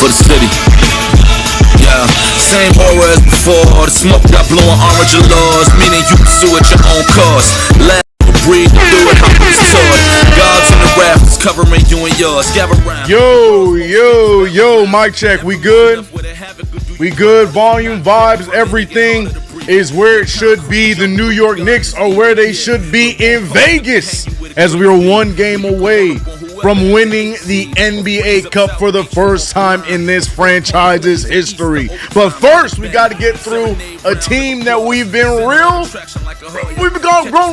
for the city. Yeah, same aura as before. The smoke got blowing orange laws, meaning you pursue at your own cost. Laugh, breathe, do it how it's taught. Gods in the rafters covering you and yours. Gather round. Yo, mic check. We good? We good. Volume, vibes, everything is where it should be. The New York Knicks are where they should be in Vegas, as we are one game away from winning the NBA Cup for the first time in this franchise's history. But first, we got to get through a team that we've grown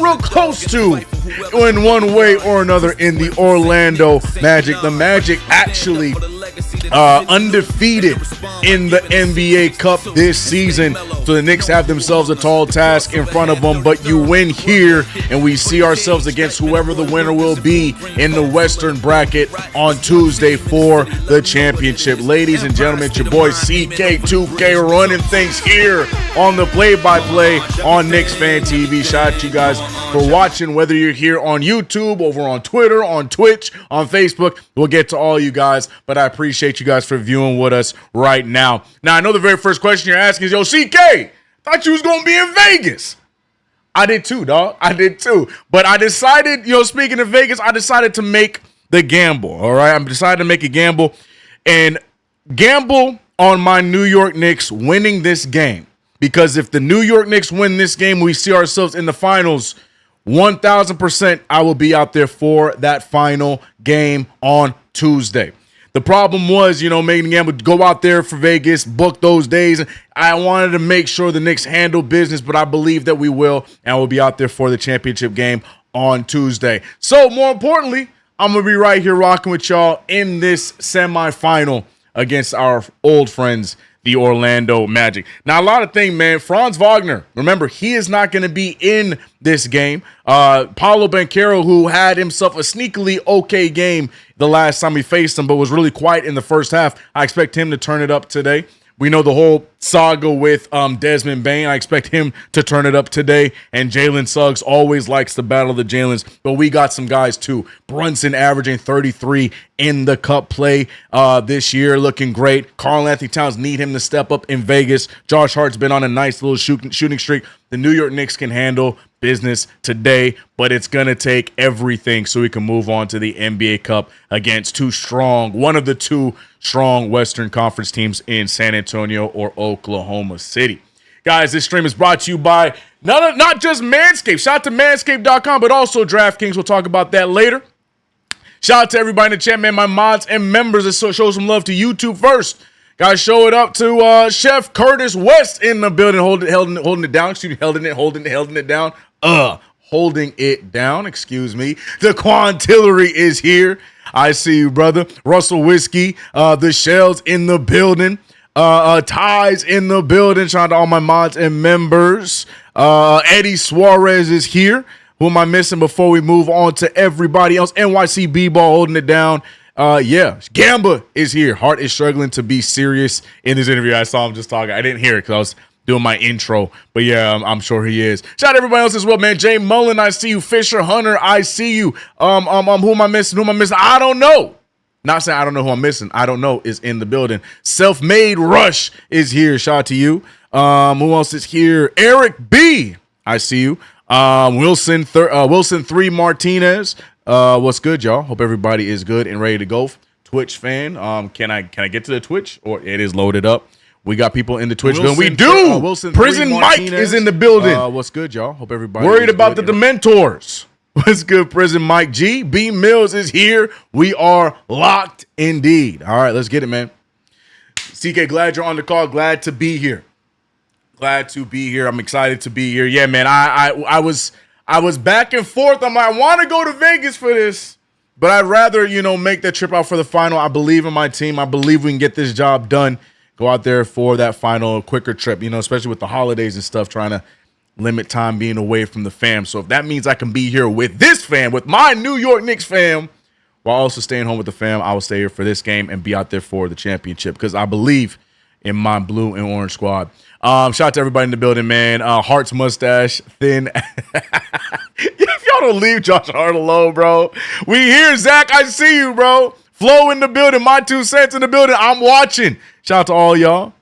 real close to in one way or another in the Orlando Magic. The Magic actually undefeated in the NBA Cup this season. So the Knicks have themselves a tall task in front of them, but you win here and we see ourselves against whoever the winner will be in the Western bracket on Tuesday for the championship. Ladies and gentlemen, it's your boy CK2K running things here on the play-by-play on KnicksFanTV. Shout out to you guys for watching, whether you're here on YouTube, over on Twitter, on Twitch, on Facebook. We'll get to all you guys, but I appreciate you guys for viewing with us right now. Now, I know the very first question you're asking is, yo, CK, thought you was going to be in Vegas. I did too, dog. I did too. But I decided, speaking of Vegas, I decided to make the gamble, all right? I decided to make a gamble and gamble on my New York Knicks winning this game. Because if the New York Knicks win this game, we see ourselves in the finals, 1,000% I will be out there for that final game on Tuesday. The problem was, making the gamble, go out there for Vegas, book those days. I wanted to make sure the Knicks handle business, but I believe that we will, and we'll be out there for the championship game on Tuesday. So, more importantly, I'm going to be right here rocking with y'all in this semifinal against our old friends, the Orlando Magic. Now, a lot of things, man. Franz Wagner, remember, he is not going to be in this game. Paolo Banchero, who had himself a sneakily okay game the last time we faced him, but was really quiet in the first half. I expect him to turn it up today. We know the whole saga with Desmond Bane. I expect him to turn it up today. And Jalen Suggs always likes to battle the Jalens. But we got some guys, too. Brunson averaging 33 in the cup play this year, looking great. Karl-Anthony Towns need him to step up in Vegas. Josh Hart's been on a nice little shooting streak. The New York Knicks can handle business today, but it's going to take everything so we can move on to the NBA Cup against one of the two strong Western Conference teams in San Antonio or Oklahoma City. Guys, this stream is brought to you by not just Manscaped. Shout out to manscaped.com, but also DraftKings. We'll talk about that later. Shout out to everybody in the chat, man, my mods and members that show some love to YouTube first. Guys, show it up to Chef Curtis West in the building, holding it down. Excuse me, holding it down. Holding it down, excuse me. Daquan Tillery is here. I see you, brother. Russell Whiskey, the Shells in the building. Ties in the building. Shout out to all my mods and members. Eddie Suarez is here. Who am I missing before we move on to everybody else? NYC B-Ball holding it down. Gamba is here. Hart is struggling to be serious in this interview. I saw him just talking. I didn't hear it because I was doing my intro. But yeah, I'm sure he is. Shout out to everybody else as well, man. Jay Mullen, I see you. Fisher Hunter, I see you. Who am I missing? I don't know. Not saying I don't know who I'm missing. I don't know is in the building. Self-Made Rush is here. Shout out to you. Who else is here? Eric B. I see you. Wilson 3 Martinez. What's good, y'all? Hope everybody is good and ready to go. Twitch fan. Can I get to the Twitch? Or it is loaded up. We got people in the Twitch building. We do. Wilson Prison Mike is in the building. What's good, y'all? Hope everybody worried about the Dementors. What's good, Prison Mike G? B Mills is here. We are locked indeed. All right, let's get it, man. CK, glad you're on the call. Glad to be here. I'm excited to be here. Yeah, man. I was back and forth. I want to go to Vegas for this, but I'd rather, make that trip out for the final. I believe in my team. I believe we can get this job done. Go out there for that final quicker trip, especially with the holidays and stuff, trying to limit time being away from the fam. So if that means I can be here with this fam, with my New York Knicks fam, while also staying home with the fam, I will stay here for this game and be out there for the championship because I believe in my blue and orange squad. Shout out to everybody in the building, man. Hart's mustache, thin. If y'all don't leave Josh Hart alone, bro. We here, Zach. I see you, bro. Flo in the building. My 2 cents in the building. I'm watching. Shout out to all y'all.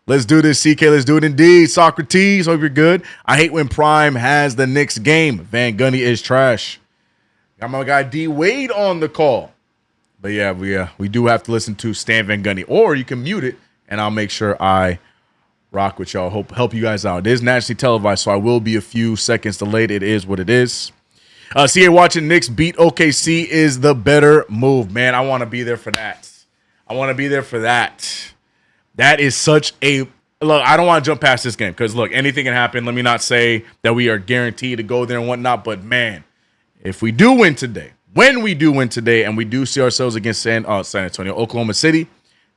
Let's do this, CK. Let's do it indeed. Socrates, hope you're good. I hate when Prime has the Knicks game. Van Gundy is trash. Got my guy D Wade on the call. But yeah, we do have to listen to Stan Van Gundy. Or you can mute it, and I'll make sure I rock with y'all. Help you guys out. It is nationally televised, so I will be a few seconds delayed. It is what it is. CA watching Knicks beat OKC is the better move, man. I want to be there for that. That is such a look. I don't want to jump past this game because look, anything can happen. Let me not say that we are guaranteed to go there and whatnot, but man, if we do win today, when we do win today, and we do see ourselves against San Antonio, Oklahoma City,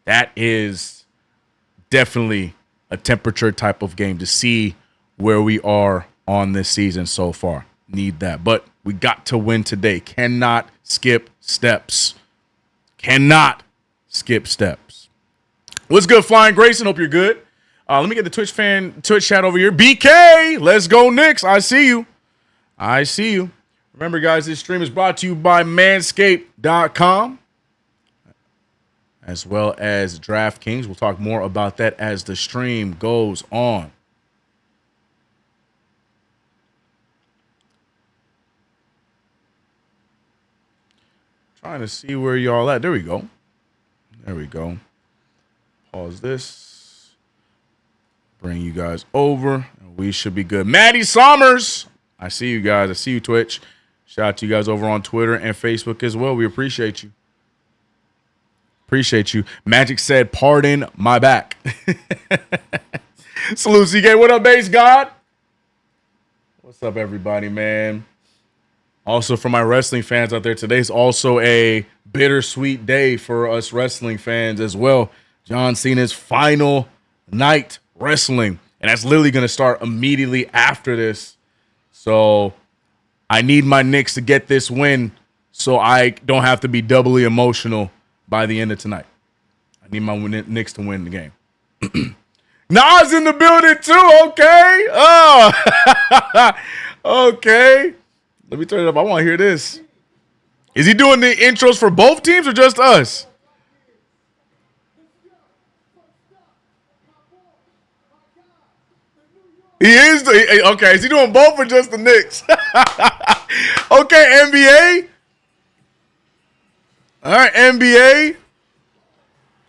that is definitely a temperature type of game to see where we are on this season so far. Need that, but we got to win today. Cannot skip steps. What's good, Flying Grayson? Hope you're good. Let me get the Twitch chat over here. BK, let's go Knicks. I see you. Remember, guys, this stream is brought to you by Manscaped.com as well as DraftKings. We'll talk more about that as the stream goes on. Trying to see where y'all at. There we go. Pause this. Bring you guys over. We should be good. Maddie Sommers. I see you guys. I see you, Twitch. Shout out to you guys over on Twitter and Facebook as well. We appreciate you. Magic said, pardon my back. Salute, CK. What up, Base God? What's up, everybody, man? Also, for my wrestling fans out there, today's also a bittersweet day for us wrestling fans as well. John Cena's final night wrestling. And that's literally going to start immediately after this. So I need my Knicks to get this win so I don't have to be doubly emotional by the end of tonight. I need my Knicks to win the game. Nas in the building too, okay? Oh, okay. Let me turn it up. I want to hear this. Is he doing the intros for both teams or just us? He is. Okay, is he doing both or just the Knicks? Okay, NBA. All right, NBA.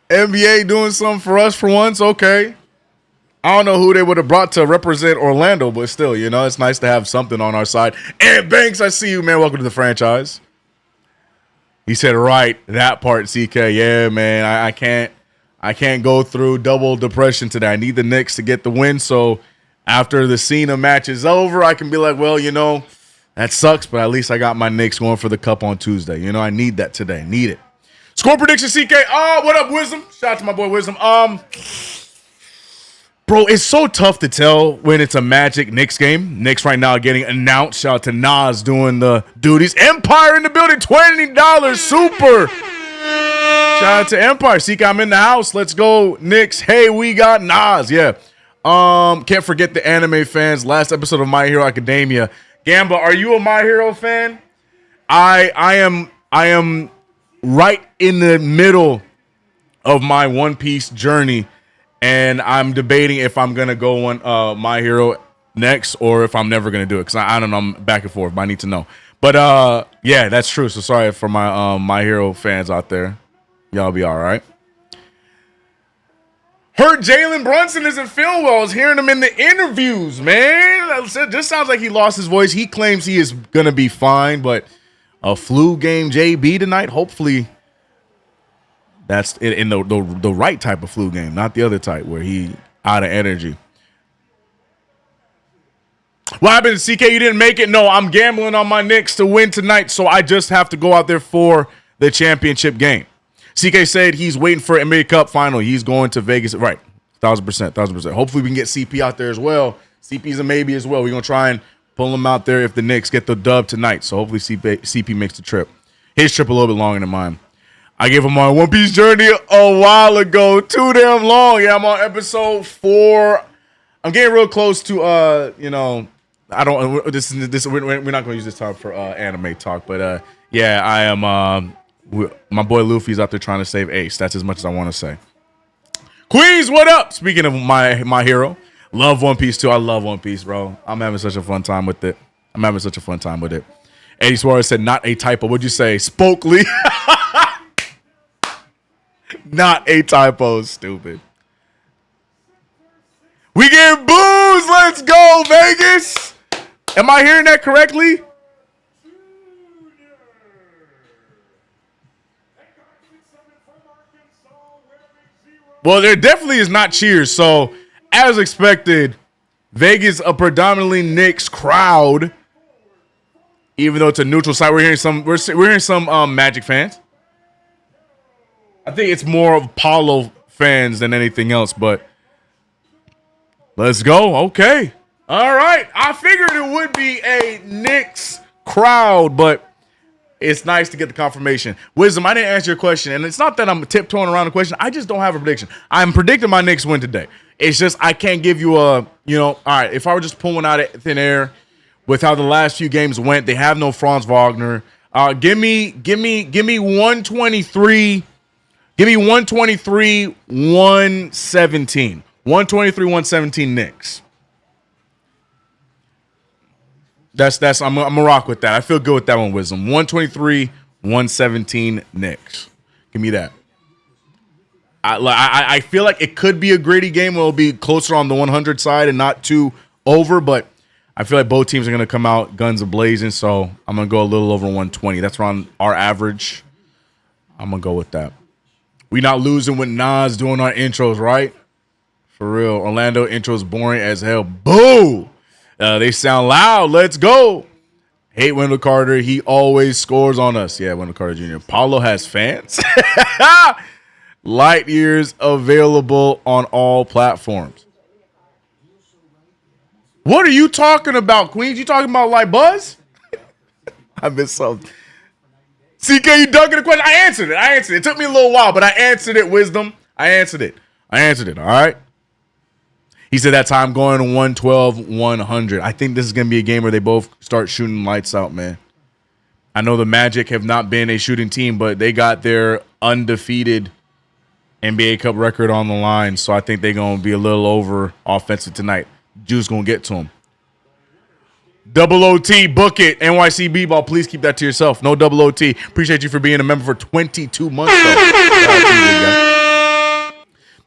NBA doing something for us for once. Okay. I don't know who they would have brought to represent Orlando, but still, you know, it's nice to have something on our side. And Banks, I see you, man. Welcome to the franchise. He said, right, that part, CK. Yeah, man, I can't go through double depression today. I need the Knicks to get the win, so after the Cena match is over, I can be like, well, you know, that sucks, but at least I got my Knicks going for the cup on Tuesday. You know, I need that today. Need it. Score prediction, CK. Oh, what up, Wisdom? Shout out to my boy Wisdom. Bro, it's so tough to tell when it's a Magic Knicks game. Knicks right now getting announced. Shout out to Nas doing the duties. Empire in the building, $20 super. Shout out to Empire. CK, I'm in the house. Let's go, Knicks. Hey, we got Nas. Yeah. Can't forget the anime fans. Last episode of My Hero Academia. Gamba, are you a My Hero fan? I am right in the middle of my One Piece journey, and I'm debating if I'm gonna go on My Hero next or if I'm never gonna do it because I don't know. I'm back and forth, but I need to know. But yeah, that's true. So sorry for my My Hero fans out there. Y'all be all right. Heard Jalen Brunson isn't feeling well. I was hearing him in the interviews, man. It just sounds like he lost his voice. He claims he is going to be fine, but a flu game JB tonight, hopefully that's in the right type of flu game, not the other type where he out of energy. What happened to CK? You didn't make it? No, I'm gambling on my Knicks to win tonight, so I just have to go out there for the championship game. CK said he's waiting for NBA Cup final. He's going to Vegas. Right. 1,000%. Hopefully we can get CP out there as well. CP's a maybe as well. We're going to try and pull him out there if the Knicks get the dub tonight. So hopefully CP makes the trip. His trip a little bit longer than mine. I gave him my One Piece journey a while ago. Too damn long. Yeah, I'm on episode 4. I'm getting real close to, you know, I don't, we're not going to use this time for anime talk. But, yeah, I am My boy Luffy's out there trying to save Ace. That's as much as I want to say. Queens, what up? Speaking of my hero, love One Piece too. I love One Piece, bro. I'm having such a fun time with it. Eddie Suarez said, not a typo. What'd you say? Spokely. Not a typo, stupid. We get booze. Let's go, Vegas. Am I hearing that correctly? Well, there definitely is not cheers. So, as expected, Vegas, a predominantly Knicks crowd. Even though it's a neutral site, we're hearing some Magic fans. I think it's more of Paulo fans than anything else, but let's go. Okay. All right. I figured it would be a Knicks crowd, but it's nice to get the confirmation. Wisdom, I didn't answer your question, and it's not that I'm tiptoeing around the question. I just don't have a prediction. I'm predicting my Knicks win today. It's just I can't give you all right, if I were just pulling out of thin air with how the last few games went, they have no Franz Wagner. Give me 123. Give me 123, 117. 123, 117 Knicks. I'm gonna rock with that. I feel good with that one, Wisdom. 123, 117 Knicks. Give me that. I feel like it could be a gritty game where it'll be closer on the 100 side and not too over, but I feel like both teams are gonna come out guns a-blazing, so I'm gonna go a little over 120. That's around our average. I'm gonna go with that. We not losing with Nas doing our intros, right? For real. Orlando intros boring as hell. Boo! They sound loud. Let's go. Hate Wendell Carter. He always scores on us. Yeah, Wendell Carter Jr. Paulo has fans. Light years available on all platforms. What are you talking about, Queens? You talking about like Buzz? I missed something. CK, you dunking the question? I answered it. It took me a little while, but I answered it, Wisdom. I answered it. All right? He said that time going 112, 100. I think this is going to be a game where they both start shooting lights out, man. I know the Magic have not been a shooting team, but they got their undefeated NBA Cup record on the line, so I think they're going to be a little over offensive tonight. Juice going to get to them. Double OT, book it. NYC B-ball, please keep that to yourself. No double OT. Appreciate you for being a member for 22 months, though.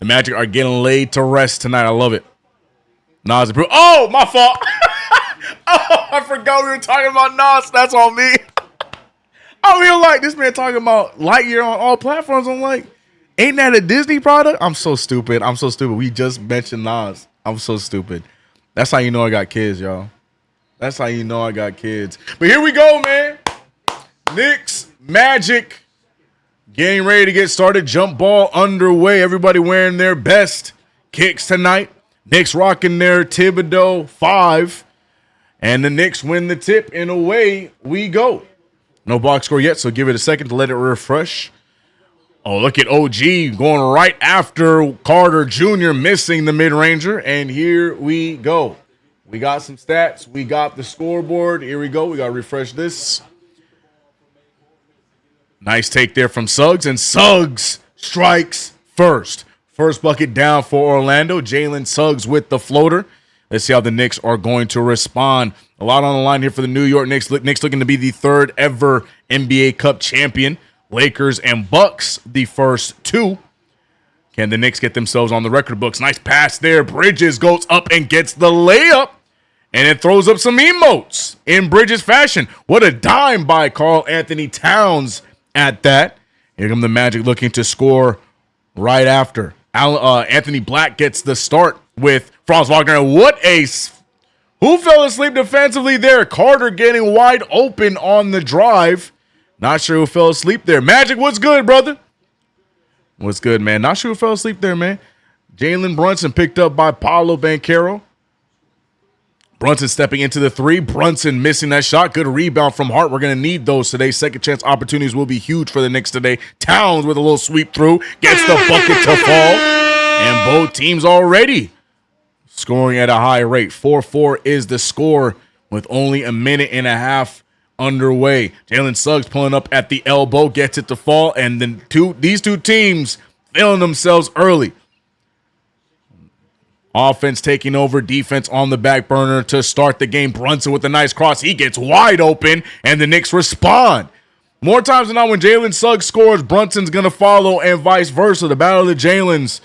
The Magic are getting laid to rest tonight. I love it. Nas approved. Oh, my fault. I forgot we were talking about Nas. That's on me. I feel like this man talking about Lightyear on all platforms. I'm like, ain't that a Disney product? I'm so stupid. We just mentioned Nas. I'm so stupid. That's how you know I got kids, y'all. That's how you know I got kids. But here we go, man. Knicks, Magic, getting ready to get started. Jump ball underway. Everybody wearing their best kicks tonight. Knicks rocking their Thibodeau 5. And the Knicks win the tip, and away we go. No box score yet, so give it a second to let it refresh. Oh, look at OG going right after Carter Jr. missing the mid-ranger. And here we go. We got some stats. We got the scoreboard. Here we go. We got to refresh this. Nice take there from Suggs. And Suggs strikes first. First bucket down for Orlando. Jalen Suggs with the floater. Let's see how the Knicks are going to respond. A lot on the line here for the New York Knicks. Knicks looking to be the third ever NBA Cup champion. Lakers and Bucks, the first two. Can the Knicks get themselves on the record books? Nice pass there. Bridges goes up and gets the layup. And it throws up some emotes in Bridges fashion. What a dime by Karl Anthony Towns at that. Here come the Magic looking to score right after. Anthony Black gets the start with Franz Wagner. Who fell asleep defensively there? Carter getting wide open on the drive. Not sure who fell asleep there. Magic, what's good, brother? What's good, man? Not sure who fell asleep there, man. Jalen Brunson picked up by Paolo Banchero. Brunson stepping into the three. Brunson missing that shot. Good rebound from Hart. We're going to need those today. Second chance opportunities will be huge for the Knicks today. Towns with a little sweep through. Gets the bucket to fall. And both teams already scoring at a high rate. 4-4 is the score with only a minute and a half underway. Jalen Suggs pulling up at the elbow, gets it to fall, and then these two teams feeling themselves early. Offense taking over, defense on the back burner to start the game. Brunson with a nice cross. He gets wide open, and the Knicks respond. More times than not, when Jalen Suggs scores, Brunson's going to follow, and vice versa. The Battle of the Jalen's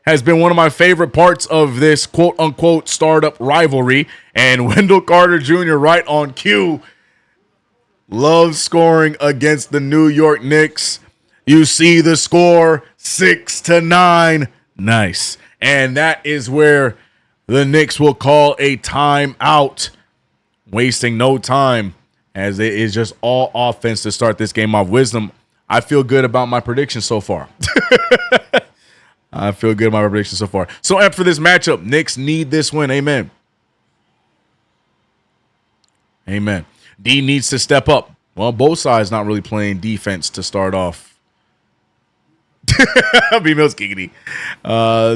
has been one of my favorite parts of this quote-unquote startup rivalry. And Wendell Carter Jr. right on cue loves scoring against the New York Knicks. You see the score, 6-9. Nice. And that is where the Knicks will call a timeout, wasting no time, as it is just all offense to start this game off. Wisdom, I feel good about my prediction so far. I feel good about my prediction so far. So after this matchup, Knicks need this win. Amen. Amen. D needs to step up. Well, both sides not really playing defense to start off. B-Mills giggity.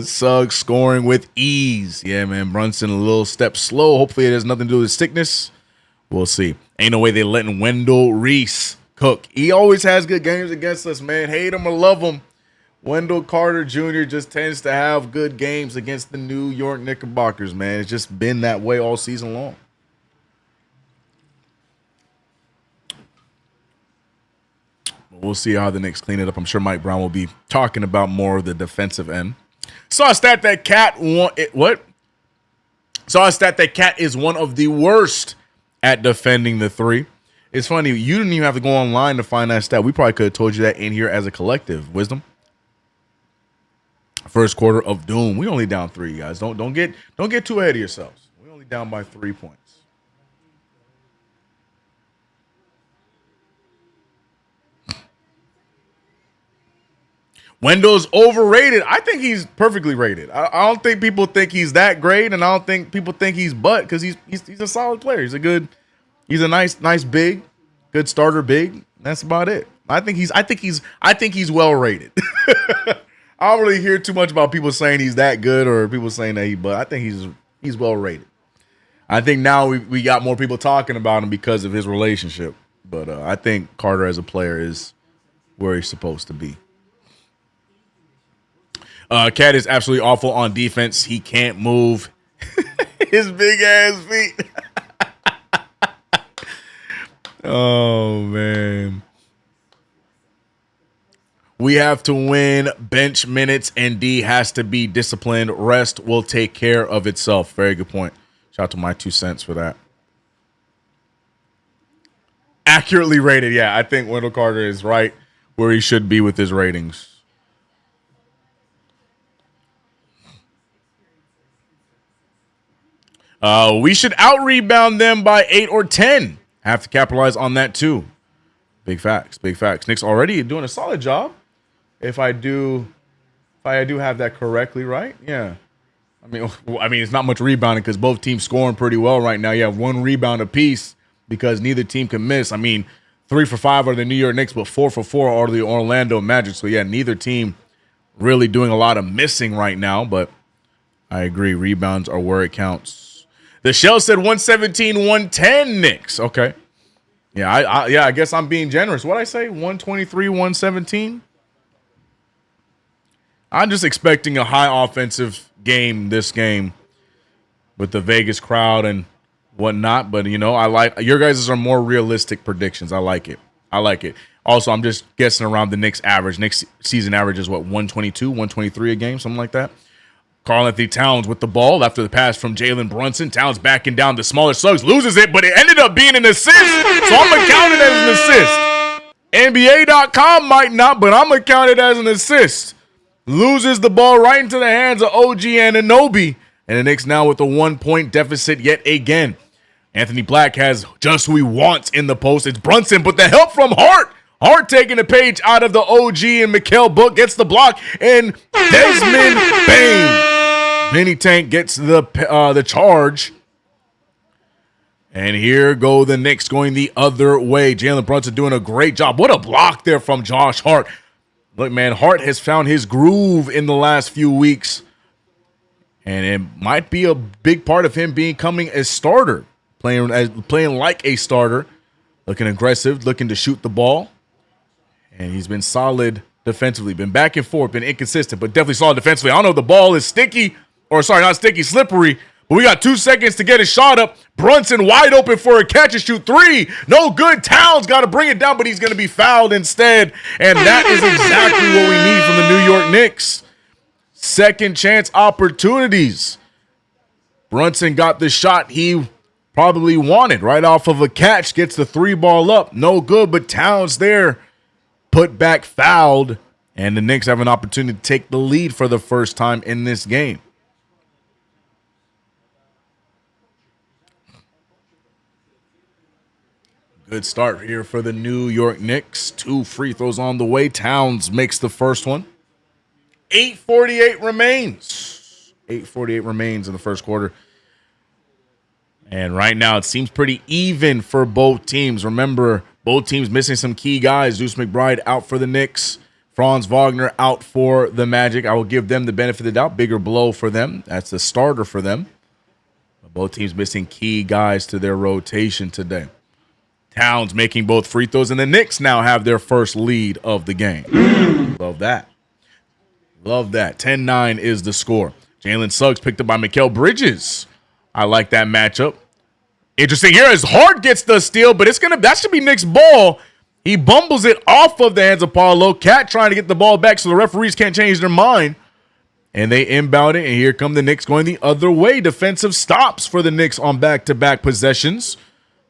Suggs scoring with ease. Yeah, man. Brunson a little step slow. Hopefully it has nothing to do with sickness. We'll see. Ain't no way they letting Wendell Reese cook. He always has good games against us, man. Hate him or love him. Wendell Carter Jr. just tends to have good games against the New York Knickerbockers, man. It's just been that way all season long. We'll see how the Knicks clean it up. I'm sure Mike Brown will be talking about more of the defensive end. Saw a stat that Cat is one of the worst at defending the three. It's funny, you didn't even have to go online to find that stat. We probably could have told you that in here as a collective. Wisdom. First quarter of doom. We only down 3, guys. Don't get too ahead of yourselves. We only down by 3 points. Wendell's overrated. I think he's perfectly rated. I don't think people think he's that great, and I don't think people think he's because he's a solid player. He's a nice big, good starter big. That's about it. I think he's well rated. I don't really hear too much about people saying he's that good or people saying that but I think he's well rated. I think now we got more people talking about him because of his relationship. But I think Carter as a player is where he's supposed to be. Cat is absolutely awful on defense. He can't move his big ass feet. Oh, man. We have to win bench minutes, and D has to be disciplined. Rest will take care of itself. Very good point. Shout out to my 2 cents for that. Accurately rated. Yeah, I think Wendell Carter is right where he should be with his ratings. We should out-rebound them by 8 or 10. Have to capitalize on that, too. Big facts, big facts. Knicks already doing a solid job. If I do have that correctly, right? Yeah. I mean, it's not much rebounding because both teams scoring pretty well right now. You have 1 rebound apiece because neither team can miss. I mean, 3 for 5 are the New York Knicks, but 4 for 4 are the Orlando Magic. So, yeah, neither team really doing a lot of missing right now, but I agree. Rebounds are where it counts. The Shell said 117-110 Knicks. Okay. Yeah, I guess I'm being generous. What'd I say? 123-117? I'm just expecting a high offensive game this game with the Vegas crowd and whatnot. But, I like your guys' are more realistic predictions. I like it. Also, I'm just guessing around the Knicks average. Knicks season average is what, 122, 123 a game, something like that. Karl-Anthony Towns with the ball after the pass from Jalen Brunson. Towns backing down the smaller Suggs, loses it, but it ended up being an assist. So I'm going to count it as an assist. NBA.com might not, but I'm going to count it as an assist. Loses the ball right into the hands of OG Anunoby. And the Knicks now with a 1-point deficit yet again. Anthony Black has just who he wants in the post. It's Brunson, but the help from Hart. Hart taking the page out of the OG and Mikal book, gets the block, and Desmond Bane. Mini Tank gets the charge. And here go the Knicks going the other way. Jalen Brunson doing a great job. What a block there from Josh Hart. Look, man, Hart has found his groove in the last few weeks. And it might be a big part of him becoming a starter, playing like a starter. looking aggressive, looking to shoot the ball. And he's been solid defensively, been back and forth, been inconsistent, but definitely solid defensively. I don't know if the ball is sticky, or sorry, not sticky, slippery, but we got 2 seconds to get a shot up. Brunson wide open for a catch and shoot three. No good. Towns got to bring it down, but he's going to be fouled instead. And that is exactly what we need from the New York Knicks. Second chance opportunities. Brunson got the shot he probably wanted right off of a catch, gets the 3-ball up. No good, but Towns there put back fouled, and the Knicks have an opportunity to take the lead for the first time in this game. Good start here for the New York Knicks. 2 free throws on the way. Towns makes the first one. 8:48 remains. 8:48 remains in the first quarter. And right now it seems pretty even for both teams. Remember, both teams missing some key guys. Deuce McBride out for the Knicks. Franz Wagner out for the Magic. I will give them the benefit of the doubt. Bigger blow for them. That's the starter for them. Both teams missing key guys to their rotation today. Towns making both free throws, and the Knicks now have their first lead of the game. Love that. Love that. 10-9 is the score. Jalen Suggs picked up by Mikal Bridges. I like that matchup. Interesting here as Hart gets the steal, but that should be Knicks' ball. He bumbles it off of the hands of Paulo. Cat trying to get the ball back so the referees can't change their mind. And they inbound it, and here come the Knicks going the other way. Defensive stops for the Knicks on back-to-back possessions.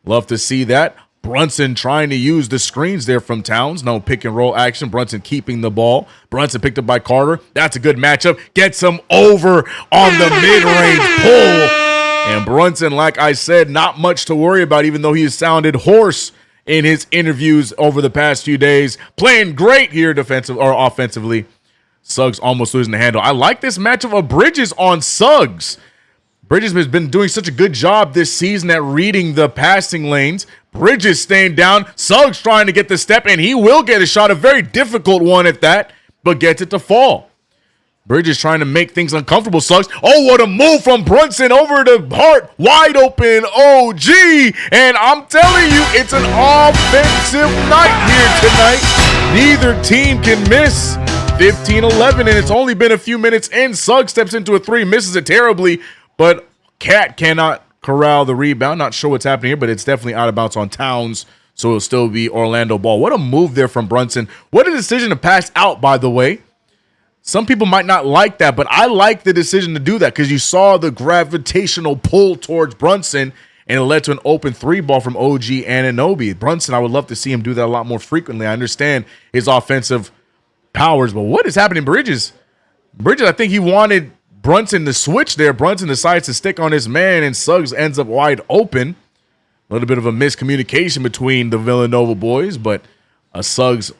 Love to see that. Brunson trying to use the screens there from Towns. No pick and roll action. Brunson keeping the ball. Brunson picked up by Carter. That's a good matchup. Gets him over on the mid-range pull. And Brunson, like I said, not much to worry about, even though he has sounded hoarse in his interviews over the past few days. Playing great here offensively. Suggs almost losing the handle. I like this matchup of Bridges on Suggs. Bridges has been doing such a good job this season at reading the passing lanes. Bridges staying down. Suggs trying to get the step, and he will get a shot, a very difficult one at that, but gets it to fall. Bridges trying to make things uncomfortable. Suggs. Oh, what a move from Brunson over to Hart. Wide open OG. And I'm telling you, it's an offensive night here tonight. Neither team can miss. 15-11, and it's only been a few minutes in. Suggs steps into a three, misses it terribly, but Cat cannot corral the rebound. Not sure what's happening here, but it's definitely out of bounds on Towns, so it'll still be Orlando ball. What a move there from Brunson. What a decision to pass out, by the way. Some people might not like that, but I like the decision to do that because you saw the gravitational pull towards Brunson, and it led to an open 3-ball from OG Anunoby. Brunson, I would love to see him do that a lot more frequently. I understand his offensive powers, but what is happening? Bridges, I think he wanted Brunson to switch there. Brunson decides to stick on his man, and Suggs ends up wide open. A little bit of a miscommunication between the Villanova boys, but a Suggs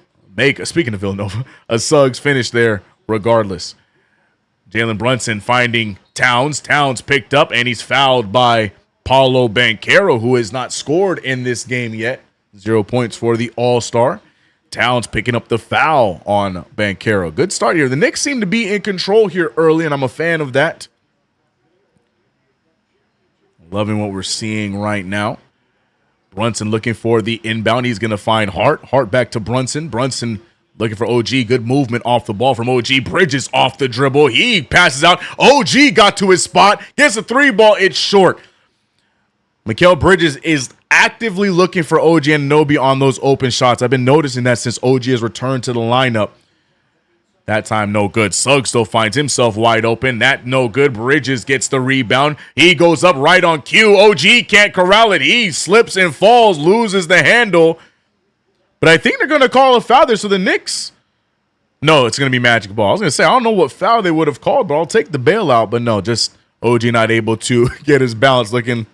speaking of Villanova, a Suggs finish there regardless. Jalen Brunson finding Towns. Towns picked up, and he's fouled by Paulo Banchero, who has not scored in this game yet. 0 points for the All-Star. Towns picking up the foul on Banchero. Good start here. The Knicks seem to be in control here early, and I'm a fan of that. Loving what we're seeing right now. Brunson looking for the inbound. He's going to find Hart. Hart back to Brunson. Brunson looking for OG. Good movement off the ball from OG. Bridges off the dribble. He passes out. OG got to his spot. Gets a 3-ball. It's short. Mikal Bridges is actively looking for OG Anunoby on those open shots. I've been noticing that since OG has returned to the lineup. That time, no good. Suggs still finds himself wide open. That no good. Bridges gets the rebound. He goes up right on cue. OG can't corral it. He slips and falls, loses the handle. But I think they're going to call a foul there. So the Knicks, no, it's going to be magic ball. I was going to say, I don't know what foul they would have called, but I'll take the bailout. But no, just OG not able to get his balance looking.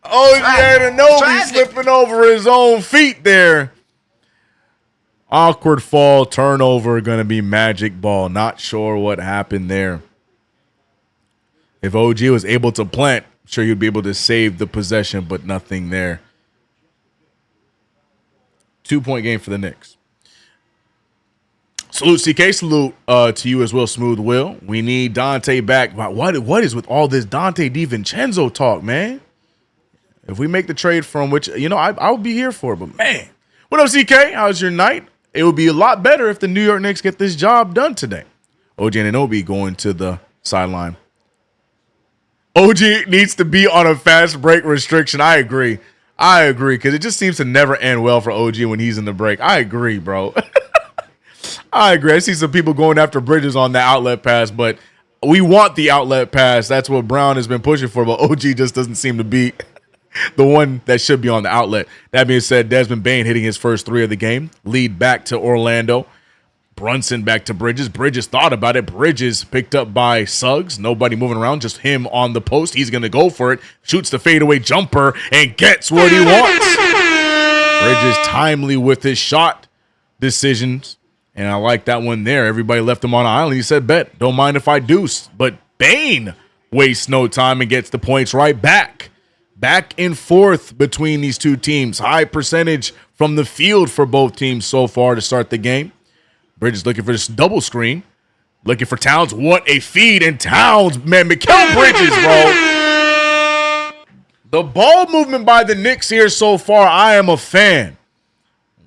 OG Anunoby slipping over his own feet there. Awkward fall, turnover, going to be magic ball. Not sure what happened there. If OG was able to plant, I'm sure he'd be able to save the possession, but nothing there. 2-point game for the Knicks. Salute, CK. Salute to you as well, Smooth Will. We need Dante back. What is with all this Dante DiVincenzo talk, man? If we make the trade from which, I would be here for it. But, man, what up, CK? How's your night? It would be a lot better if the New York Knicks get this job done today. OG Anunoby going to the sideline. OG needs to be on a fast break restriction. I agree, because it just seems to never end well for OG when he's in the break. I agree, bro. I agree. I see some people going after Bridges on the outlet pass, but we want the outlet pass. That's what Brown has been pushing for, but OG just doesn't seem to be the one that should be on the outlet. That being said, Desmond Bane hitting his first 3 of the game. Lead back to Orlando. Brunson back to Bridges. Bridges thought about it. Bridges picked up by Suggs. Nobody moving around, just him on the post. He's going to go for it. Shoots the fadeaway jumper and gets what he wants. Bridges timely with his shot decisions. And I like that one there. Everybody left him on an island. He said, bet, don't mind if I deuce. But Bane wastes no time and gets the points right back. Back and forth between these two teams. High percentage from the field for both teams so far to start the game. Bridges looking for this double screen. Looking for Towns. What a feed. And Towns, man, Mikal Bridges, bro. The ball movement by the Knicks here so far, I am a fan.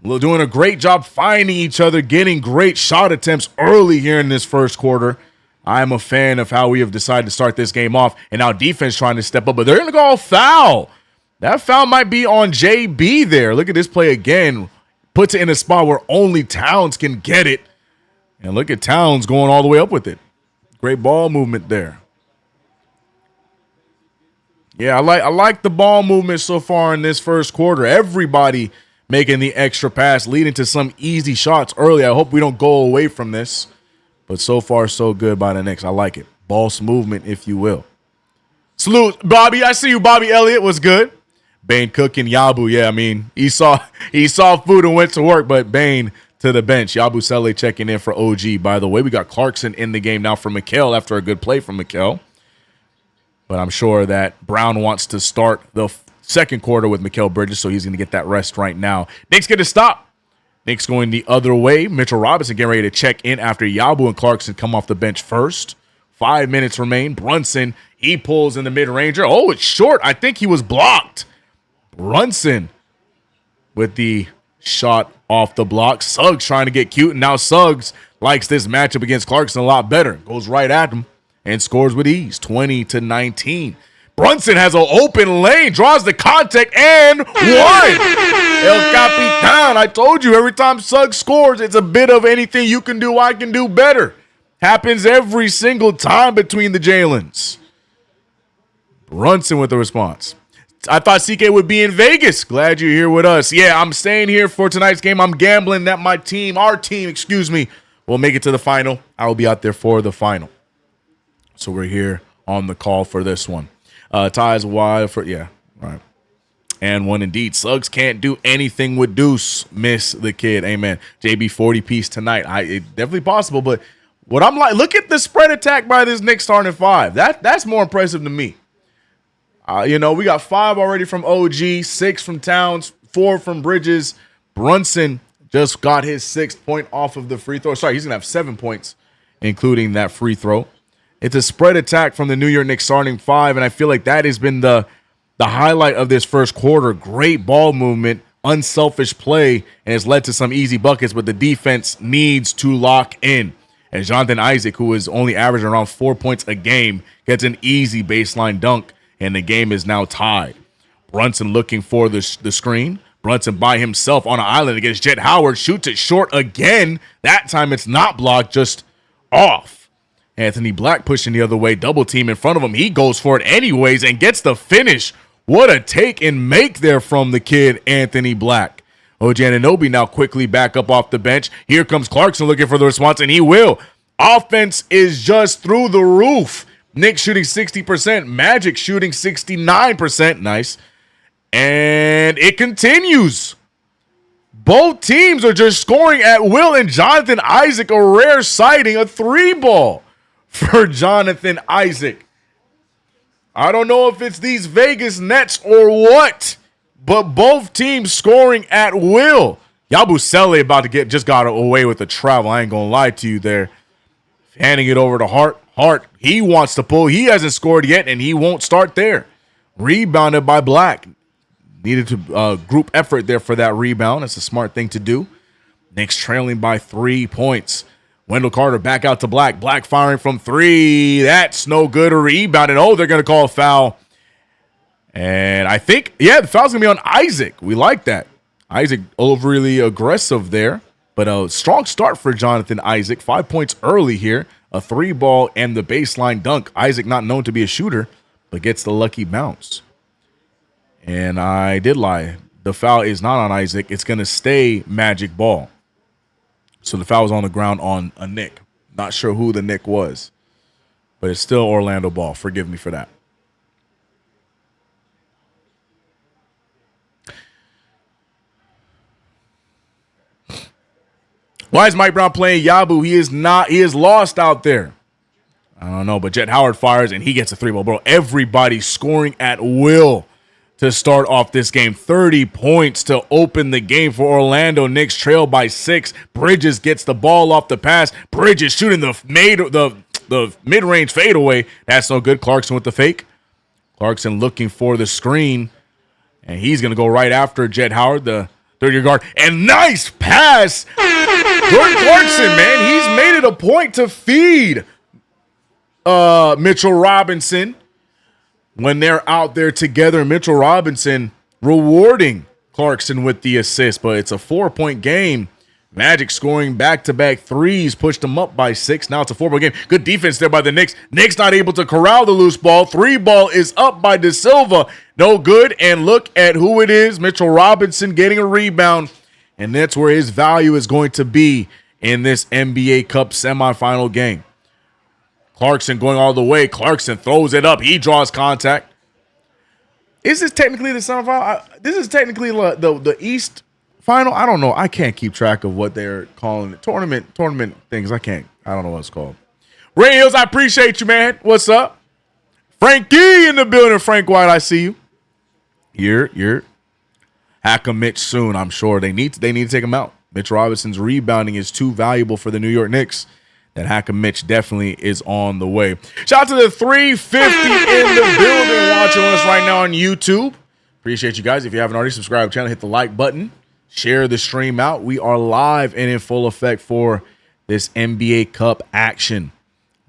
We're doing a great job finding each other, getting great shot attempts early here in this first quarter. I am a fan of how we have decided to start this game off. And now defense trying to step up, but they're going to go foul. That foul might be on JB there. Look at this play again. Puts it in a spot where only Towns can get it. And look at Towns going all the way up with it. Great ball movement there. Yeah, I like the ball movement so far in this first quarter. Everybody making the extra pass, leading to some easy shots early. I hope we don't go away from this. But so far, so good by the Knicks. I like it. Boss movement, if you will. Salute, Bobby. I see you, Bobby Elliott. Was good. Bane cooking Yabu. Yeah, I mean, he saw food and went to work, but Bane to the bench. Yabu Sele checking in for OG, by the way. We got Clarkson in the game now for Mikal after a good play from Mikal. But I'm sure that Brown wants to start the second quarter with Mikal Bridges, so he's going to get that rest right now. Knicks get a stop. Knicks going the other way. Mitchell Robinson getting ready to check in after Yabu and Clarkson come off the bench first. 5 minutes remain. Brunson, he pulls in the mid-ranger. Oh, it's short. I think he was blocked. Brunson with the shot off the block. Suggs trying to get cute, and now Suggs likes this matchup against Clarkson a lot better. Goes right at him and scores with ease, 20-19. Brunson has an open lane, draws the contact, and one. El Capitan. I told you, every time Suggs scores, it's a bit of anything you can do, I can do better. Happens every single time between the Jalen's. Brunson with the response. I thought CK would be in Vegas. Glad you're here with us. Yeah, I'm staying here for tonight's game. I'm gambling that our team, will make it to the final. I will be out there for the final. So we're here on the call for this one. Ties wide for, yeah, right. And one indeed. Suggs can't do anything with Deuce. Miss the kid. Amen. JB 40 piece tonight. It's definitely possible, but what I'm like, look at the spread attack by this Knicks starting 5. That's more impressive to me. We got 5 already from OG, 6 from Towns, 4 from Bridges. Brunson just got his 6th point off of the free throw. Sorry, he's going to have 7 points, including that free throw. It's a spread attack from the New York Knicks starting 5, and I feel like that has been the highlight of this first quarter. Great ball movement, unselfish play, and it's led to some easy buckets, but the defense needs to lock in. And Jonathan Isaac, who is only averaging around 4 points a game, gets an easy baseline dunk, and the game is now tied. Brunson looking for the screen. Brunson by himself on an island against Jet Howard, shoots it short again. That time it's not blocked, just off. Anthony Black pushing the other way, double team in front of him. He goes for it anyways and gets the finish. What a take and make there from the kid, Anthony Black. OG Anunoby now quickly back up off the bench. Here comes Clarkson looking for the response, and he will. Offense is just through the roof. Knicks shooting 60%, Magic shooting 69%. Nice. And it continues. Both teams are just scoring at will, and Jonathan Isaac, a rare sighting, a 3-ball for Jonathan Isaac. I don't know if it's these Vegas Nets or what, but both teams scoring at will. Yabu Sele just got away with the travel. I ain't going to lie to you there. Handing it over to Hart. Hart, he wants to pull. He hasn't scored yet, and he won't start there. Rebounded by Black. Needed to group effort there for that rebound. That's a smart thing to do. Knicks trailing by 3 points. Wendell Carter back out to Black. Black firing from 3. That's no good. A rebound. And they're going to call a foul. And I think, the foul's going to be on Isaac. We like that. Isaac overly aggressive there. But a strong start for Jonathan Isaac. 5 points early here. A 3-ball and the baseline dunk. Isaac not known to be a shooter, but gets the lucky bounce. And I did lie. The foul is not on Isaac. It's going to stay Magic ball. So the foul was on the ground on a Knick. Not sure who the Knick was. But it's still Orlando ball. Forgive me for that. Why is Mike Brown playing Yabu? He is not. He is lost out there. I don't know, but Jet Howard fires and he gets a 3-ball. Bro, everybody scoring at will to start off this game. 30 points to open the game for Orlando. Knicks trail by 6. Bridges gets the ball off the pass. Bridges shooting the mid-range fadeaway. That's no good. Clarkson with the fake. Clarkson looking for the screen, and he's going to go right after Jet Howard, the 30-year guard. And nice pass. Jordan Clarkson, man, he's made it a point to feed Mitchell Robinson when they're out there together. Mitchell Robinson rewarding Clarkson with the assist, but it's a 4-point game. Magic scoring back-to-back threes, pushed them up by 6. Now it's a 4-point game. Good defense there by the Knicks. Knicks not able to corral the loose ball. 3-ball is up by De Silva. No good, and look at who it is. Mitchell Robinson getting a rebound, and that's where his value is going to be in this NBA Cup semifinal game. Clarkson going all the way. Clarkson throws it up. He draws contact. Is this technically the semifinal? This is technically the East final. I don't know. I can't keep track of what they're calling it. Tournament things. I don't know what it's called. Ray Hills, I appreciate you, man. What's up? Frankie in the building. Frank White, I see you. You're hack a Mitch soon. I'm sure they need to take him out. Mitch Robinson's rebounding is too valuable for the New York Knicks. That Hackam Mitch definitely is on the way. Shout out to the 350 in the building watching us right now on YouTube. Appreciate you guys. If you haven't already, subscribe to the channel, hit the like button, share the stream out. We are live and in full effect for this NBA Cup action.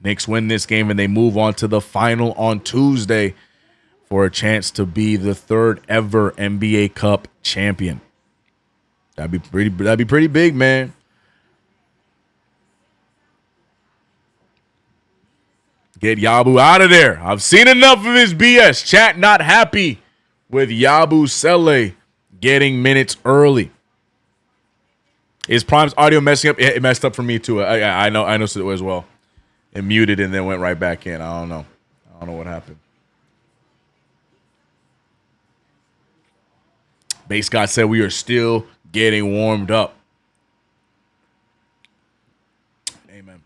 Knicks win this game and they move on to the final on Tuesday for a chance to be the 3rd ever NBA Cup champion. That'd be pretty big, man. Get Yabu out of there. I've seen enough of his BS. Chat not happy with Yabu Sele getting minutes early. Is Prime's audio messing up? It messed up for me too. I know it as well. It muted and then went right back in. I don't know what happened. Base Scott said we are still getting warmed up. Amen.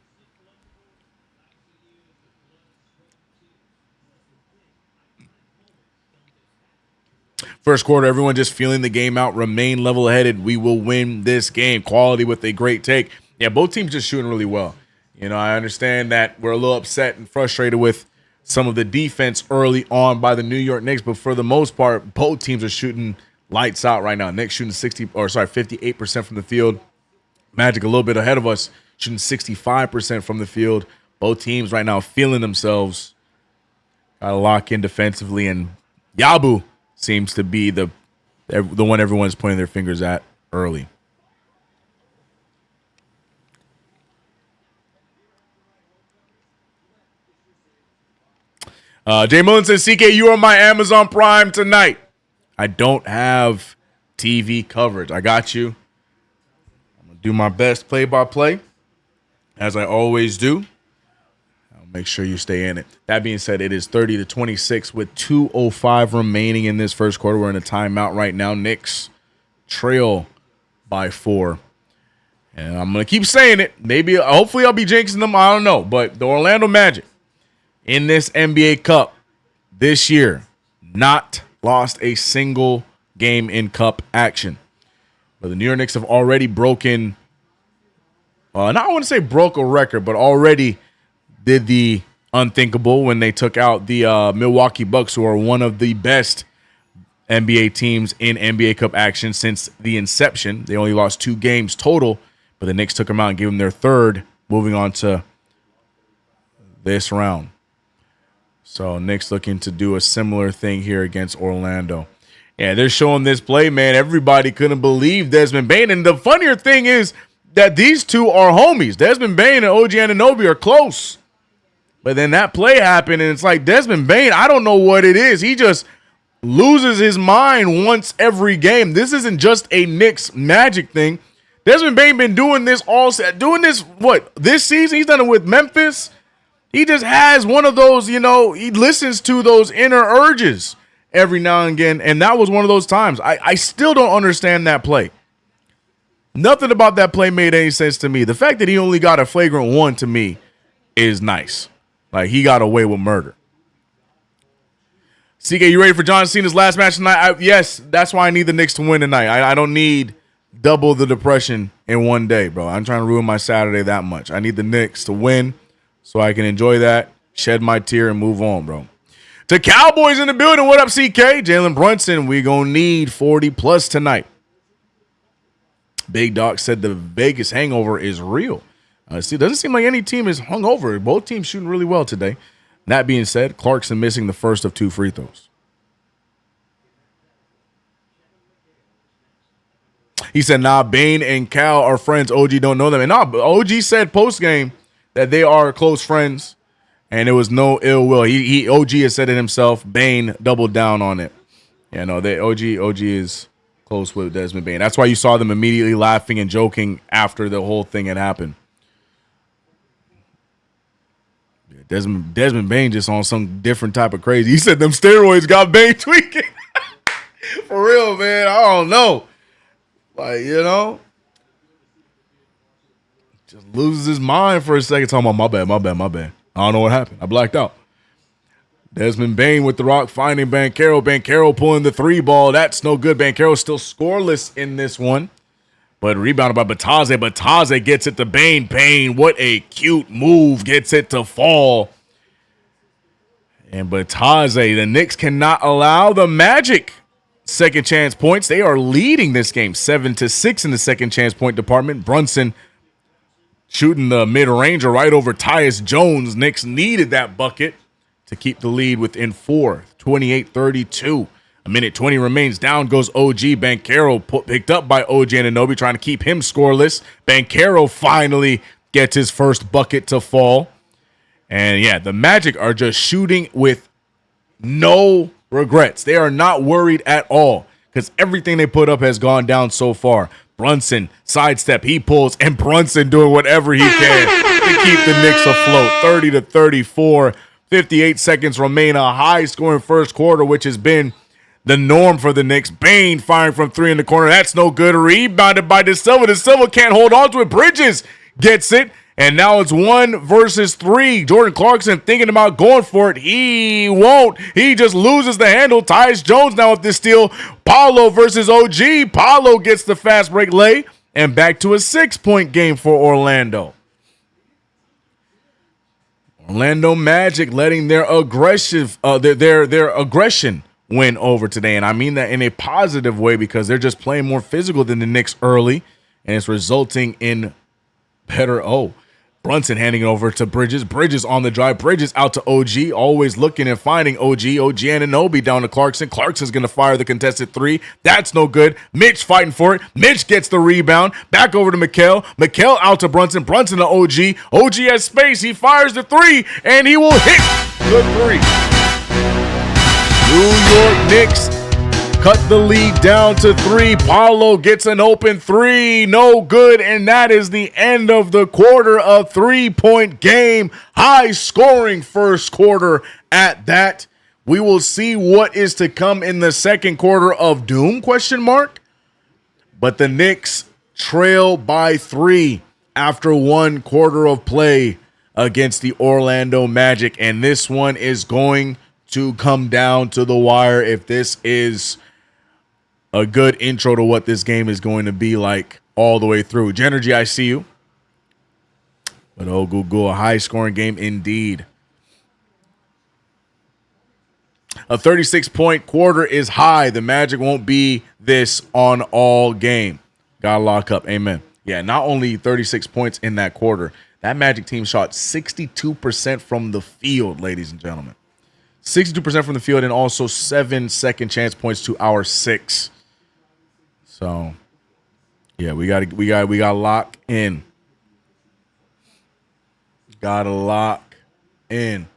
First quarter, everyone just feeling the game out. Remain level-headed. We will win this game. Quality with a great take. Yeah, both teams just shooting really well. You know, I understand that we're a little upset and frustrated with some of the defense early on by the New York Knicks, but for the most part, both teams are shooting lights out right now. Knicks shooting 58% from the field. Magic a little bit ahead of us, shooting 65% from the field. Both teams right now feeling themselves. Got to lock in defensively, and Yabu seems to be the one everyone's pointing their fingers at early. Jay Mullen says, CK, you are my Amazon Prime tonight. I don't have TV coverage. I got you. I'm going to do my best play-by-play, as I always do. I'll make sure you stay in it. That being said, it is 30-26 with 2:05 remaining in this first quarter. We're in a timeout right now. Knicks trail by 4. And I'm going to keep saying it. Hopefully I'll be jinxing them. I don't know. But the Orlando Magic in this NBA Cup this year, not lost a single game in Cup action. But the New York Knicks have already broken, not I want to say broke a record, but already did the unthinkable when they took out the Milwaukee Bucks, who are one of the best NBA teams in NBA Cup action since the inception. They only lost 2 games total, but the Knicks took them out and gave them their third, moving on to this round. So Knicks looking to do a similar thing here against Orlando. Yeah, they're showing this play, man. Everybody couldn't believe Desmond Bane. And the funnier thing is that these two are homies. Desmond Bane and OG Anunoby are close. But then that play happened, and it's like Desmond Bane, I don't know what it is. He just loses his mind once every game. This isn't just a Knicks Magic thing. Desmond Bane been doing this this season? He's done it with Memphis. He just has one of those, he listens to those inner urges every now and again, and that was one of those times. I still don't understand that play. Nothing about that play made any sense to me. The fact that he only got a flagrant 1 to me is nice. Like, he got away with murder. CK, you ready for John Cena's last match tonight? Yes, that's why I need the Knicks to win tonight. I don't need double the depression in one day, bro. I'm trying to ruin my Saturday that much. I need the Knicks to win so I can enjoy that, shed my tear, and move on, bro. To Cowboys in the building, what up, CK? Jalen Brunson, we gonna need 40+ tonight. Big Doc said the Vegas hangover is real. It doesn't seem like any team is hungover. Both teams shooting really well today. That being said, Clarkson missing the first of 2 free throws. He said, Bane and Cal are friends. OG don't know them. And OG said post-game that they are close friends, and it was no ill will. OG has said it himself. Bane doubled down on it. OG is close with Desmond Bane. That's why you saw them immediately laughing and joking after the whole thing had happened. Desmond Bane just on some different type of crazy. He said them steroids got Bane tweaking. For real, man. I don't know. Just loses his mind for a second. Talking about my bad. I don't know what happened. I blacked out. Desmond Bane with the rock finding Banchero. Banchero pulling the 3 ball. That's no good. Banchero still scoreless in this one. But rebounded by Bataze. Bataze gets it to Bane. Bane, what a cute move. Gets it to fall. And Bataze, the Knicks cannot allow the Magic second chance points. They are leading this game 7-6 in the second chance point department. Brunson shooting the mid-ranger right over Tyus Jones. Knicks needed that bucket to keep the lead within 4. 28-32. A minute 20 remains. Down goes OG. Banchero picked up by OG Anunoby, trying to keep him scoreless. Banchero finally gets his first bucket to fall. And yeah, the Magic are just shooting with no regrets. They are not worried at all because everything they put up has gone down so far. Brunson, sidestep, he pulls, and Brunson doing whatever he can to keep the Knicks afloat. 30-34, 58 seconds remain. A high-scoring first quarter, which has been the norm for the Knicks. Bane firing from 3 in the corner. That's no good. Rebounded by De Silva. De Silva can't hold on to it. Bridges gets it. And now it's 1 versus 3. Jordan Clarkson thinking about going for it. He won't. He just loses the handle. Tyus Jones now with this steal. Paolo versus OG. Paolo gets the fast break lay. And back to a 6-point game for Orlando. Orlando Magic letting their aggressive, their aggression win over today. And I mean that in a positive way because they're just playing more physical than the Knicks early. And it's resulting in better. Brunson handing it over to Bridges. Bridges on the drive. Bridges out to OG. Always looking and finding OG. OG Anunoby down to Clarkson. Clarkson's going to fire the contested 3. That's no good. Mitch fighting for it. Mitch gets the rebound. Back over to Mikal. Mikal out to Brunson. Brunson to OG. OG has space. He fires the 3, and he will hit the 3. New York Knicks cut the lead down to 3. Paolo gets an open 3. No good. And that is the end of the quarter. A 3-point game. High scoring first quarter at that. We will see what is to come in the second quarter of doom, ? But the Knicks trail by 3 after 1 quarter of play against the Orlando Magic. And this one is going to come down to the wire if this is a good intro to what this game is going to be like all the way through. Genergy, I see you. But a high-scoring game indeed. A 36-point quarter is high. The Magic won't be this on all game. Gotta lock up. Amen. Yeah, not only 36 points in that quarter, that Magic team shot 62% from the field, ladies and gentlemen. 62% from the field, and also 7 second chance points to our 6. So, yeah, we got lock in. Gotta lock in.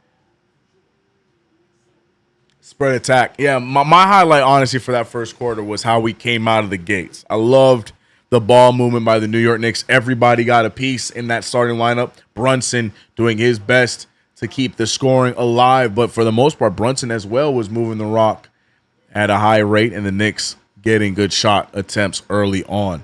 Spread attack. Yeah, my highlight, honestly, for that first quarter was how we came out of the gates. I loved the ball movement by the New York Knicks. Everybody got a piece in that starting lineup. Brunson doing his best to keep the scoring alive, but for the most part, Brunson as well was moving the rock at a high rate, and the Knicks getting good shot attempts early on.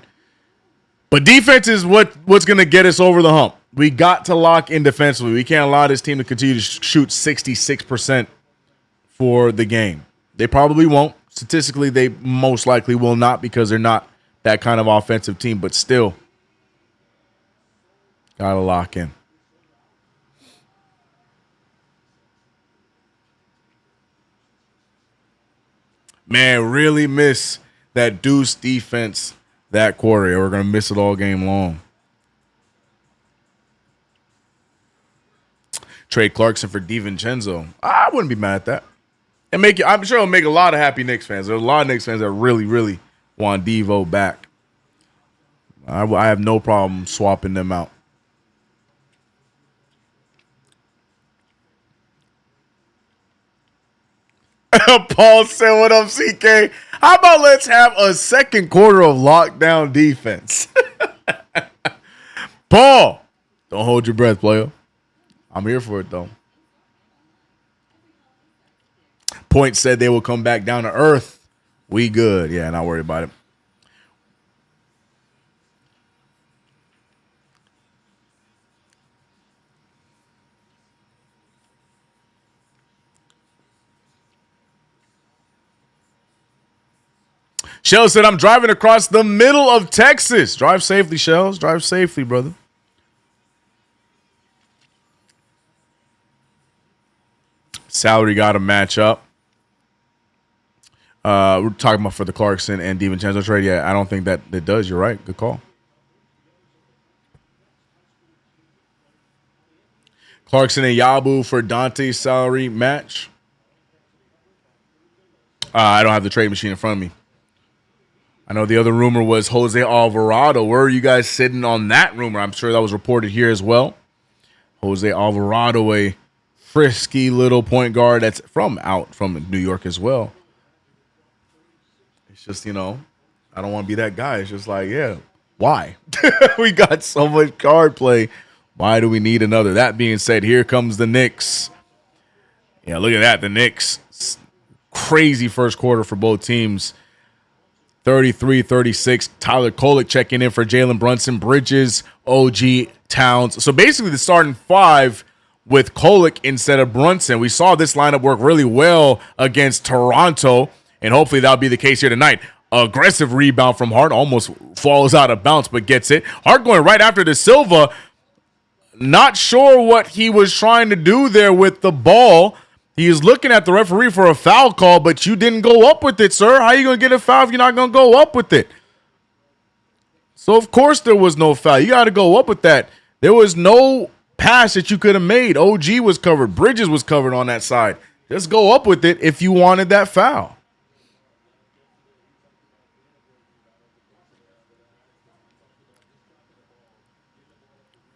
But defense is what's going to get us over the hump. We got to lock in defensively. We can't allow this team to continue to shoot 66% for the game. They probably won't. Statistically, they most likely will not, because they're not that kind of offensive team, but still got to lock in. Man, really miss that Deuce defense that quarter. We're going to miss it all game long. Trade Clarkson for DiVincenzo. I wouldn't be mad at that. And I'm sure it'll make a lot of happy Knicks fans. There's a lot of Knicks fans that really, really want Devo back. I have no problem swapping them out. Paul said, "What up, CK? How about let's have a second quarter of lockdown defense?" Paul, don't hold your breath, player. I'm here for it, though. Point said they will come back down to earth. We good. Yeah, not worried about it. Shell said, "I'm driving across the middle of Texas." Drive safely, Shells. Drive safely, brother. Salary got to match up. We're talking about for the Clarkson and DiVincenzo trade. Yeah, I don't think that it does. You're right. Good call. Clarkson and Yabu for Dante's salary match. I don't have the trade machine in front of me. I know the other rumor was Jose Alvarado. Where are you guys sitting on that rumor? I'm sure that was reported here as well. Jose Alvarado, a frisky little point guard that's from New York as well. It's just, I don't want to be that guy. It's just like, yeah, why? We got so much guard play. Why do we need another? That being said, here comes the Knicks. Yeah, look at that. The Knicks. Crazy first quarter for both teams. 33-36. Tyler Kolek checking in for Jalen Brunson, Bridges, OG, Towns. So basically the starting 5 with Kolek instead of Brunson. We saw this lineup work really well against Toronto, and hopefully that'll be the case here tonight. Aggressive rebound from Hart. Almost falls out of bounds, but gets it. Hart going right after the Silva. Not sure what he was trying to do there with the ball. He is looking at the referee for a foul call, but you didn't go up with it, sir. How are you going to get a foul if you're not going to go up with it? So, of course, there was no foul. You got to go up with that. There was no pass that you could have made. OG was covered. Bridges was covered on that side. Just go up with it if you wanted that foul.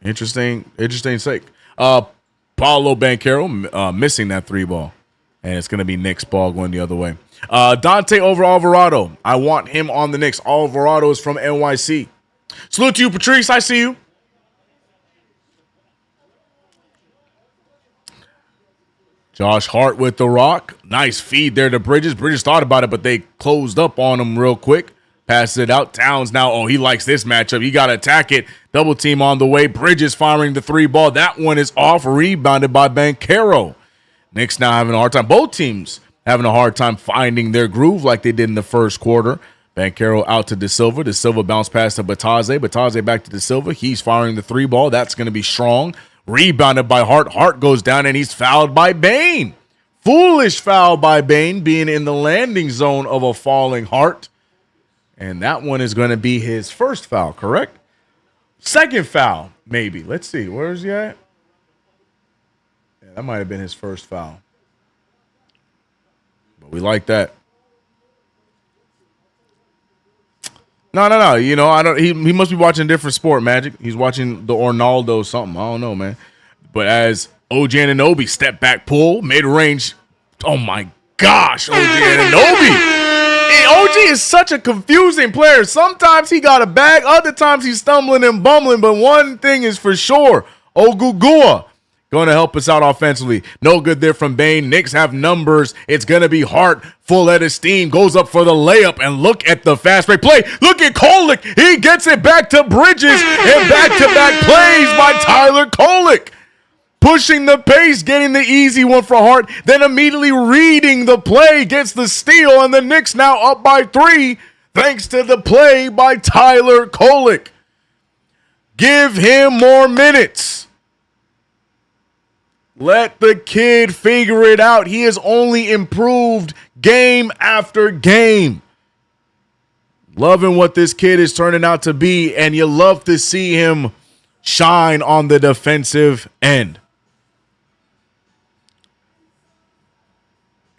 Interesting sake. Paolo Banchero missing that 3 ball. And it's going to be Knicks ball going the other way. Dante over Alvarado. I want him on the Knicks. Alvarado is from NYC. Salute to you, Patrice. I see you. Josh Hart with the rock. Nice feed there to Bridges. Bridges thought about it, but they closed up on him real quick. Passes it out. Towns now, he likes this matchup. He got to attack it. Double team on the way. Bridges firing the 3 ball. That one is off. Rebounded by Banchero. Knicks now having a hard time. Both teams having a hard time finding their groove like they did in the first quarter. Banchero out to De Silva. De Silva bounced past to Bataze. Bataze back to De Silva. He's firing the 3 ball. That's going to be strong. Rebounded by Hart. Hart goes down, and he's fouled by Bane. foolish foul by Bane, being in the landing zone of a falling Hart. And that one is going to be his first foul, correct? Second foul, maybe. Let's see. Where is he at? Yeah, that might have been his first foul. But we like that. No. You know, I don't. He must be watching a different sport, Magic. He's watching the Ornaldo something. I don't know, man. But as OG Anunoby step back pull, mid range. Oh my gosh, OG Anunoby. OG is such a confusing player. Sometimes he got a bag, other times he's stumbling and bumbling. But one thing is for sure, Ogugua going to help us out offensively. No good there from Bane. Knicks have numbers. It's going to be Hart. Full head of steam. Goes up for the layup. And look at the fast break play. Look at Kolek. He gets it back to Bridges. And back-to-back plays by Tyler Kolek. Pushing the pace, getting the easy one for Hart. Then immediately reading the play. Gets the steal. And the Knicks now up by 3. Thanks to the play by Tyler Kolek. Give him more minutes. Let the kid figure it out. He has only improved game after game. Loving what this kid is turning out to be, and you love to see him shine on the defensive end.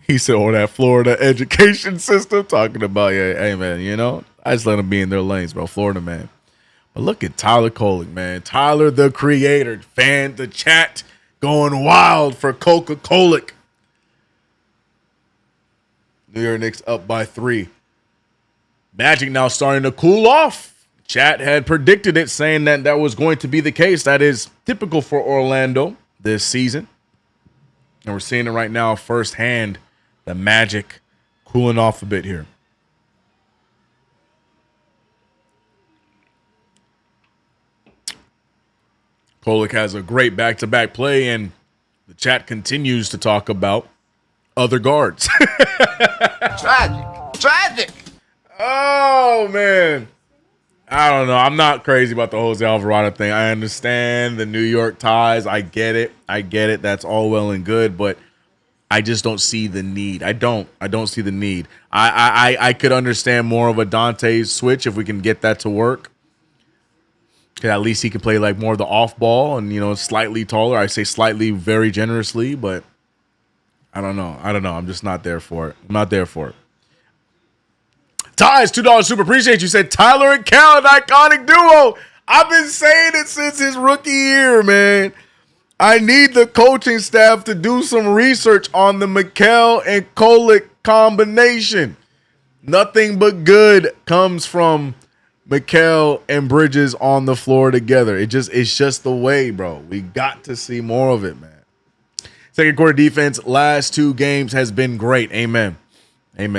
He said, oh, that Florida education system, talking about, yeah, hey, man, you know, I just let them be in their lanes, bro. Florida, man. But look at Tyler Kolek, man. Tyler, the creator, fan, the chat, going wild for Coca-Cola. New York Knicks up by 3. Magic now starting to cool off. Chat had predicted it, saying that that was going to be the case. That is typical for Orlando this season. And we're seeing it right now firsthand, the Magic cooling off a bit here. Kolek has a great back-to-back play, and the chat continues to talk about other guards. Tragic. Oh, man. I don't know. I'm not crazy about the Jose Alvarado thing. I understand the New York ties. I get it. That's all well and good, but I just don't see the need. I don't see the need. I could understand more of a Dante's switch if we can get that to work. Because at least he could play like more of the off ball and, you know, slightly taller. I say slightly very generously, but I don't know. I'm just not there for it. Ties, $2 super. Appreciate you. Said Tyler and Cal, an iconic duo. I've been saying it since his rookie year, man. I need the coaching staff to do some research on the Mikal and Kolek combination. Nothing but good comes from Mikal and Bridges on the floor together. It's just the way, bro. We got to see more of it, man. Second quarter defense, last 2 games has been great. Amen.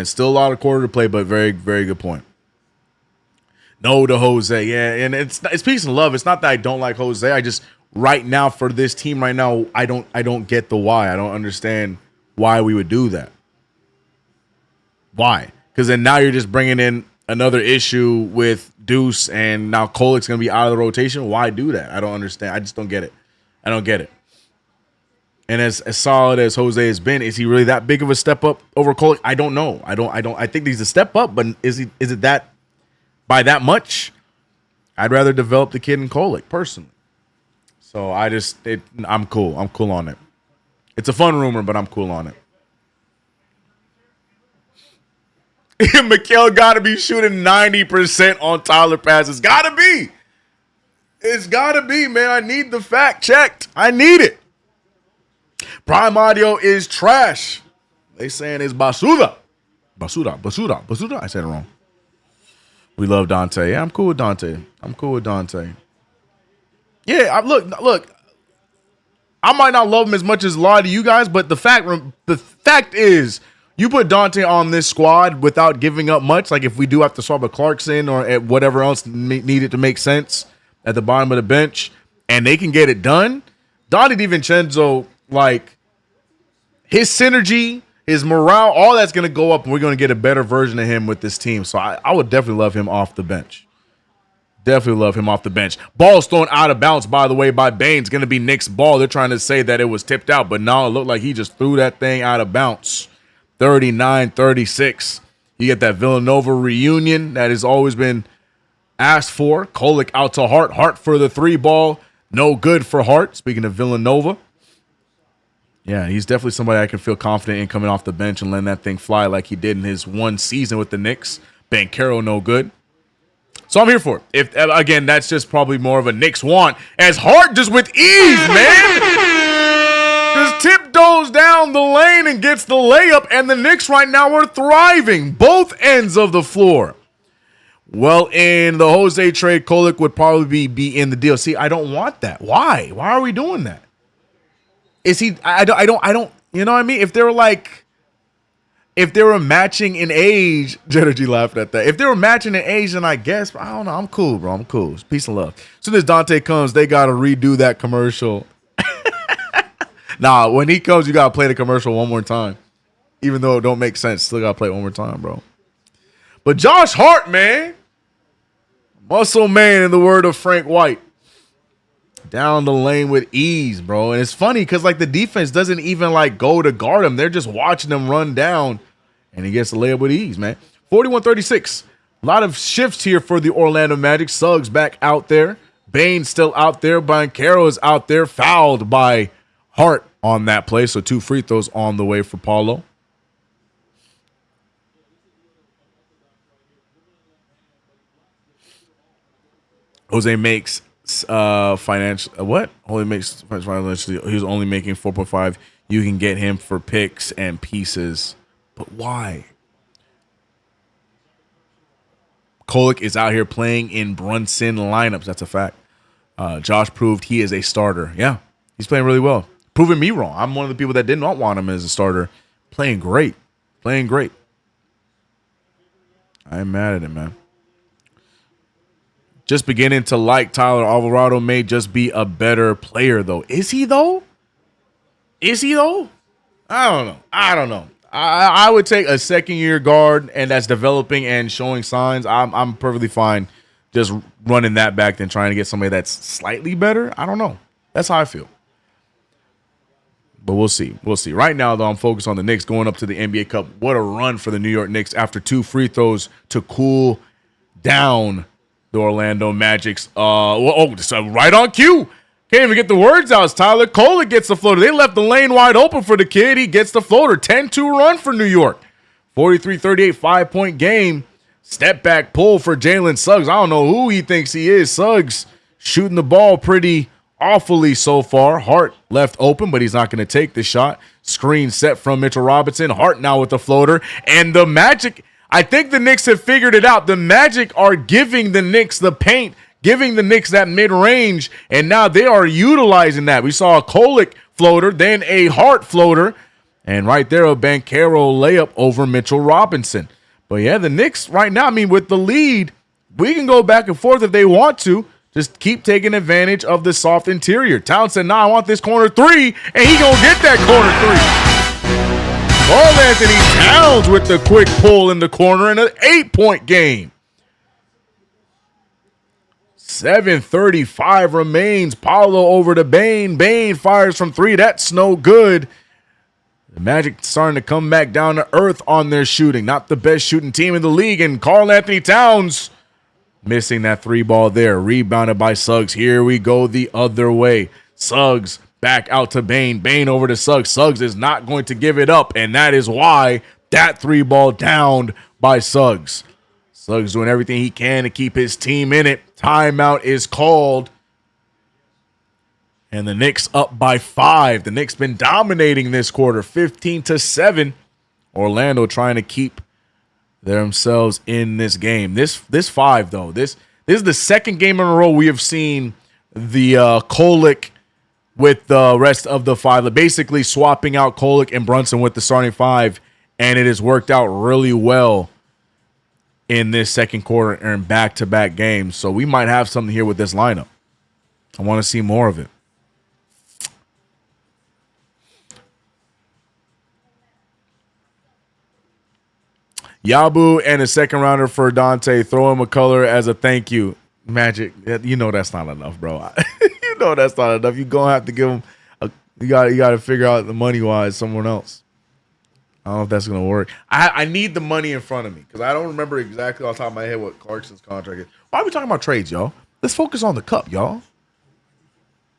Still a lot of quarter to play, but very, very good point. No to Jose. Yeah, and it's peace and love. It's not that I don't like Jose. I just right now for this team right now, I don't get the why. I don't understand why we would do that. Why? Because then now you're just bringing in another issue with Deuce, and now Kolek's going to be out of the rotation. Why do that? I don't understand. I just don't get it. I don't get it. And as solid as Jose has been, is he really that big of a step up over Kolek? I don't know. I think he's a step up, but is it that by that much? I'd rather develop the kid in Kolek personally. So I'm cool. I'm cool on it. It's a fun rumor, but I'm cool on it. Mikal got to be shooting 90% on Tyler passes. Got to be. It's got to be, man. I need the fact checked. I need it. Prime audio is trash. They saying it's basura. Basura. I said it wrong. We love Dante. Yeah, I'm cool with Dante. Yeah, look. I might not love him as much as a lot of you guys, but the fact is, you put Dante on this squad without giving up much. Like if we do have to swap a Clarkson or at whatever else needed to make sense at the bottom of the bench, and they can get it done. Donnie DiVincenzo, like his synergy, his morale, all that's going to go up, and we're going to get a better version of him with this team. So I would definitely love him off the bench. Definitely love him off the bench. Ball's thrown out of bounds, by the way, by Baines. Going to be Knicks' ball. They're trying to say that it was tipped out, but no, it looked like he just threw that thing out of bounds. 39-36. You get that Villanova reunion that has always been asked for. Kolek out to Hart. Hart for the 3 ball. No good for Hart. Speaking of Villanova. Yeah, he's definitely somebody I can feel confident in coming off the bench and letting that thing fly like he did in his one season with the Knicks. Banchero, no good. So I'm here for it. If again, that's just probably more of a Knicks want. As Hart just with ease, man. Just tiptoes down the lane and gets the layup. And the Knicks right now are thriving. Both ends of the floor. Well, in the Jose trade, Kolek would probably be in the deal. See, I don't want that. Why? Why are we doing that? Is he? I don't. You know what I mean? If they were matching in age, Jenergy laughed at that. If they were matching in age, then I guess, I don't know. I'm cool, bro. I'm cool. Peace and love. As soon as Dante comes, they got to redo that commercial. Nah, when he comes, you got to play the commercial one more time. Even though it don't make sense, still got to play it one more time, bro. But Josh Hart, man. Muscle man, in the word of Frank White. Down the lane with ease, bro. And it's funny because, like, the defense doesn't even, like, go to guard him. They're just watching him run down, and he gets the layup with ease, man. 41-36. A lot of shifts here for the Orlando Magic. Suggs back out there. Baines still out there. Banchero is out there. Fouled by Hart on that play. So 2 free throws on the way for Paulo. Jose makes financial what? Only makes financially. He's only making 4.5. You can get him for picks and pieces, but why? Kolek is out here playing in Brunson lineups. That's a fact. Josh proved he is a starter. Yeah, he's playing really well. Proving me wrong. I'm one of the people that did not want him as a starter. Playing great. Playing great. I am mad at him, man. Just beginning to like Tyler Alvarado. May just be a better player, though. Is he, though? Is he, though? I don't know. I would take a second-year guard, and that's developing and showing signs. I'm perfectly fine just running that back than trying to get somebody that's slightly better. I don't know. That's how I feel. But we'll see. We'll see. Right now, though, I'm focused on the Knicks going up to the NBA Cup. What a run for the New York Knicks after 2 free throws to cool down the Orlando Magic's. Right on cue. Can't even get the words out. It's Tyler Kolek gets the floater. They left the lane wide open for the kid. He gets the floater. 10-2 run for New York. 43-38, 5-point game. Step back pull for Jalen Suggs. I don't know who he thinks he is. Suggs shooting the ball pretty awfully so far. Hart left open, but he's not going to take the shot. Screen set from Mitchell Robinson. Hart now with the floater. And the Magic, I think the Knicks have figured it out. The Magic are giving the Knicks the paint, giving the Knicks that mid-range, and now they are utilizing that. We saw a Kolek floater, then a Hart floater, and right there a Banchero layup over Mitchell Robinson. But yeah, the Knicks right now, I mean, with the lead, we can go back and forth if they want to. Just keep taking advantage of the soft interior. Towns said, I want this corner 3, and he gonna get that corner 3. Karl Anthony Towns with the quick pull in the corner in an 8-point game. 7:35 remains. Paulo over to Bane. Bane fires from 3. That's no good. The Magic starting to come back down to earth on their shooting. Not the best shooting team in the league. And Karl Anthony Towns missing that 3 ball there. Rebounded by Suggs. Here we go the other way. Suggs back out to Bane. Bane over to Suggs. Suggs is not going to give it up. And that is why that 3 ball downed by Suggs. Suggs doing everything he can to keep his team in it. Timeout is called. And the Knicks up by 5. The Knicks been dominating this quarter, 15-7. Orlando trying to keep themselves in this game. This 5, though. This is the second game in a row we have seen the Kolek with the rest of the 5. Basically swapping out Kolek and Brunson with the starting 5. And it has worked out really well in this second quarter and back-to-back games. So we might have something here with this lineup. I want to see more of it. Yabu and a second rounder for Dante. Throw him a color as a thank you. Magic, you know that's not enough, bro. You know that's not enough. You're gonna have to give him you gotta figure out the money wise someone else. I don't know if that's gonna work. I need the money in front of me because I don't remember exactly off the top of my head what Clarkson's contract is. Why are we talking about trades, y'all? Let's focus on the cup, y'all.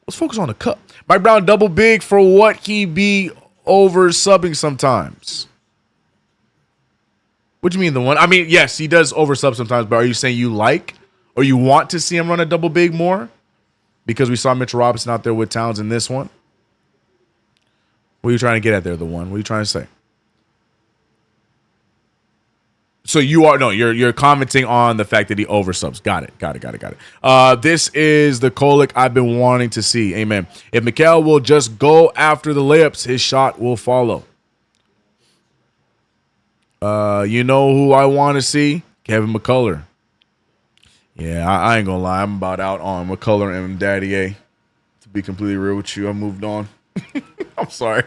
Let's focus on the cup. Mike Brown double big for what he be over subbing sometimes. What do you mean the one? I mean, yes, he does over sub sometimes, but are you saying you like or you want to see him run a double big more? Because we saw Mitchell Robinson out there with Towns in this one. What are you trying to get at there, the one? What are you trying to say? So you're commenting on the fact that he oversubs. Got it. This is the Kolick I've been wanting to see. Amen. If Mikal will just go after the layups, his shot will follow. You know who I want to see? Kevin McCullough. Yeah, I ain't gonna lie. I'm about out on McCullough and Daddy A. To be completely real with you, I moved on. I'm sorry.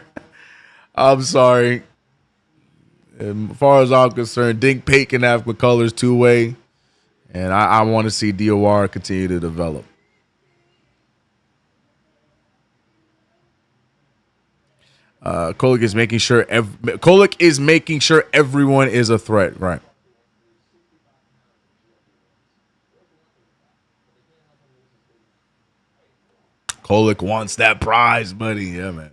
As far as I'm concerned, Dink Pate can have McCullers two-way, and I want to see DOR continue to develop. Kolick is making sure everyone is a threat, right? Kolick wants that prize, buddy. Yeah, man.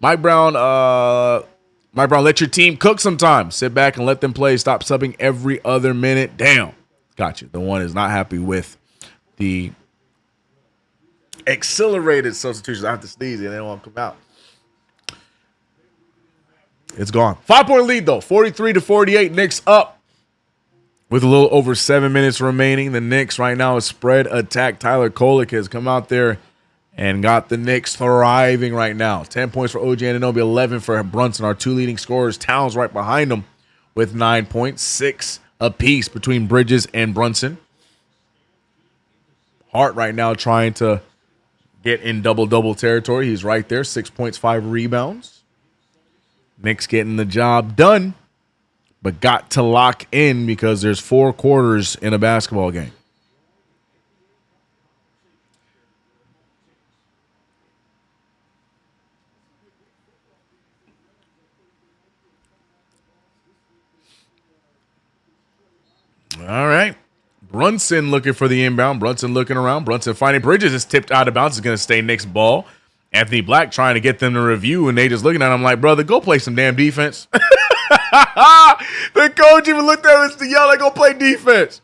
Mike Brown, let your team cook sometimes. Sit back and let them play. Stop subbing every other minute. Damn. Got you. The one is not happy with the accelerated substitutions. I have to sneeze and they don't want to come out. It's gone. 5-point lead, though. 43-48. Knicks up with a little over 7 minutes remaining. The Knicks right now is spread attack. Tyler Kolick has come out there and got the Knicks thriving right now. 10 points for OG Anunoby, 11 for Brunson, our two leading scorers. Towns right behind them with 9 points, 6 apiece between Bridges and Brunson. Hart right now trying to get in double-double territory. He's right there, 6 points, 5 rebounds. Knicks getting the job done, but got to lock in because there's 4 quarters in a basketball game. All right. Brunson looking for the inbound. Brunson looking around. Brunson finding Bridges is tipped out of bounds. Is going to stay Knicks ball. Anthony Black trying to get them to review, and they just looking at him like, brother, go play some damn defense. The coach even looked at us to yell, like, go play defense.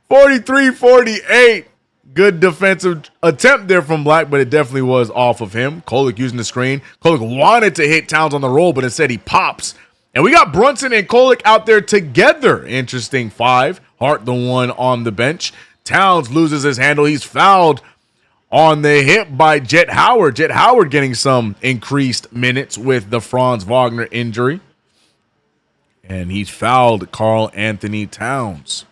43-48. Good defensive attempt there from Black, but it definitely was off of him. Kolick using the screen. Kolick wanted to hit Towns on the roll, but instead he pops. And we got Brunson and Kolick out there together. Interesting 5. Hart, the one on the bench. Towns loses his handle. He's fouled on the hip by Jet Howard. Jet Howard getting some increased minutes with the Franz Wagner injury. And he's fouled Karl Anthony Towns.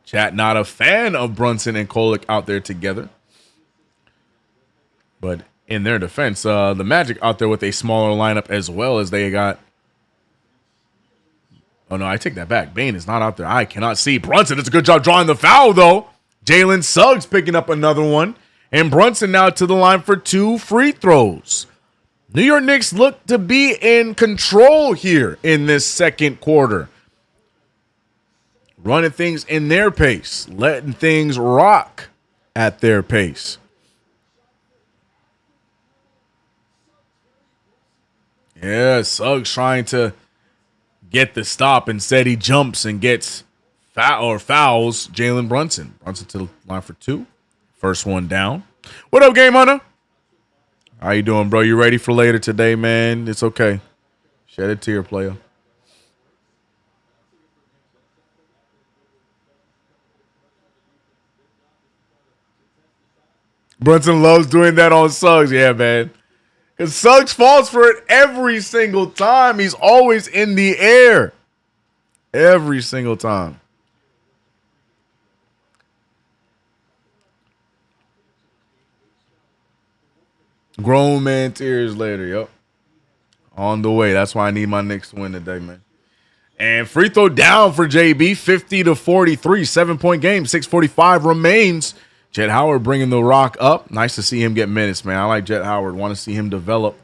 Chat not a fan of Brunson and Kolick out there together. But in their defense, the Magic out there with a smaller lineup as well as they got. Oh, no, I take that back. Bane is not out there. I cannot see. Brunson does a good job drawing the foul, though. Jalen Suggs picking up another one. And Brunson now to the line for 2 free throws. New York Knicks look to be in control here in this second quarter. Running things in their pace. Letting things rock at their pace. Yeah, Suggs trying to get the stop. Instead, he jumps and gets fouls Jalen Brunson. Brunson to the line for 2. First one down. What up, Game Hunter? How you doing, bro? You ready for later today, man? It's okay. Shed a tear, player. Brunson loves doing that on Suggs. Yeah, man. Because Suggs falls for it every single time. He's always in the air. Every single time. Grown man tears later. Yep. On the way. That's why I need my Knicks to win today, man. And free throw down for JB, 50-43, 7-point game, 6:45 remains. Jet Howard bringing the rock up. Nice to see him get minutes, man. I like Jet Howard. Want to see him develop.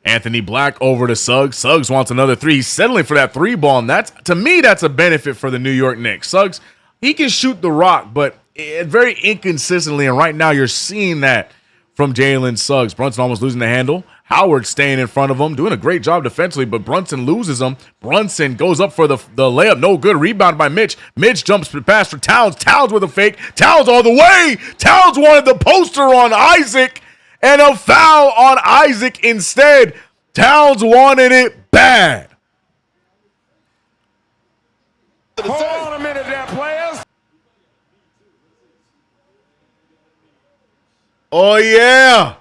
Anthony Black over to Suggs. Suggs wants another three. He's settling for that three ball, and to me, that's a benefit for the New York Knicks. Suggs, he can shoot the rock, but very inconsistently, and right now you're seeing that from Jalen Suggs. Brunson almost losing the handle. Howard staying in front of him, doing a great job defensively, but Brunson loses him. Brunson goes up for the layup. No good. Rebound by Mitch. Mitch jumps past for Towns. Towns with a fake. Towns all the way. Towns wanted the poster on Isaac, and a foul on Isaac instead. Towns wanted it bad. Hold on a minute there, players. Oh, yeah.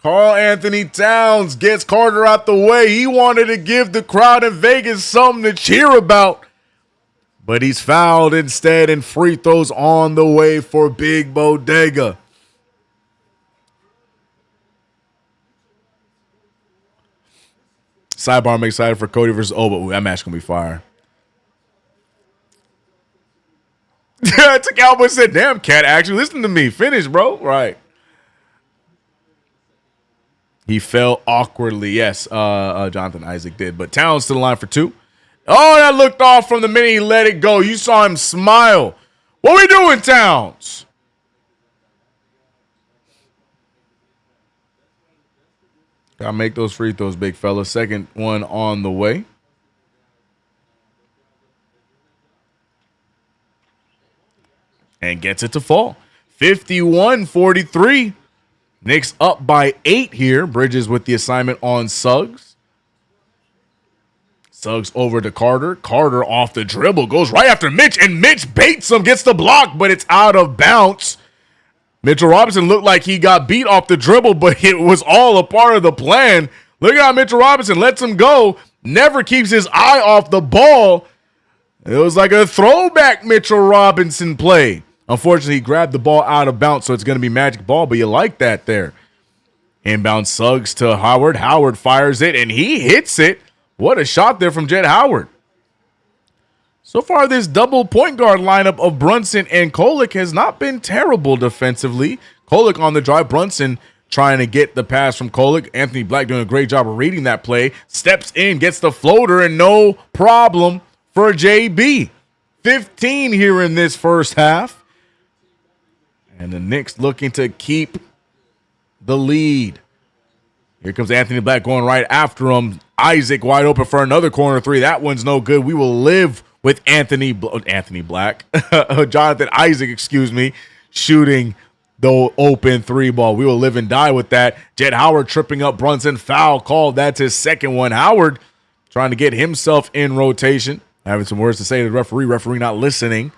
Karl Anthony Towns gets Carter out the way. He wanted to give the crowd in Vegas something to cheer about. But he's fouled instead, and free throws on the way for Big Bodega. Sidebar, I'm excited for Cody versus Oba. Ooh, that match going to be fire. The Cowboy said, damn, Cat, actually listen to me. Finish, bro. Right. He fell awkwardly. Yes, Jonathan Isaac did. But Towns to the line for two. Oh, that looked off from the minute he let it go. You saw him smile. What we doing, Towns? Gotta make those free throws, big fella. Second one on the way. And gets it to fall. 51-43. Knicks up by 8 here. Bridges with the assignment on Suggs. Suggs over to Carter. Carter off the dribble. Goes right after Mitch. And Mitch baits him. Gets the block, but it's out of bounds. Mitchell Robinson looked like he got beat off the dribble, but it was all a part of the plan. Look at how Mitchell Robinson lets him go. Never keeps his eye off the ball. It was like a throwback Mitchell Robinson play. Unfortunately, he grabbed the ball out of bounds, so it's going to be magic ball, but you like that there. Inbound Suggs to Howard. Howard fires it, and he hits it. What a shot there from Jet Howard. So far, this double point guard lineup of Brunson and Kolek has not been terrible defensively. Kolek on the drive. Brunson trying to get the pass from Kolek. Anthony Black doing a great job of reading that play. Steps in, gets the floater, and no problem for JB. 15 here in this first half. And the Knicks looking to keep the lead. Here comes Anthony Black going right after him. Isaac wide open for another corner three. That one's no good. We will live with Anthony Black. Jonathan Isaac, shooting the open three ball. We will live and die with that. Jet Howard tripping up Brunson. Foul called. That's his second one. Howard trying to get himself in rotation. Having some words to say to the referee. Referee not listening.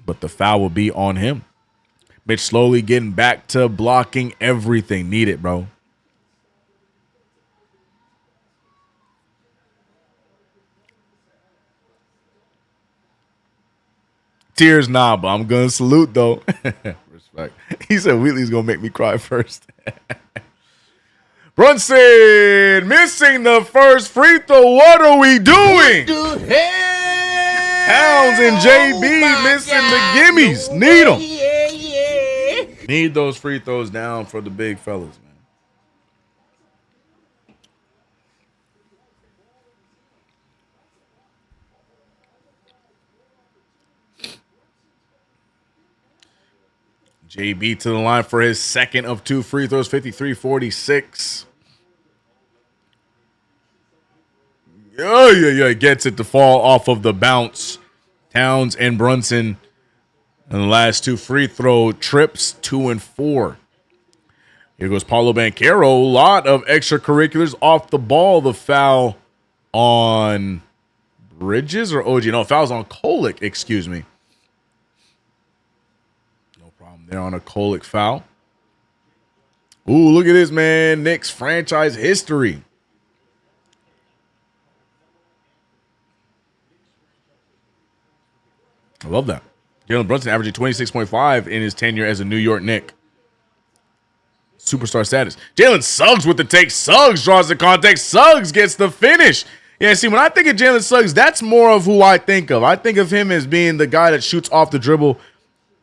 But the foul will be on him. Mitch slowly getting back to blocking everything. Need it, bro. Tears nah, but I'm going to salute, though. Respect. He said Wheatley's going to make me cry first. Brunson missing the first free throw. What are we doing? Towns and JB missing the gimmies. Need them. Need those free throws down for the big fellas, man. JB to the line for his second of two free throws, 53-46. Yeah. Gets it to fall off of the bounce. Towns and Brunson in the last two free throw trips, 2 and 4. Here goes Paulo Banchero. A lot of extracurriculars off the ball. The foul on Bridges or OG? No, foul's on Kolek, excuse me. No problem there on a Kolek foul. Ooh, look at this, man. Knicks franchise history. I love that. Jalen Brunson averaging 26.5 in his tenure as a New York Knick. superstar status. Jalen Suggs with the take. Suggs draws the contact. Suggs gets the finish. Yeah, see, when I think of Jalen Suggs, that's more of who I think of. I think of him as being the guy that shoots off the dribble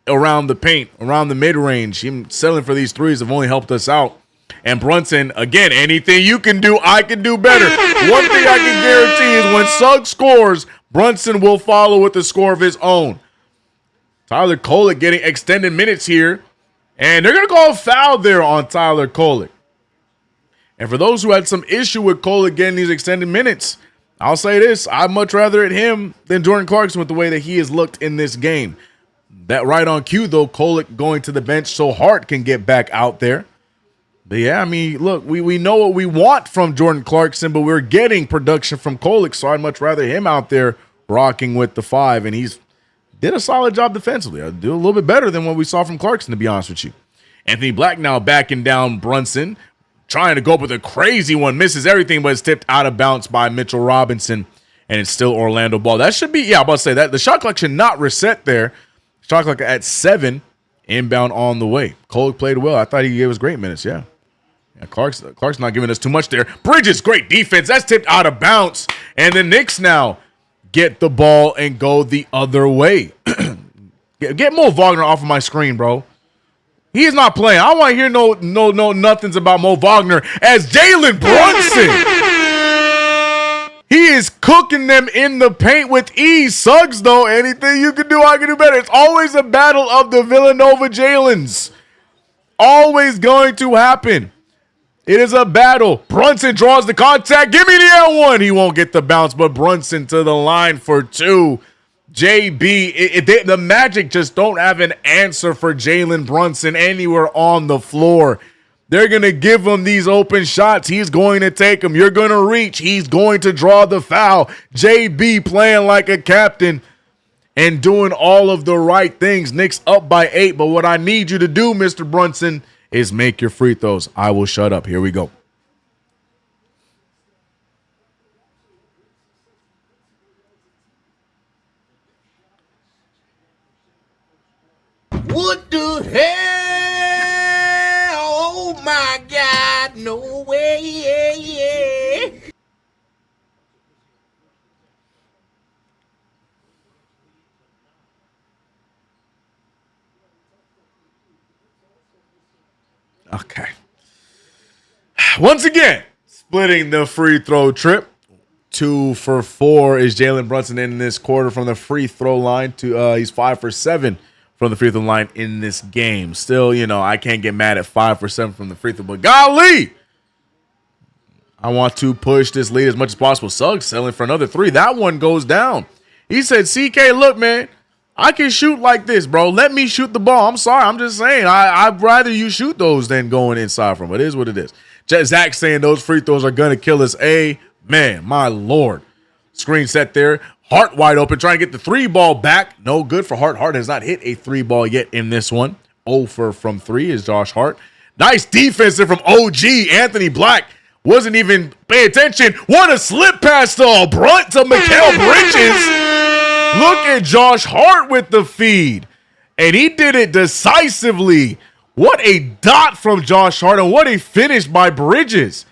around the paint, around the mid-range. Him settling for these threes have only helped us out. And Brunson, again, anything you can do, I can do better. One thing I can guarantee is when Suggs scores, Brunson will follow with a score of his own. Tyler Kolek getting extended minutes here. And they're going to call a foul there on Tyler Kolek. And for those who had some issue with Kolek getting these extended minutes, I'll say this. I'd much rather at him than Jordan Clarkson with the way that he has looked in this game. That right on cue, though, Kolek going to the bench so Hart can get back out there. But yeah, I mean, look, we know what we want from Jordan Clarkson, but we're getting production from Kolek, so I'd much rather him out there rocking with the 5, and he's did a solid job defensively. I do a little bit better than what we saw from Clarkson, to be honest with you. Anthony Black now backing down Brunson, trying to go up with a crazy one, misses everything, but it's tipped out of bounds by Mitchell Robinson, and it's still Orlando ball. That should be, yeah, I'm about to say that. The shot clock should not reset there. Shot clock at 7, inbound on the way. Kolek played well. I thought he gave us great minutes, yeah. Clark's not giving us too much there. Bridges, great defense. That's tipped out of bounds. And the Knicks now get the ball and go the other way. Get Mo Wagner off of my screen, bro. He is not playing. I don't want to hear no nothings about Mo Wagner as Jalen Brunson. He is cooking them in the paint with ease. Suggs, though, anything you can do, I can do better. It's always a battle of the Villanova Jalens. Always going to happen. It is a battle. Brunson draws the contact. Give me the L1. He won't get the bounce, but Brunson to the line for 2. JB, the Magic just don't have an answer for Jalen Brunson anywhere on the floor. They're going to give him these open shots. He's going to take them. You're going to reach. He's going to draw the foul. JB playing like a captain and doing all of the right things. Knicks up by 8, but what I need you to do, Mr. Brunson, is make your free throws. I will shut up. Here we go. What the hell? Oh my God, no way, yeah. Okay. Once again, splitting the free throw trip. 2 for 4 is Jalen Brunson in this quarter from the free throw line. He's 5 for 7 from the free throw line in this game. Still, I can't get mad at 5 for 7 from the free throw, but golly, I want to push this lead as much as possible. Suggs selling for another 3. That one goes down. He said, CK, look, man, I can shoot like this, bro. Let me shoot the ball. I'm sorry. I'm just saying. I'd rather you shoot those than going inside from it. It is what it is. Zach saying those free throws are going to kill us. Amen. My Lord. Screen set there. Hart wide open. Trying to get the 3 ball back. No good for Hart. Hart has not hit a 3 ball yet in this one. 0 from 3 is Josh Hart. Nice defense there from OG. Anthony Black wasn't even paying attention. What a slip pass to Mikal Bridges. Look at Josh Hart with the feed. And he did it decisively. What a dot from Josh Hart and what a finish by Bridges.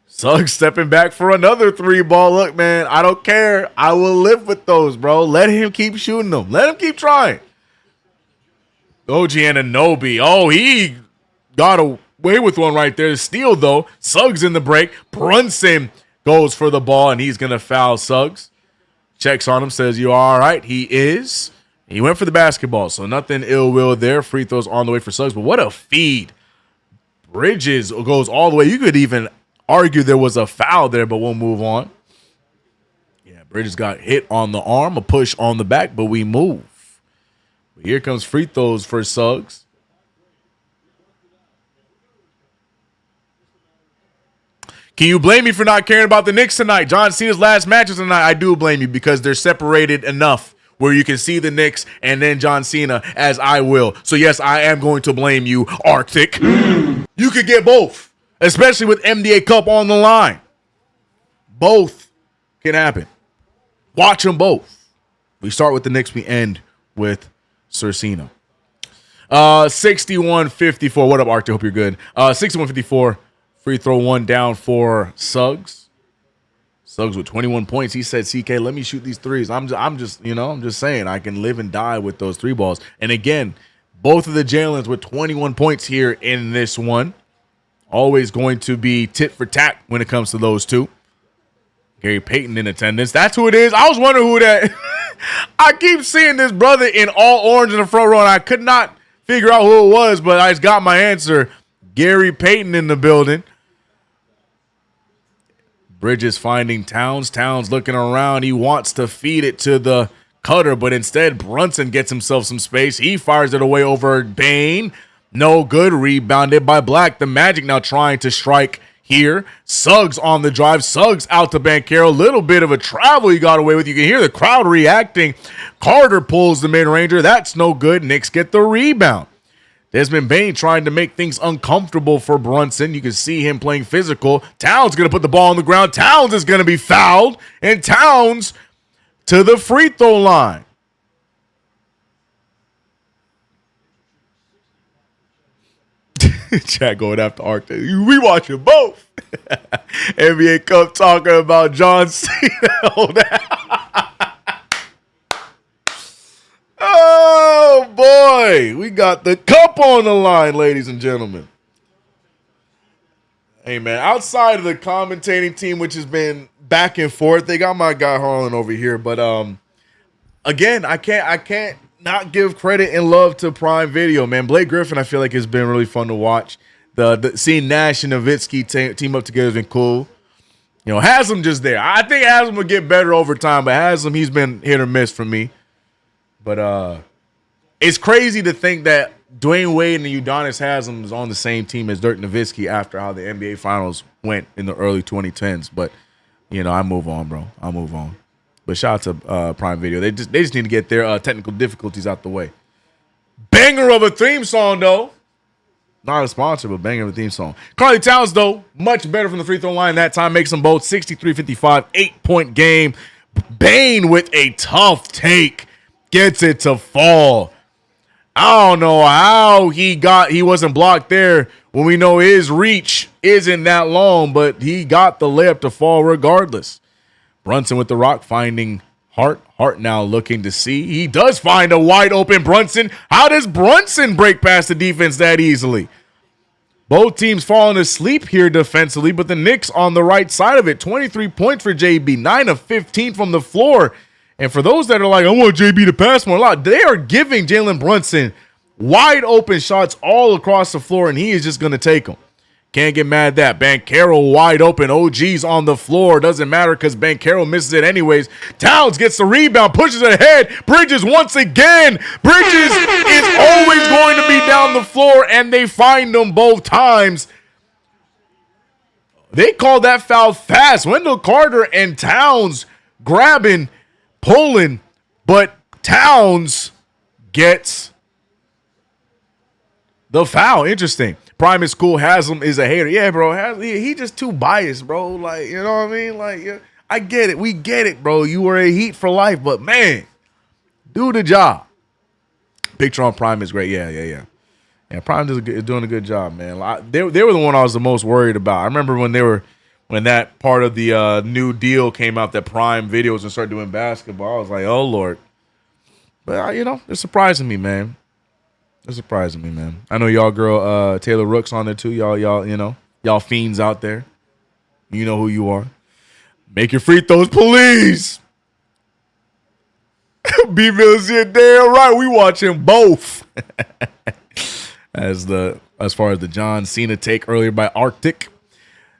Suggs stepping back for another 3 ball. Look, man, I don't care. I will live with those, bro. Let him keep shooting them. Let him keep trying. OG Anunoby. Oh, he got away with one right there. Steal, though. Suggs in the break. Brunson goes for the ball, and he's going to foul Suggs. Checks on him, says, you all right? He is. He went for the basketball, so nothing ill will there. Free throws on the way for Suggs, but what a feed. Bridges goes all the way. You could even argue there was a foul there, but we'll move on. Yeah, Bridges got hit on the arm, a push on the back, but we move. But here comes free throws for Suggs. Can you blame me for not caring about the Knicks tonight? John Cena's last matches tonight, I do blame you because they're separated enough where you can see the Knicks and then John Cena as I will. So, yes, I am going to blame you, Arctic. You could get both, especially with MDA Cup on the line. Both can happen. Watch them both. We start with the Knicks. We end with Sir Cena. 61-54. What up, Archie? Hope you're good. 61-54. Free throw one down for Suggs. Suggs with 21 points. He said, CK, let me shoot these threes. I'm just saying I can live and die with those three balls. And again, both of the Jalen's with 21 points here in this one. Always going to be tit for tat when it comes to those two. Gary Payton in attendance. That's who it is. I was wondering who that. I keep seeing this brother in all orange in the front row, and I could not figure out who it was, but I just got my answer. Gary Payton in the building. Bridges finding Towns. Towns looking around. He wants to feed it to the cutter, but instead Brunson gets himself some space. He fires it away over Bane. No good. Rebounded by Black. The Magic now trying to strike here. Suggs on the drive. Suggs out to Banchero. Little bit of a travel he got away with. You can hear the crowd reacting. Carter pulls the mid-ranger. That's no good. Knicks get the rebound. Desmond Bane trying to make things uncomfortable for Brunson. You can see him playing physical. Towns going to put the ball on the ground. Towns is going to be fouled. And Towns to the free throw line. Chat going after Arctic. We watching both. NBA Cup talking about John Cena. Oh, boy. We got the cup on the line, ladies and gentlemen. Hey, man, outside of the commentating team, which has been back and forth, they got my guy Harlan over here. But, again, I can't not give credit and love to Prime Video, man. Blake Griffin, I feel like it's been really fun to watch. The seeing Nash and Nowitzki team up together has been cool. You know, Haslam just there. I think Haslam will get better over time, but Haslam, he's been hit or miss for me. But it's crazy to think that Dwayne Wade and Udonis Haslam is on the same team as Dirk Nowitzki after how the NBA Finals went in the early 2010s. But, you know, I move on, bro. I'll move on. But shout out to Prime Video. They just need to get their technical difficulties out the way. Banger of a theme song, though. Not a sponsor, but banger of a theme song. Karl Towns, though, much better from the free throw line that time. Makes them both 63-55, 8-point game. Bane with a tough take. Gets it to fall. I don't know how he wasn't blocked there when we know his reach isn't that long, but he got the layup to fall regardless. Brunson with the rock finding Hart. Hart now looking to see. He does find a wide open Brunson. How does Brunson break past the defense that easily? Both teams falling asleep here defensively, but the Knicks on the right side of it. 23 points for JB, 9 of 15 from the floor. And for those that are like, I want JB to pass more a lot, they are giving Jalen Brunson wide open shots all across the floor, and he is just going to take them. Can't get mad at that. Banchero wide open. OG's on the floor. Doesn't matter because Banchero misses it anyways. Towns gets the rebound, pushes it ahead. Bridges once again. Bridges is always going to be down the floor, and they find him both times. They call that foul fast. Wendell Carter and Towns grabbing, pulling, but Towns gets the foul. Interesting. Prime is cool. Haslam is a hater. Yeah, bro. He just too biased, bro. Like, you know what I mean? Like, yeah, I get it. We get it, bro. You were a Heat for life, but man, do the job. Picture on Prime is great. Yeah. Yeah, Prime is doing a good job, man. They were the one I was the most worried about. I remember when that part of the new deal came out that Prime Video was gonna start doing basketball. I was like, oh Lord. But you know, they're surprising me, man. They're surprising me, man. I know y'all girl Taylor Rook's on there too. Y'all, you know, y'all fiends out there. You know who you are. Make your free throws, please. B-Mill's here, damn right. We watching both. As far as the John Cena take earlier by Arctic.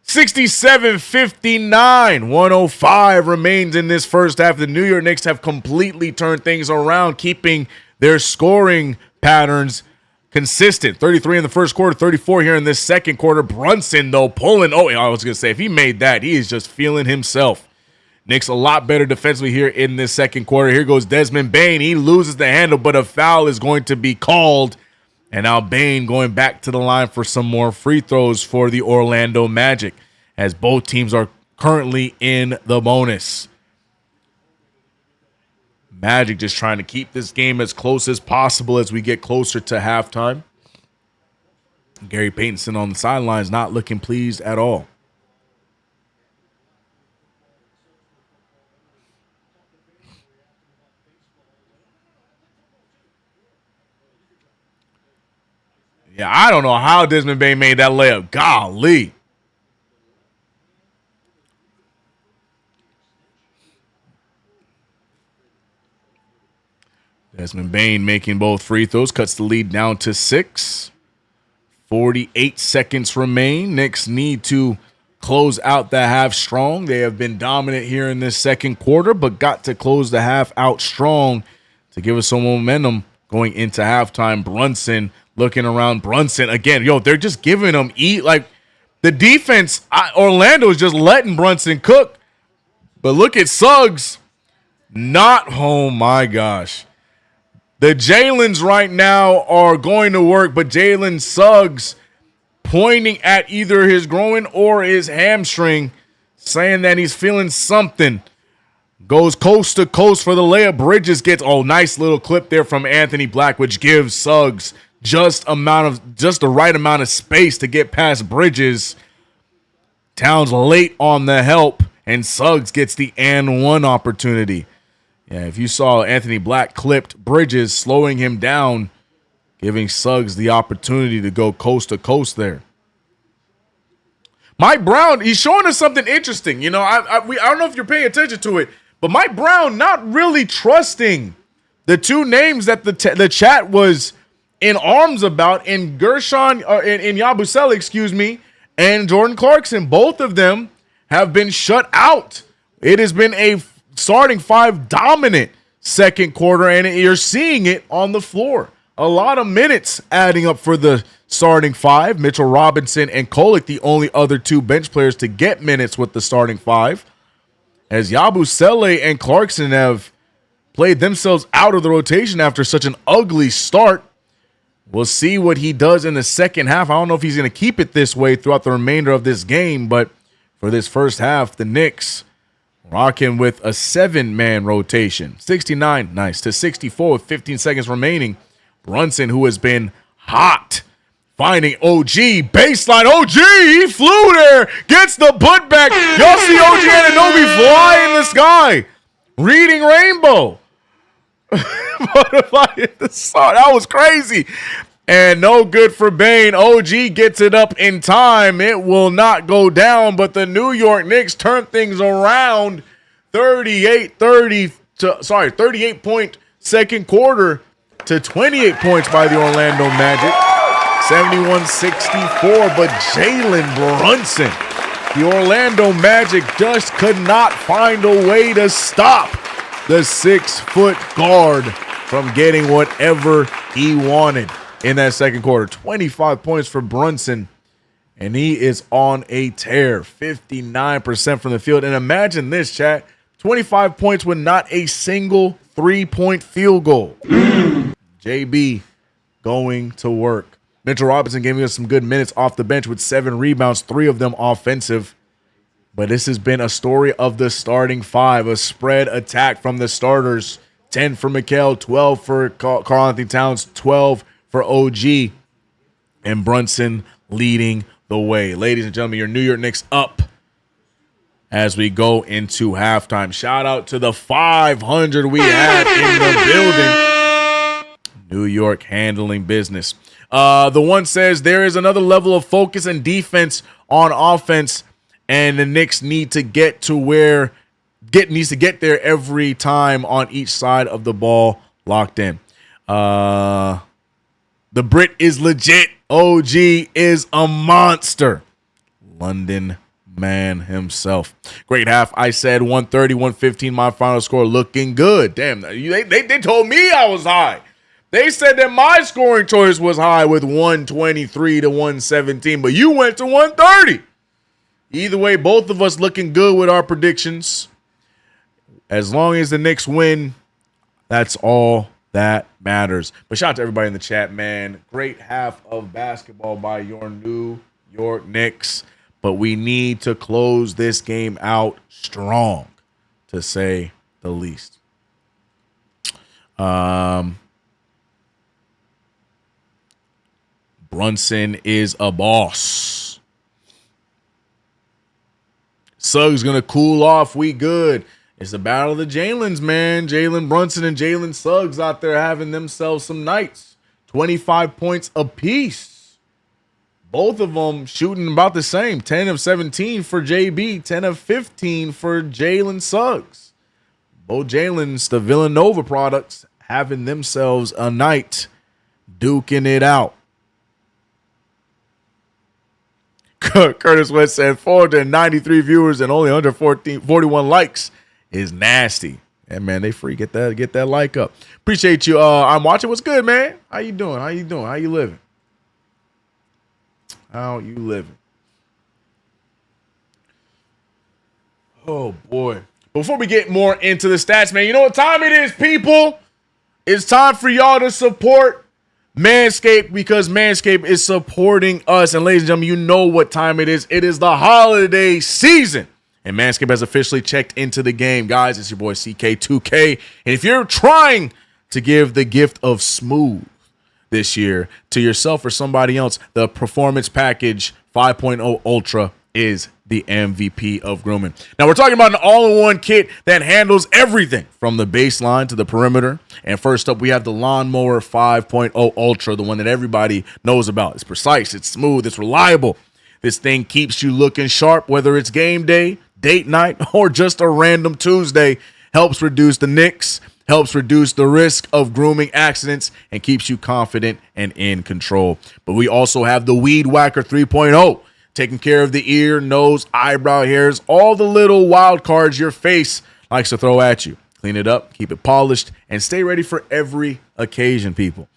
67-59, 105 remains in this first half. The New York Knicks have completely turned things around, keeping their scoring patterns consistent. 33 in the first quarter, 34 here in this second quarter. Brunson, though, pulling. Oh, I was going to say, if he made that, he is just feeling himself. Knicks a lot better defensively here in this second quarter. Here goes Desmond Bane. He loses the handle, but a foul is going to be called. And now Bane going back to the line for some more free throws for the Orlando Magic, as both teams are currently in the bonus. Magic just trying to keep this game as close as possible as we get closer to halftime. Gary Payton on the sidelines not looking pleased at all. Yeah, I don't know how Desmond Bane made that layup. Golly. Desmond Bane making both free throws, cuts the lead down to 6. 48 seconds remain. Knicks need to close out the half strong. They have been dominant here in this second quarter, but got to close the half out strong to give us some momentum going into halftime. Brunson looking around. Brunson again. Yo, they're just giving him like the defense. Orlando is just letting Brunson cook. But look at Suggs. Oh my gosh. The Jalen's right now are going to work, but Jalen Suggs pointing at either his groin or his hamstring, saying that he's feeling something. Goes coast to coast for the layup. Bridges gets nice little clip there from Anthony Black, which gives Suggs just the right amount of space to get past Bridges. Towns late on the help, and Suggs gets the and one opportunity. Yeah, if you saw Anthony Black clipped Bridges, slowing him down, giving Suggs the opportunity to go coast to coast there. Mike Brown, he's showing us something interesting. You know, I don't know if you're paying attention to it, but Mike Brown not really trusting the two names that the chat was in arms about in Gershon in Yabusele, and Jordan Clarkson. Both of them have been shut out. It has been a starting five dominant second quarter, and you're seeing it on the floor. A lot of minutes adding up for the starting five. Mitchell Robinson and Kolek, the only other two bench players to get minutes with the starting five, as Yabusele and Clarkson have played themselves out of the rotation after such an ugly start. We'll see what he does in the second half. I don't know if he's going to keep it this way throughout the remainder of this game, but for this first half, the Knicks rocking with a 7-man rotation. 69, nice, to 64 with 15 seconds remaining. Brunson, who has been hot, finding OG, baseline. OG, he flew there, gets the putback. Y'all see OG Anunoby fly in the sky, reading rainbow. Butterfly in the sun. That was crazy. And no good for Bane. OG gets it up in time. It will not go down, but the New York Knicks turn things around. 38-point second quarter to 28 points by the Orlando Magic. 71-64, but Jalen Brunson, the Orlando Magic, just could not find a way to stop the 6-foot guard from getting whatever he wanted in that second quarter. 25 points for Brunson, and he is on a tear. 59% from the field. And imagine this, chat. 25 points with not a single 3-point field goal. JB going to work. Mitchell Robinson giving us some good minutes off the bench with 7 rebounds, 3 of them offensive. But this has been a story of the starting five, a spread attack from the starters. 10 for Mikal, 12 for Karl-Anthony Towns, 12 for OG, and Brunson leading the way. Ladies and gentlemen, your New York Knicks up as we go into halftime. Shout out to the 500 we had in the building. New York handling business. The one says there is another level of focus and defense on offense, and the Knicks need to get to where needs to get there every time on each side of the ball locked in. The Brit is legit. OG is a monster. London man himself. Great half. I said 130-115. My final score looking good. Damn, they told me I was high. They said that my scoring choice was high with 123-117, but you went to 130. Either way, both of us looking good with our predictions. As long as the Knicks win, that's all that matters. But shout out to everybody in the chat, man. Great half of basketball by your New York Knicks. But we need to close this game out strong, to say the least. Brunson is a boss. Suggs going to cool off. We good. It's the battle of the Jalen's, man. Jalen Brunson and Jalen Suggs out there having themselves some nights. 25 points apiece. Both of them shooting about the same. 10 of 17 for JB. 10 of 15 for Jalen Suggs. Both Jalen's, the Villanova products, having themselves a night. Duking it out. Curtis West said 493 viewers and only 141 likes is nasty. And man, they free. Get that like up. Appreciate you. I'm watching. What's good, man? How you doing? How you living? How you living? Oh boy. Before we get more into the stats, man, you know what time it is, people? It's time for y'all to support Manscaped, because Manscaped is supporting us. And ladies and gentlemen, you know what time it is. It is the holiday season. And Manscaped has officially checked into the game. Guys, it's your boy CK2K. And if you're trying to give the gift of smooth this year to yourself or somebody else, the Performance Package 5.0 Ultra is the MVP of grooming. Now, we're talking about an all-in-one kit that handles everything from the baseline to the perimeter. And first up, we have the Lawnmower 5.0 Ultra, the one that everybody knows about. It's precise, it's smooth, it's reliable. This thing keeps you looking sharp, whether it's game day, date night, or just a random Tuesday. Helps reduce the nicks, helps reduce the risk of grooming accidents, and keeps you confident and in control. But we also have the Weed Whacker 3.0, taking care of the ear, nose, eyebrow hairs, all the little wild cards your face likes to throw at you. Clean it up, keep it polished, and stay ready for every occasion, people.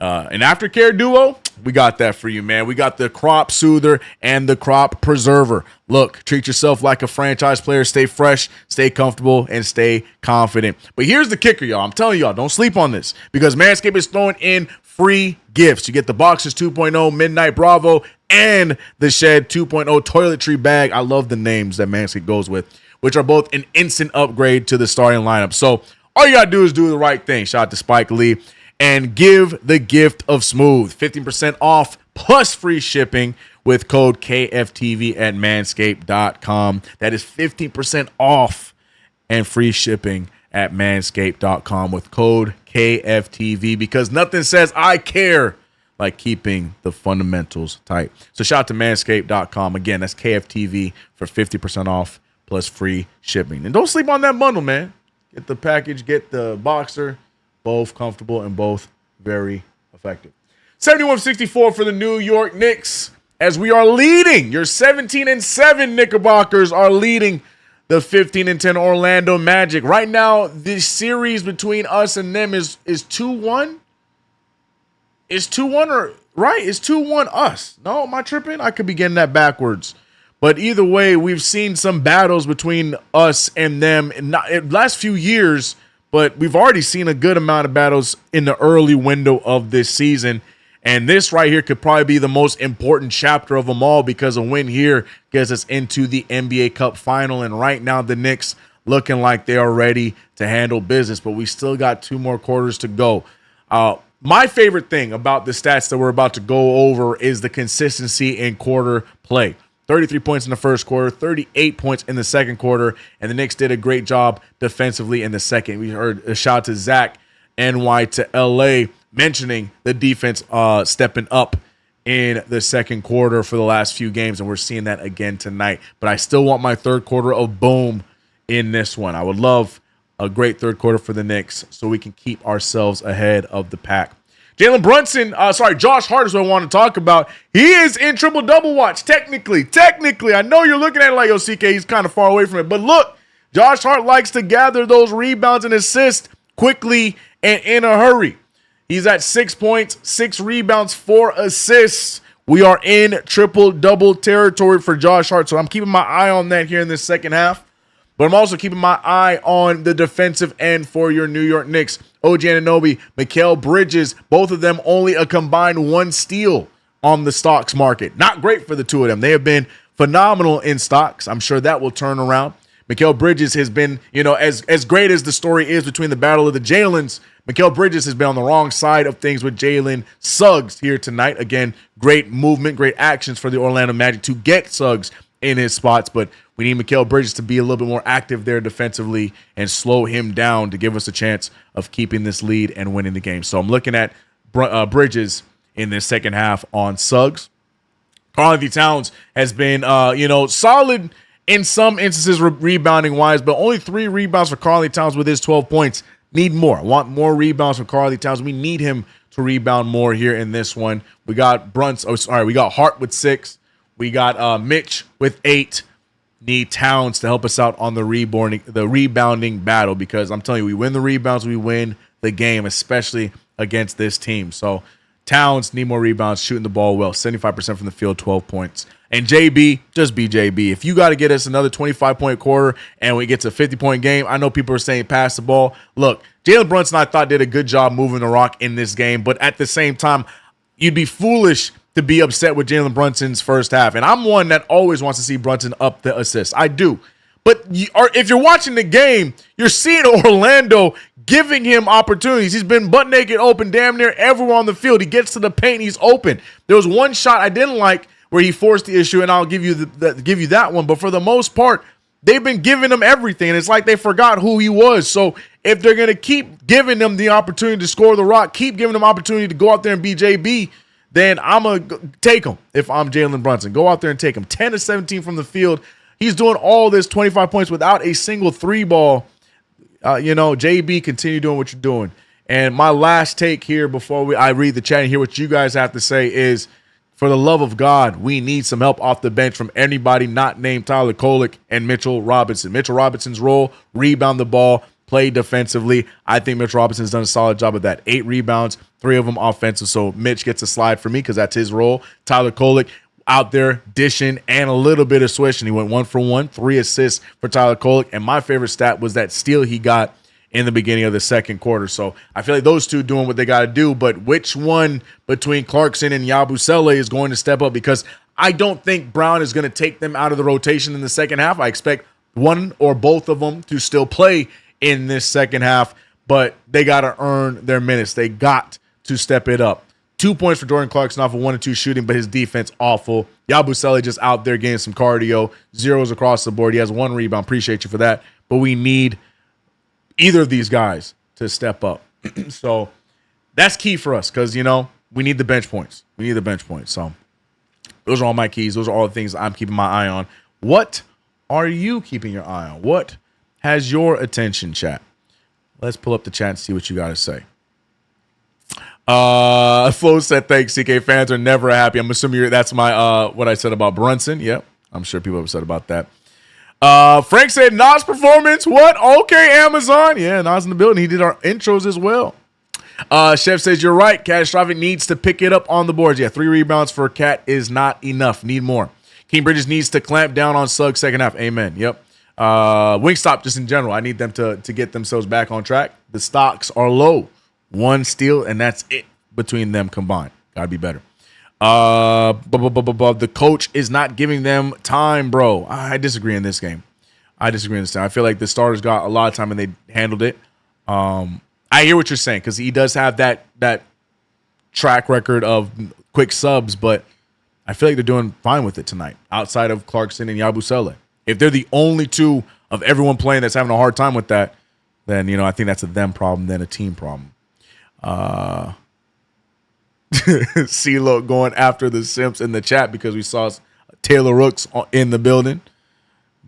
An aftercare duo, we got that for you, man. We got the Crop Soother and the Crop Preserver. Look, treat yourself like a franchise player. Stay fresh, stay comfortable, and stay confident. But here's the kicker, y'all. I'm telling y'all, don't sleep on this, because Manscaped is throwing in free gifts. You get the Boxers 2.0 Midnight Bravo and the Shed 2.0 Toiletry Bag. I love the names that Manscaped goes with, which are both an instant upgrade to the starting lineup. So all you got to do is do the right thing. Shout out to Spike Lee. And give the gift of smooth. 15% off plus free shipping with code KFTV at manscaped.com. That is 15% off and free shipping at manscaped.com with code KFTV, because nothing says I care like keeping the fundamentals tight. So shout out to manscaped.com. Again, that's KFTV for 50% off plus free shipping. And don't sleep on that bundle, man. Get the package, get the boxer. Both comfortable and both very effective. 71-64 for the New York Knicks, as we are leading. Your 17-7 Knickerbockers are leading the 15-10 Orlando Magic. Right now, the series between us and them is 2-1. Is 2-1 or right? Is 2-1 us? No, am I tripping? I could be getting that backwards. But either way, we've seen some battles between us and them in the last few years. But we've already seen a good amount of battles in the early window of this season. And this right here could probably be the most important chapter of them all, because a win here gets us into the NBA Cup final. And right now, the Knicks looking like they are ready to handle business. But we still got 2 more quarters to go. My favorite thing about the stats that we're about to go over is the consistency in quarter play. 33 points in the first quarter, 38 points in the second quarter, and the Knicks did a great job defensively in the second. We heard a shout to Zach, NY to LA, mentioning the defense stepping up in the second quarter for the last few games, and we're seeing that again tonight. But I still want my third quarter of boom in this one. I would love a great third quarter for the Knicks so we can keep ourselves ahead of the pack. Jalen Brunson, Josh Hart is what I want to talk about. He is in triple-double watch, technically. I know you're looking at it like, yo, CK, he's kind of far away from it. But look, Josh Hart likes to gather those rebounds and assists quickly and in a hurry. He's at 6 points, 6 rebounds, 4 assists. We are in triple-double territory for Josh Hart, so I'm keeping my eye on that here in this second half. But I'm also keeping my eye on the defensive end for your New York Knicks. OG Anunoby, Mikal Bridges, both of them only a combined 1 steal on the stocks market. Not great for the two of them. They have been phenomenal in stocks. I'm sure that will turn around. Mikal Bridges has been, as great as the story is between the battle of the Jalen's, Mikal Bridges has been on the wrong side of things with Jalen Suggs here tonight. Again, great movement, great actions for the Orlando Magic to get Suggs in his spots, but we need Mikal Bridges to be a little bit more active there defensively and slow him down to give us a chance of keeping this lead and winning the game. So I'm looking at Bridges in this second half on Suggs. Karl-Anthony Towns has been, solid in some instances rebounding wise, but only 3 rebounds for Karl-Anthony Towns with his 12 points. Need more. I want more rebounds from Karl-Anthony Towns. We need him to rebound more here in this one. We got we got Hart with 6. We got Mitch with 8. Need Towns to help us out on the rebounding battle, because I'm telling you, we win the rebounds, we win the game, especially against this team. So Towns need more rebounds, shooting the ball well, 75% from the field, 12 points. And JB, just be JB. If you got to get us another 25-point quarter and we get to a 50-point game, I know people are saying pass the ball. Look, Jalen Brunson, I thought, did a good job moving the rock in this game, but at the same time, you'd be foolish to be upset with Jalen Brunson's first half. And I'm one that always wants to see Brunson up the assists. I do. But if you're watching the game, you're seeing Orlando giving him opportunities. He's been butt naked open damn near everywhere on the field. He gets to the paint, he's open. There was one shot I didn't like where he forced the issue, and I'll give you that one. But for the most part, they've been giving him everything, and it's like they forgot who he was. So if they're going to keep giving him the opportunity to score the rock, keep giving him opportunity to go out there and be JB, then I'm going to take him if I'm Jalen Brunson. Go out there and take him. 10 to 17 from the field. He's doing all this 25 points without a single 3-ball. JB, continue doing what you're doing. And my last take here before I read the chat and hear what you guys have to say is, for the love of God, we need some help off the bench from anybody not named Tyler Kolek and Mitchell Robinson. Mitchell Robinson's role, rebound the ball, play defensively. I think Mitchell Robinson's done a solid job of that. 8 rebounds, 3 of them offensive. So Mitch gets a slide for me because that's his role. Tyler Kolek out there dishing and a little bit of swishing. He went 1 for 1, 3 assists for Tyler Kolek. And my favorite stat was that steal he got in the beginning of the second quarter. So I feel like those two doing what they got to do, but which one between Clarkson and Yabusele is going to step up? Because I don't think Brown is going to take them out of the rotation in the second half. I expect one or both of them to still play in this second half, but they got to earn their minutes. They got to step it up. 2 points for Jordan Clarkson off of 1 and 2 shooting, but his defense awful. Yabusele just out there getting some cardio, 0s across the board. He has 1 rebound. Appreciate you for that. But we need either of these guys to step up. So that's key for us because, we need the bench points. We need the bench points. So those are all my keys. Those are all the things I'm keeping my eye on. What are you keeping your eye on? What has your attention, chat? Let's pull up the chat and see what you got to say. Flo said, thanks, CK. Fans are never happy. I'm assuming that's my what I said about Brunson. Yep. I'm sure people are upset about that. Frank said, Nas performance. What? Okay, Amazon. Yeah, Nas in the building. He did our intros as well. Chef says, you're right. Catastrophic needs to pick it up on the boards. Yeah, 3 rebounds for Cat is not enough. Need more. King Bridges needs to clamp down on Suggs second half. Amen. Yep. Wingstop, just in general, I need them to get themselves back on track. The stocks are low. 1 steal, and that's it between them combined. Gotta be better. The coach is not giving them time, bro. I disagree in this game. I feel like the starters got a lot of time and they handled it. I hear what you're saying because he does have that track record of quick subs, but I feel like they're doing fine with it tonight outside of Clarkson and Yabusele. If they're the only 2 of everyone playing that's having a hard time with that, then, I think that's a them problem than a team problem. CeeLo going after the Simps in the chat because we saw Taylor Rooks in the building.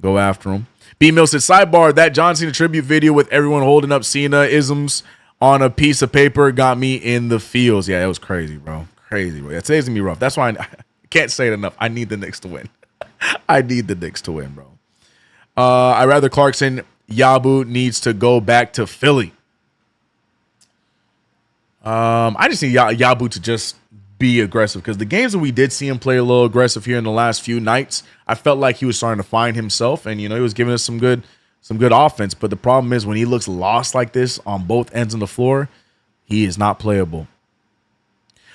Go after him. B-Mill said, sidebar, that John Cena tribute video with everyone holding up Cena-isms on a piece of paper got me in the feels. Yeah, it was crazy, bro. Crazy, bro. Yeah, today's going to be rough. That's why I can't say it enough. I need the Knicks to win. Bro. I'd rather Clarkson. Yabu needs to go back to Philly. I just need Yabu to just be aggressive because the games that we did see him play a little aggressive here in the last few nights, I felt like he was starting to find himself, and he was giving us some good offense. But the problem is when he looks lost like this on both ends of the floor, he is not playable.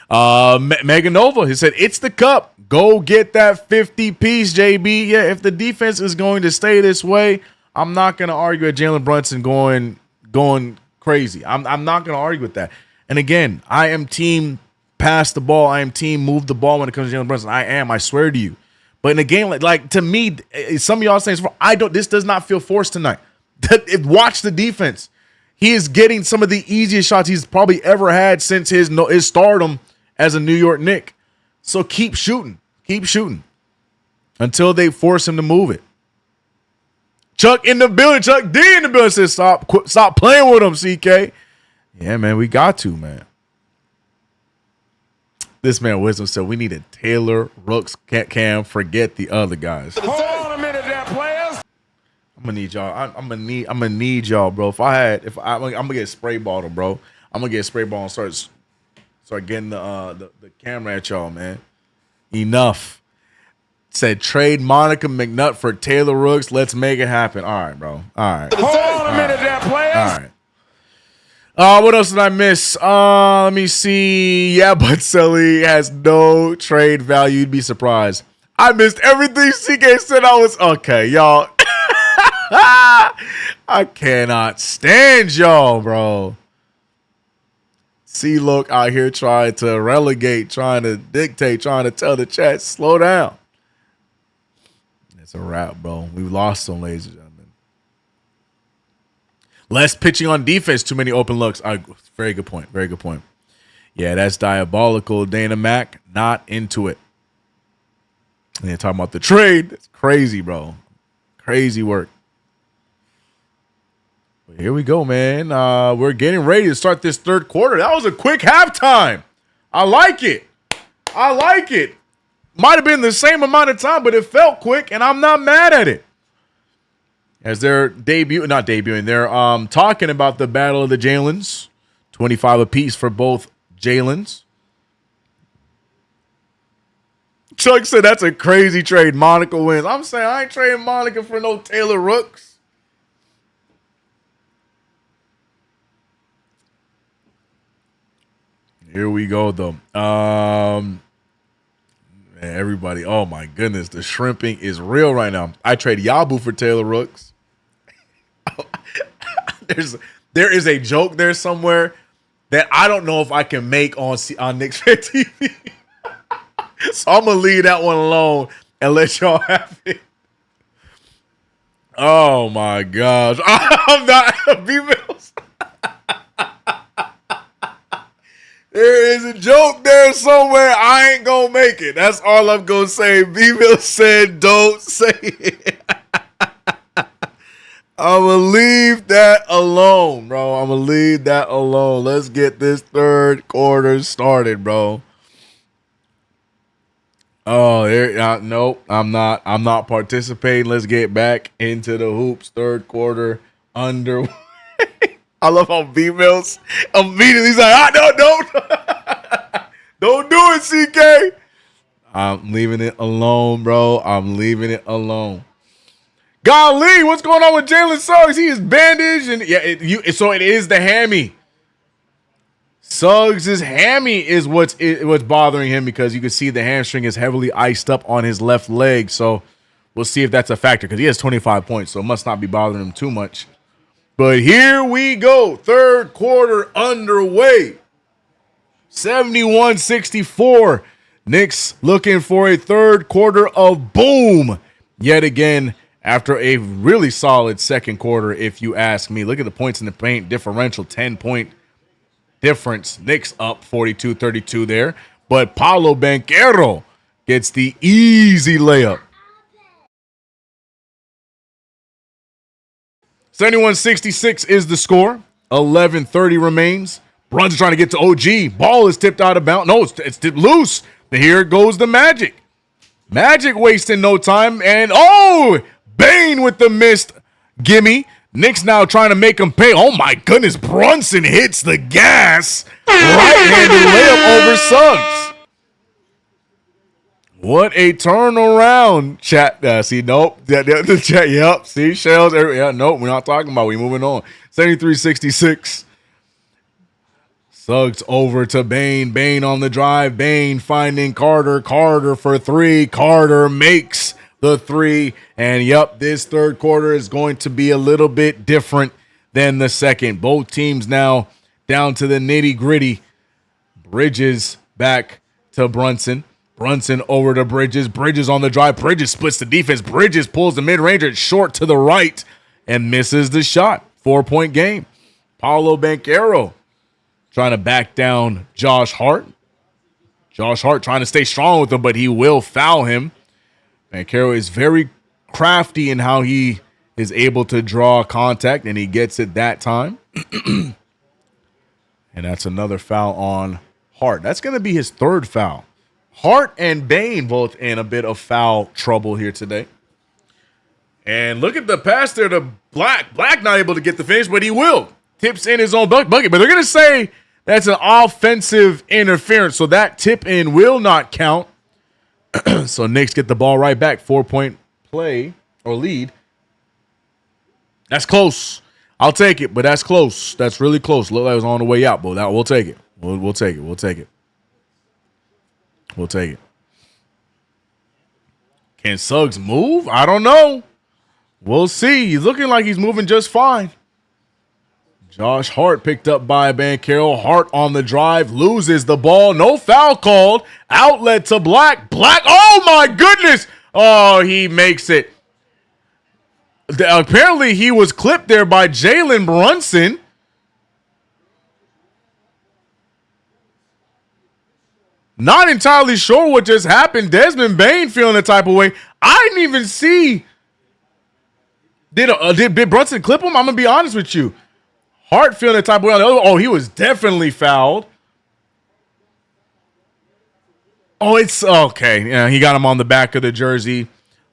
Meganova, he said, it's the cup. Go get that 50-piece, JB. Yeah, if the defense is going to stay this way, I'm not going to argue at Jalen Brunson going crazy. I'm not going to argue with that. And again, I am team pass the ball. I am team move the ball when it comes to Jalen Brunson. I swear to you. But in a game like to me, some of y'all saying this does not feel forced tonight. Watch the defense. He is getting some of the easiest shots he's probably ever had since his stardom as a New York Knick. So keep shooting until they force him to move it. Chuck in the building. Chuck D in the building says stop playing with him, CK. Yeah, man, we got to, man. This man Wisdom said we need a Taylor Rooks cam. Forget the other guys. Hold on a minute there, players. I'm gonna need y'all. I'm gonna need y'all, bro. I'm gonna get a spray bottle, bro. I'm gonna get a spray bottle and start getting the camera at y'all, man. Enough. Said trade Monica McNutt for Taylor Rooks. Let's make it happen. All right, bro. All right. Hold on a minute there, players. All right. What else did I miss? Let me see. Yeah, but Sully has no trade value. You'd be surprised. I missed everything CK said. I was okay, y'all. I cannot stand y'all, bro. C-Look out here trying to relegate, trying to dictate, trying to tell the chat, slow down. It's a wrap, bro. We lost them, ladies and gentlemen. Less pitching on defense, too many open looks. Very good point. Very good point. Yeah, that's diabolical. Dana Mac, not into it. And they're talking about the trade. It's crazy, bro. Crazy work. But here we go, man. We're getting ready to start this third quarter. That was a quick halftime. I like it. Might have been the same amount of time, but it felt quick, and I'm not mad at it. As they're they're talking about the battle of the Jalens. 25 apiece for both Jalens. Chuck said that's a crazy trade. Monica wins. I'm saying I ain't trading Monica for no Taylor Rooks. Here we go, though. Man, everybody, oh my goodness, the shrimping is real right now. I trade Yabu for Taylor Rooks. There is a joke there somewhere that I don't know if I can make on KnicksFanTV. So I'm gonna leave that one alone and let y'all have it. Oh my gosh, I'm not B-Mills. There is a joke there somewhere. I ain't gonna make it. That's all I'm gonna say. B-Mills said, "Don't say it." I'm gonna leave that alone, bro. I'm gonna leave that alone. Let's get this third quarter started, bro. Oh, nope. I'm not participating. Let's get back into the hoops. Third quarter underway. I love how B-Mills immediately he's like, don't do it, CK. I'm leaving it alone, bro. I'm leaving it alone. Golly, what's going on with Jalen Suggs? He is bandaged, and so it is the hammy. Suggs' hammy is what's bothering him because you can see the hamstring is heavily iced up on his left leg. So we'll see if that's a factor because he has 25 points, so it must not be bothering him too much. But here we go. Third quarter underway. 71-64. Knicks looking for a third quarter of boom. Yet again, after a really solid second quarter, if you ask me. Look at the points in the paint differential, 10-point difference. Knicks up 42-32 there. But Paolo Banchero gets the easy layup. 71-66 is the score. 11:30 remains. Brunson trying to get to OG. Ball is tipped out of bounds. No, it's tipped loose. Here goes the Magic. Magic wasting no time. And, Bane with the missed gimme. Knicks now trying to make him pay. Oh, my goodness. Brunson hits the gas. Right-handed layup over Suggs. What a turnaround. Chat. See, nope. The chat. Yep. See, shells. Nope. We're not talking about. We're moving on. 73-66. Suggs over to Bane. Bane on the drive. Bane finding Carter. Carter for three. Carter makes the three. And yep, this third quarter is going to be a little bit different than the second. Both teams now down to the nitty-gritty. Bridges back to Brunson. Brunson over to Bridges. Bridges on the drive. Bridges splits the defense. Bridges pulls the mid-ranger short to the right and misses the shot. 4-point game. Paolo Banchero trying to back down Josh Hart. Josh Hart trying to stay strong with him, but he will foul him. Banchero is very crafty in how he is able to draw contact, and he gets it that time. And that's another foul on Hart. That's going to be his third foul. Hart and Bain both in a bit of foul trouble here today. And look at the pass there to Black. Black not able to get the finish, but he will. Tips in his own bucket, but they're going to say that's an offensive interference, so that tip in will not count. So Knicks get the ball right back. 4-point play or lead. That's close. I'll take it, but that's close. That's really close. Looked like it was on the way out, but we'll take it. We'll take it. We'll take it. We'll take it. Can Suggs move? I don't know. We'll see. He's looking like he's moving just fine. Josh Hart picked up by Banchero. Hart on the drive, loses the ball. No foul called. Outlet to Black. Black, oh my goodness. Oh, he makes it. Apparently he was clipped there by Jalen Brunson. Not entirely sure what just happened. Desmond Bain feeling the type of way. I didn't even see. Did Brunson clip him? I'm going to be honest with you. Hart feeling the type of way. Oh, he was definitely fouled. Oh, it's okay. Yeah, he got him on the back of the jersey.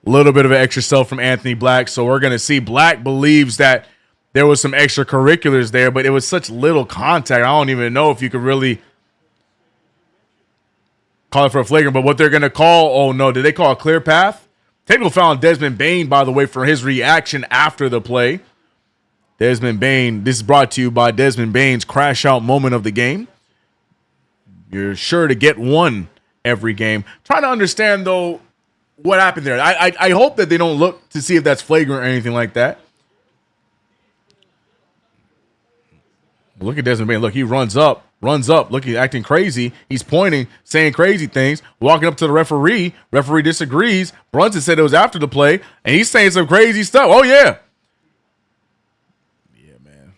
A little bit of an extra self from Anthony Black. So we're going to see Black believes that there was some extracurriculars there, but it was such little contact. I don't even know if you could really call it for a flagrant, but what they're going to call, oh no, did they call a clear path? Technical foul on Desmond Bain, by the way, for his reaction after the play. Desmond Bain, this is brought to you by Desmond Bain's crash out moment of the game. You're sure to get one every game. Trying to understand, though, what happened there. I hope that they don't look to see if that's flagrant or anything like that. Look at Desmond Bain. Look, he runs up, looking, acting crazy. He's pointing, saying crazy things, walking up to the referee. Referee disagrees. Brunson said it was after the play, and he's saying some crazy stuff. Oh, yeah. Yeah, man.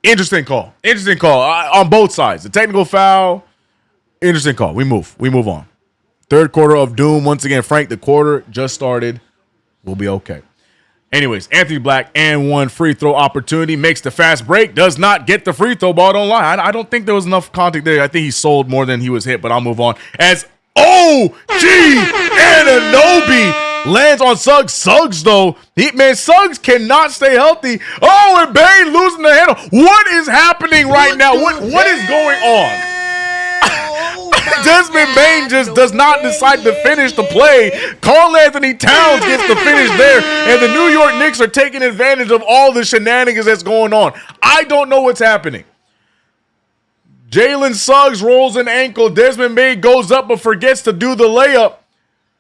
Interesting call. Interesting call on both sides. The technical foul, interesting call. We move on. Third quarter of doom. Once again, Frank, the quarter just started. We'll be okay. Anyways, Anthony Black and one free throw opportunity, makes the fast break, does not get the free throw ball. Don't lie. I don't think there was enough contact there. I think he sold more than he was hit, but I'll move on. As OG Anunoby lands on Suggs. Suggs, though, Suggs cannot stay healthy. Oh, and Bain losing the handle. What is happening right now? What is going on? Desmond Bain just does not decide to finish the play. Karl Anthony Towns gets the finish there, and the New York Knicks are taking advantage of all the shenanigans that's going on. I don't know what's happening. Jalen Suggs rolls an ankle. Desmond Bain goes up but forgets to do the layup.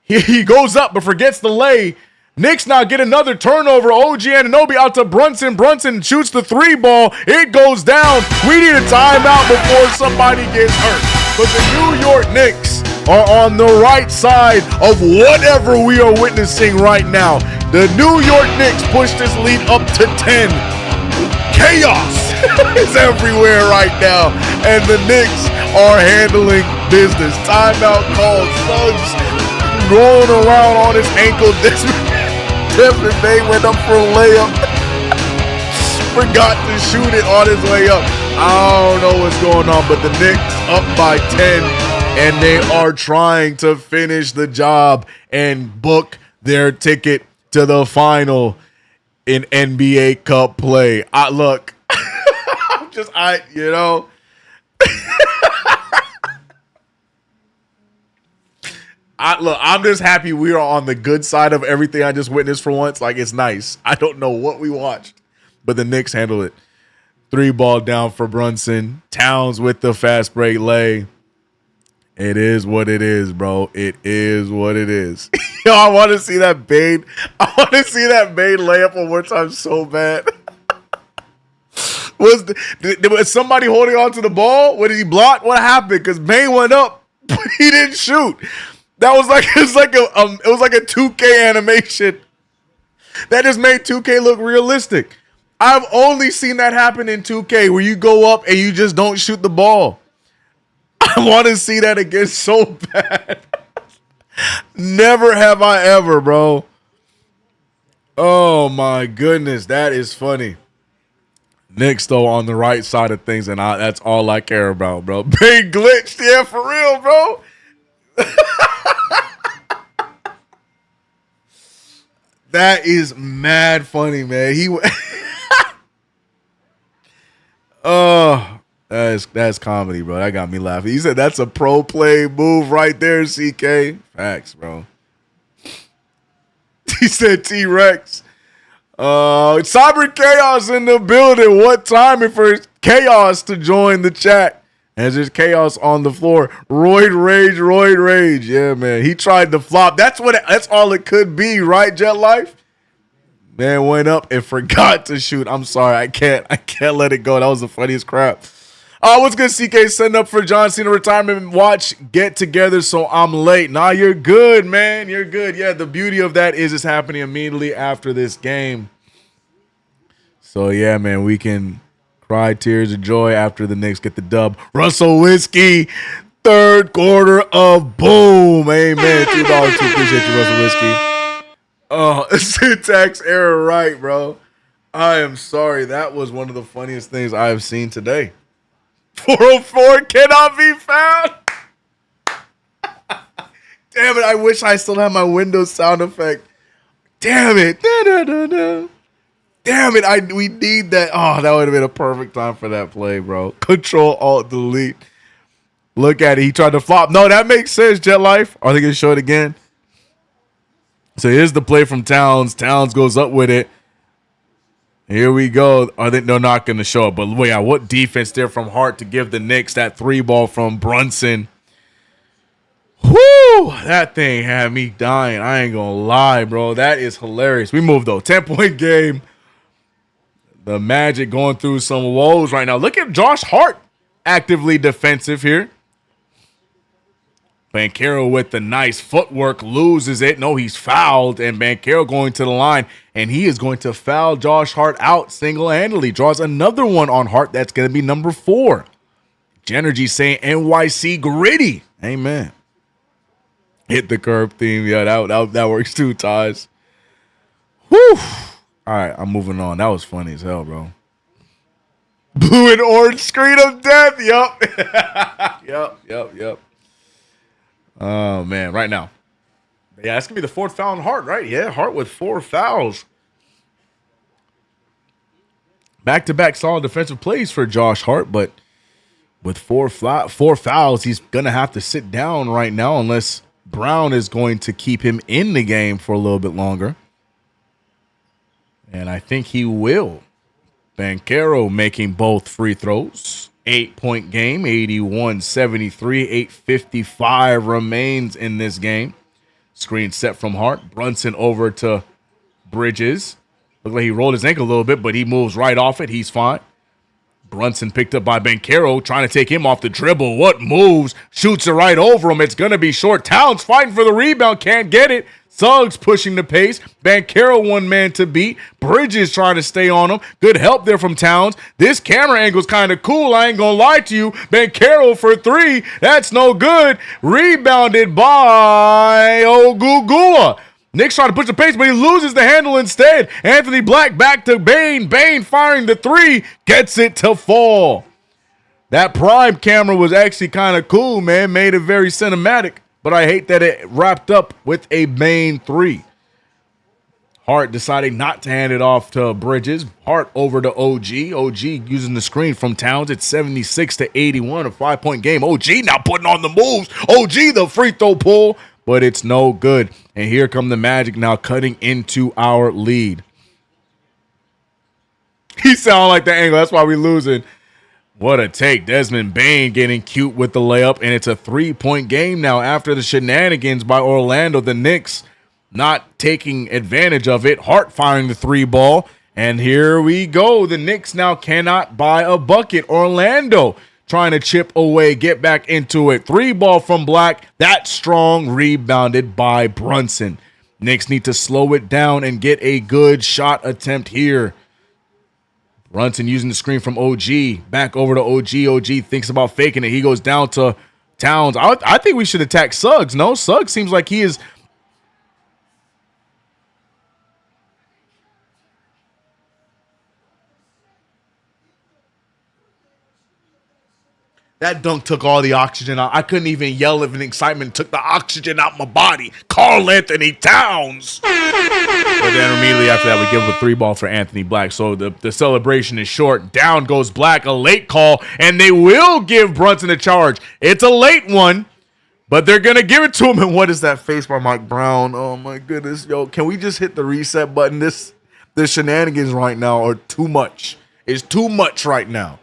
He goes up but forgets the lay. Knicks now get another turnover. OG Anunoby out to Brunson. Brunson shoots the three ball. It goes down. We need a timeout before somebody gets hurt. But the New York Knicks are on the right side of whatever we are witnessing right now. The New York Knicks push this lead up to 10. Chaos is everywhere right now, and the Knicks are handling business. Timeout called. Suggs rolling around on his ankle. Desmond Bain went up for a layup. Forgot to shoot it on his way up. I don't know what's going on, but the Knicks up by 10, and they are trying to finish the job and book their ticket to the final in NBA Cup play. Look, I'm just happy we are on the good side of everything I just witnessed for once. Like, it's nice. I don't know what we watched, but the Knicks handle it. 3 ball down for Brunson. Towns with the fast break lay. It is what it is, bro. It is what it is. Yo, I want to see that Bane. I want to see that Bane layup one more time so bad. Was somebody holding on to the ball? What did he block? What happened? Because Bane went up, but he didn't shoot. That was like it was like a 2K animation. That just made 2K look realistic. I've only seen that happen in 2K where you go up and you just don't shoot the ball. I want to see that again so bad. Never have I ever, bro. Oh my goodness, that is funny. Knicks though on the right side of things, and that's all I care about, bro. Big glitched, yeah, for real, bro. That is mad funny, man. Oh, that's comedy, bro. That got me laughing. He said that's a pro play move right there, CK. Facts, bro. He said T-Rex. Cyber Chaos in the building. What timing for Chaos to join the chat? As there's Chaos on the floor. Roid Rage. Yeah, man. He tried to flop. That's all it could be, right, Jet Life? Man went up and forgot to shoot. I'm sorry. I can't let it go. That was the funniest crap. What's good, CK? Setting up for John Cena retirement watch get together, so I'm late. Nah, you're good, man. You're good. Yeah, the beauty of that is it's happening immediately after this game. So, yeah, man, we can cry tears of joy after the Knicks get the dub. Russell Whiskey, third quarter of boom. Amen. $2 too. Appreciate you, Russell Whiskey. Oh, syntax error, right, bro. I am sorry. That was one of the funniest things I have seen today. 404 cannot be found. Damn it. I wish I still had my Windows sound effect. Damn it. Da-da-da-da. Damn it. We need that. Oh, that would have been a perfect time for that play, bro. Control-Alt-Delete. Look at it. He tried to flop. No, that makes sense, Jet Life. Are they going to show it again? So here's the play from Towns. Towns goes up with it. Here we go. They're not going to show it. But yeah, what defense there from Hart to give the Knicks that 3-ball from Brunson. Whoo! That thing had me dying. I ain't going to lie, bro. That is hilarious. We moved, though. 10-point game. The Magic going through some woes right now. Look at Josh Hart actively defensive here. Banchero with the nice footwork loses it. No, he's fouled, and Banchero going to the line, and he is going to foul Josh Hart out single-handedly. Draws another one on Hart. That's going to be number 4. Genergy saying NYC gritty. Amen. Hit the curb theme. Yeah, that works too, Taj. Whew. All right, I'm moving on. That was funny as hell, bro. Blue and orange screen of death. Yup. Yep. Oh, man, right now. Yeah, that's going to be the 4th foul on Hart, right? Yeah, Hart with 4 fouls. Back-to-back solid defensive plays for Josh Hart, but with 4 fouls, he's going to have to sit down right now unless Brown is going to keep him in the game for a little bit longer. And I think he will. Banchero making both free throws. 8-point game, 81-73, 8:55 remains in this game. Screen set from Hart. Brunson over to Bridges. Looked like he rolled his ankle a little bit, but he moves right off it. He's fine. Brunson picked up by Banchero, trying to take him off the dribble. What moves? Shoots it right over him. It's going to be short. Towns fighting for the rebound. Can't get it. Suggs pushing the pace. Banchero one man to beat. Bridges trying to stay on him. Good help there from Towns. This camera angle's kind of cool. I ain't going to lie to you. Banchero for 3. That's no good. Rebounded by Ogugula. Knicks trying to push the pace, but he loses the handle instead. Anthony Black back to Bane. Bane firing the 3. Gets it to fall. That prime camera was actually kind of cool, man. Made it very cinematic. But I hate that it wrapped up with a Bane 3. Hart deciding not to hand it off to Bridges. Hart over to OG. OG using the screen from Towns. It's 76-81, a 5-point game. OG now putting on the moves. OG the free throw pull, but it's no good. And here come the Magic now cutting into our lead. He sound like the angle. That's why we losing. What a take. Desmond Bane getting cute with the layup, and it's a 3-point game now after the shenanigans by Orlando. The Knicks not taking advantage of it. Hart firing the 3 ball, and here we go. The Knicks now cannot buy a bucket. Orlando trying to chip away, get back into it. 3 ball from Black. That's strong, rebounded by Brunson. Knicks need to slow it down and get a good shot attempt here. Brunson using the screen from OG. Back over to OG. OG thinks about faking it. He goes down to Towns. I think we should attack Suggs. No, Suggs seems like he is. That dunk took all the oxygen out. I couldn't even yell if an excitement took the oxygen out my body. Karl Anthony Towns. But then immediately after that, we give up a 3 ball for Anthony Black. So the celebration is short. Down goes Black, a late call, and they will give Brunson a charge. It's a late one, but they're going to give it to him. And what is that face by Mike Brown? Oh, my goodness. Yo, can we just hit the reset button? This shenanigans right now are too much. It's too much right now.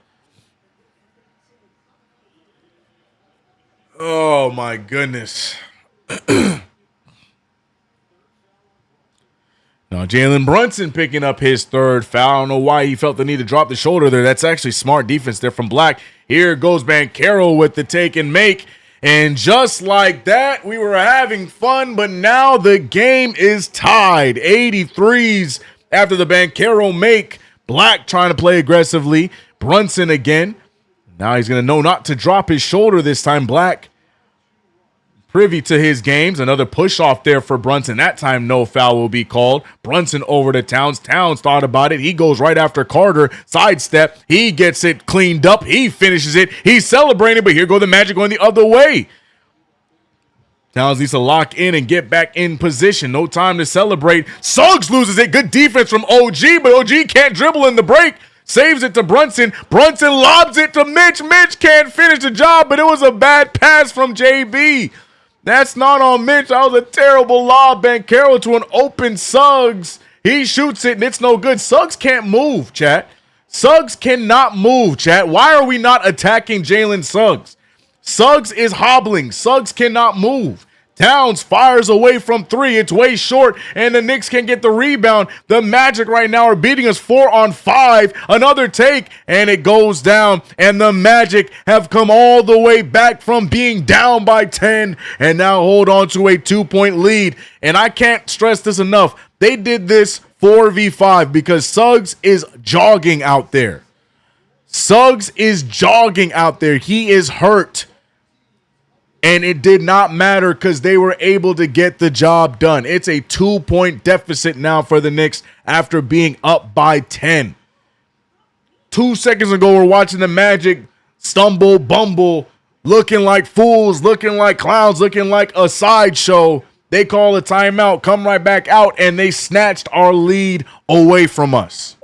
Oh, my goodness. Now, Jalen Brunson picking up his 3rd foul. I don't know why he felt the need to drop the shoulder there. That's actually smart defense there from Black. Here goes Banchero with the take and make. And just like that, we were having fun, but now the game is tied. 83s after the Banchero make. Black trying to play aggressively. Brunson again. Now he's going to know not to drop his shoulder this time. Black privy to his games. Another push off there for Brunson. That time no foul will be called. Brunson over to Towns. Towns thought about it. He goes right after Carter. Sidestep. He gets it cleaned up. He finishes it. He's celebrating, but here go the Magic going the other way. Towns needs to lock in and get back in position. No time to celebrate. Suggs loses it. Good defense from OG, but OG can't dribble in the break. Saves it to Brunson. Brunson lobs it to Mitch. Mitch can't finish the job, but it was a bad pass from JB. That's not on Mitch. That was a terrible lob. Banchero to an open Suggs. He shoots it, and it's no good. Suggs can't move, chat. Suggs cannot move, chat. Why are we not attacking Jalen Suggs? Suggs is hobbling. Suggs cannot move. Towns fires away from 3. It's way short, and the Knicks can get the rebound. The Magic right now are beating us 4-on-5. Another take, and it goes down. And the Magic have come all the way back from being down by 10 and now hold on to a 2-point lead. And I can't stress this enough. They did this 4v5 because Suggs is jogging out there. Suggs is jogging out there. He is hurt. And it did not matter because they were able to get the job done. It's a 2-point deficit now for the Knicks after being up by 10. 2 seconds ago, we're watching the Magic stumble, bumble, looking like fools, looking like clowns, looking like a sideshow. They call a timeout, come right back out, and they snatched our lead away from us.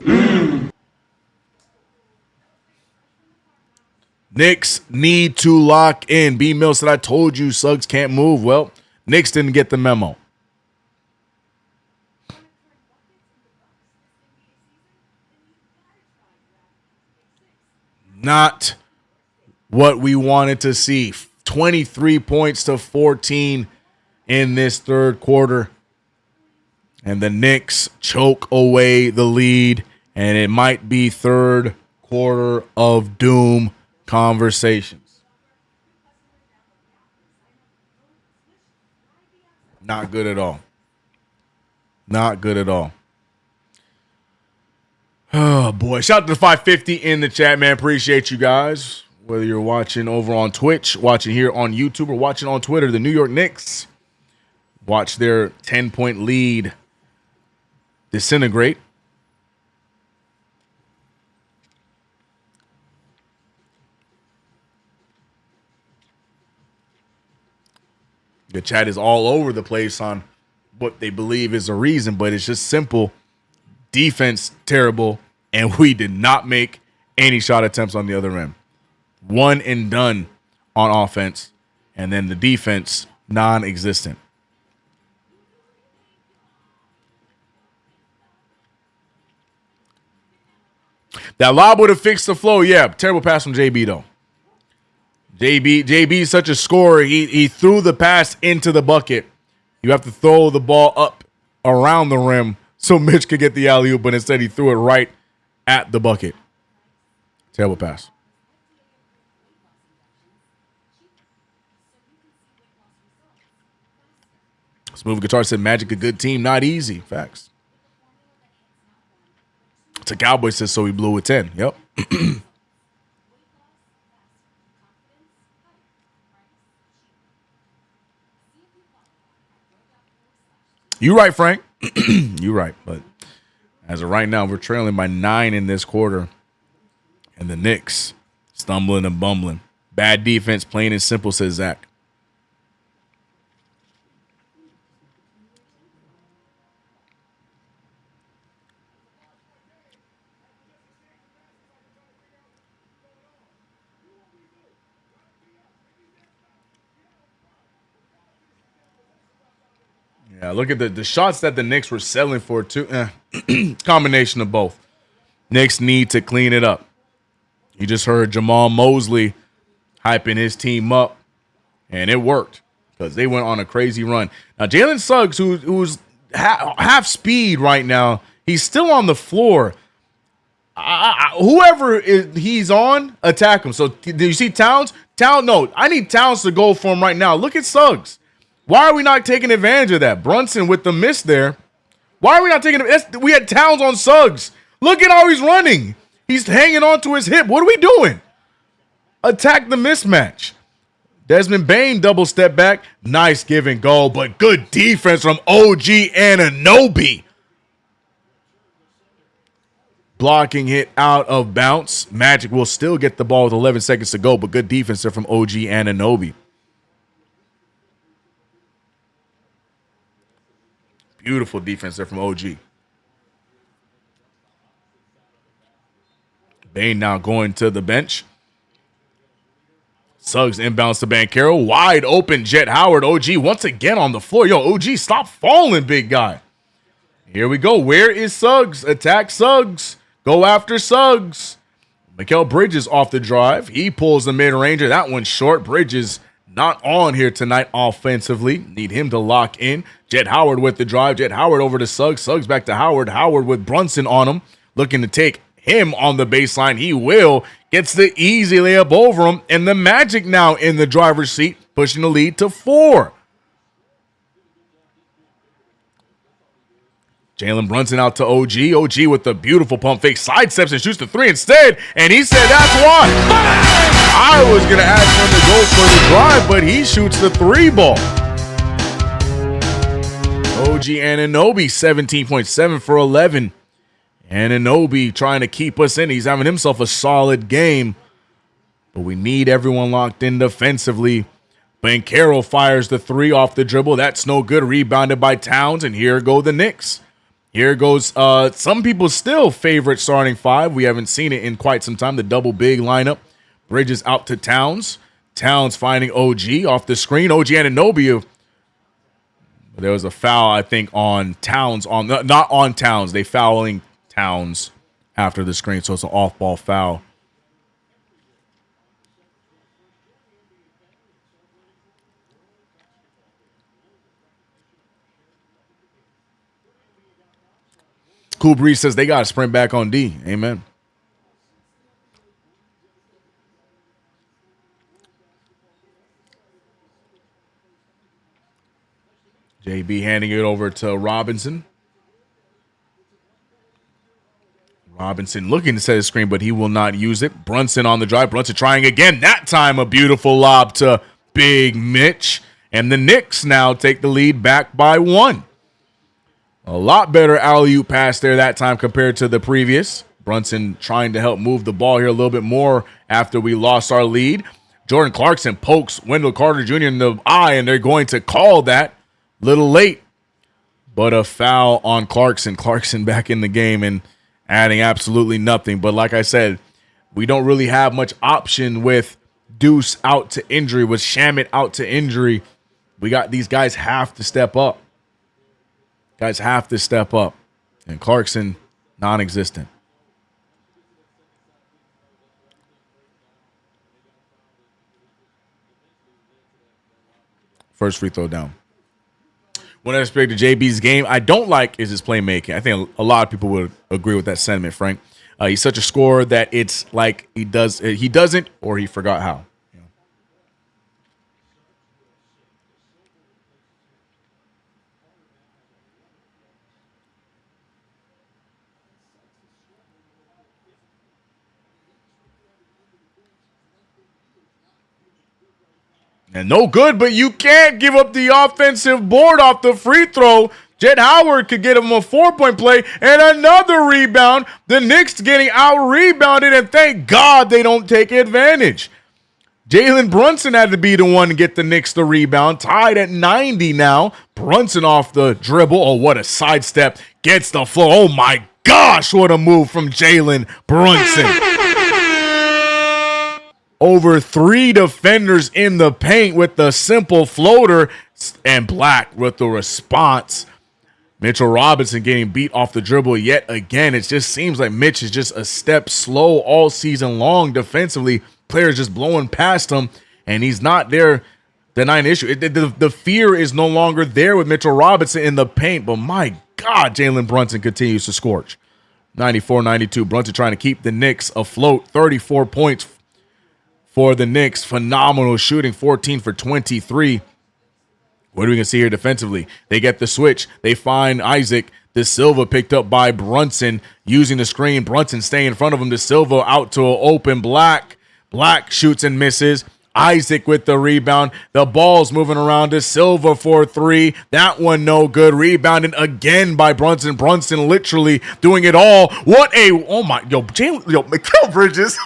Knicks need to lock in. B. Mill said, I told you Suggs can't move. Well, Knicks didn't get the memo. Not what we wanted to see. 23 points to 14 in this 3rd quarter. And the Knicks choke away the lead. And it might be 3rd quarter of doom conversations. Not good at all. Not good at all. Oh, boy. Shout out to the 550 in the chat, man. Appreciate you guys. Whether you're watching over on Twitch, watching here on YouTube, or watching on Twitter, the New York Knicks watch their 10-point lead disintegrate. The chat is all over the place on what they believe is a reason, but it's just simple. Defense terrible, and we did not make any shot attempts on the other end. 1 and done on offense, and then the defense non-existent. That lob would have fixed the flow. Yeah, terrible pass from JB, though. JB is such a scorer. He threw the pass into the bucket. You have to throw the ball up around the rim so Mitch could get the alley-oop, but instead he threw it right at the bucket. Terrible pass. Smooth Guitar said, Magic a good team, not easy. Facts. It's a Cowboy says, so he blew a 10. Yep. You right, Frank. You right. But as of right now, we're trailing by 9 in this quarter. And the Knicks stumbling and bumbling. Bad defense, plain and simple, says Zach. Yeah, look at the shots that the Knicks were selling for, too. Combination of both. Knicks need to clean it up. You just heard Jamal Mosley hyping his team up, and it worked because they went on a crazy run. Now, Jalen Suggs, who's half speed right now, he's still on the floor. Whoever he's on, attack him. So, do you see Towns? No, I need Towns to go for him right now. Look at Suggs. Why are we not taking advantage of that? Brunson with the miss there. Why are we not taking it? We had Towns on Suggs. Look at how he's running. He's hanging on to his hip. What are we doing? Attack the mismatch. Desmond Bane double step back. Nice give and go, but good defense from OG Anunoby. Blocking hit out of bounce. Magic will still get the ball with 11 seconds to go, but good defense there from OG Anunoby. Beautiful defense there from OG. Bane now going to the bench. Suggs inbounds to Banchero. Wide open Jet Howard. OG once again on the floor. Yo, OG, stop falling, big guy. Here we go. Where is Suggs? Attack Suggs. Go after Suggs. Mikal Bridges off the drive. He pulls the mid-ranger. That one's short. Bridges not on here tonight offensively. Need him to lock in. Jet Howard with the drive. Jet Howard over to Suggs. Suggs back to Howard. Howard with Brunson on him. Looking to take him on the baseline. He will. Gets the easy layup over him. And the Magic now in the driver's seat, pushing the lead to 4. Jalen Brunson out to OG. OG with the beautiful pump fake. Sidesteps and shoots the 3 instead. And he said, that's why. I was going to ask him to go for the drive, but he shoots the 3 ball. OG Anunoby, 17.7 for 11. Anunoby trying to keep us in. He's having himself a solid game. But we need everyone locked in defensively. Banchero fires the 3 off the dribble. That's no good. Rebounded by Towns. And here go the Knicks. Here goes some people's still favorite starting 5. We haven't seen it in quite some time. The double big lineup. Bridges out to Towns. Towns finding OG off the screen. OG Anunoby. There was a foul, I think, on Towns. Not on Towns. They fouling Towns after the screen. So it's an off-ball foul. Cool Breeze says they got to sprint back on D. Amen. JB handing it over to Robinson. Robinson looking to set his screen, but he will not use it. Brunson on the drive. Brunson trying again. That time a beautiful lob to Big Mitch. And the Knicks now take the lead back by 1. A lot better alley-oop pass there that time compared to the previous. Brunson trying to help move the ball here a little bit more after we lost our lead. Jordan Clarkson pokes Wendell Carter Jr. in the eye, and they're going to call that. Little late, but a foul on Clarkson. Clarkson back in the game and adding absolutely nothing. But like I said, we don't really have much option with Deuce out to injury, with Shamet out to injury. We got these guys have to step up. Guys have to step up. And Clarkson, non-existent. First free throw down. One aspect of JB's game I don't like is his playmaking. I think a lot of people would agree with that sentiment, Frank. He's such a scorer that it's like he doesn't, or he forgot how. And no good, but you can't give up the offensive board off the free throw. Jet Howard could get him a 4-point play and another rebound. The Knicks getting out-rebounded, and thank God they don't take advantage. Jalen Brunson had to be the one to get the Knicks the rebound. Tied at 90 now. Brunson off the dribble. Oh, what a sidestep. Gets the floor. Oh, my gosh, what a move from Jalen Brunson. Over 3 defenders in the paint with the simple floater, and Black with the response. Mitchell Robinson getting beat off the dribble yet again. It just seems like Mitch is just a step slow all season long defensively. Players just blowing past him, and he's not there. Denying the issue. The fear is no longer there with Mitchell Robinson in the paint, but my God, Jalen Brunson continues to scorch. 94-92. Brunson trying to keep the Knicks afloat. 34 points for the Knicks. Phenomenal shooting, 14 for 23. What are we going to see here defensively? They get the switch. They find Isaac. De Silva picked up by Brunson using the screen. Brunson staying in front of him. De Silva out to an open Black. Black shoots and misses. Isaac with the rebound. The ball's moving around. De Silva for 3. That one no good. Rebounded again by Brunson. Brunson literally doing it all. What a, oh my, Mikal Bridges.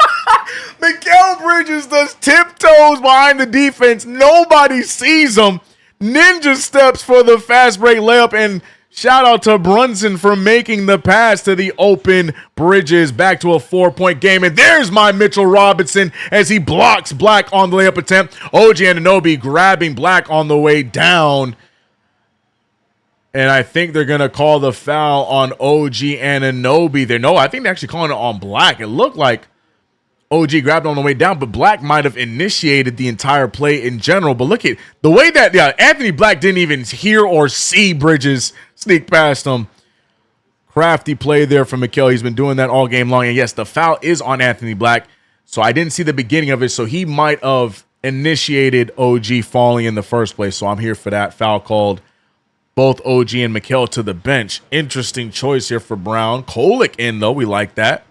Mikal Bridges does tiptoes behind the defense. Nobody sees him. Ninja steps for the fast break layup, and shout out to Brunson for making the pass to the open Bridges. Back to a 4-point game, and there's my Mitchell Robinson as he blocks Black on the layup attempt. OG Anunoby grabbing Black on the way down. And I think they're going to call the foul on OG Anunoby there. No, I think they're actually calling it on Black. It looked like OG grabbed on the way down, but Black might have initiated the entire play in general. But look at the way that Anthony Black didn't even hear or see Bridges sneak past him. Crafty play there from Mikal. He's been doing that all game long. And yes, the foul is on Anthony Black. So I didn't see the beginning of it. So he might have initiated OG falling in the first place. So I'm here for that. Foul called. Both OG and Mikal to the bench. Interesting choice here for Brown. Kolick in, though. We like that.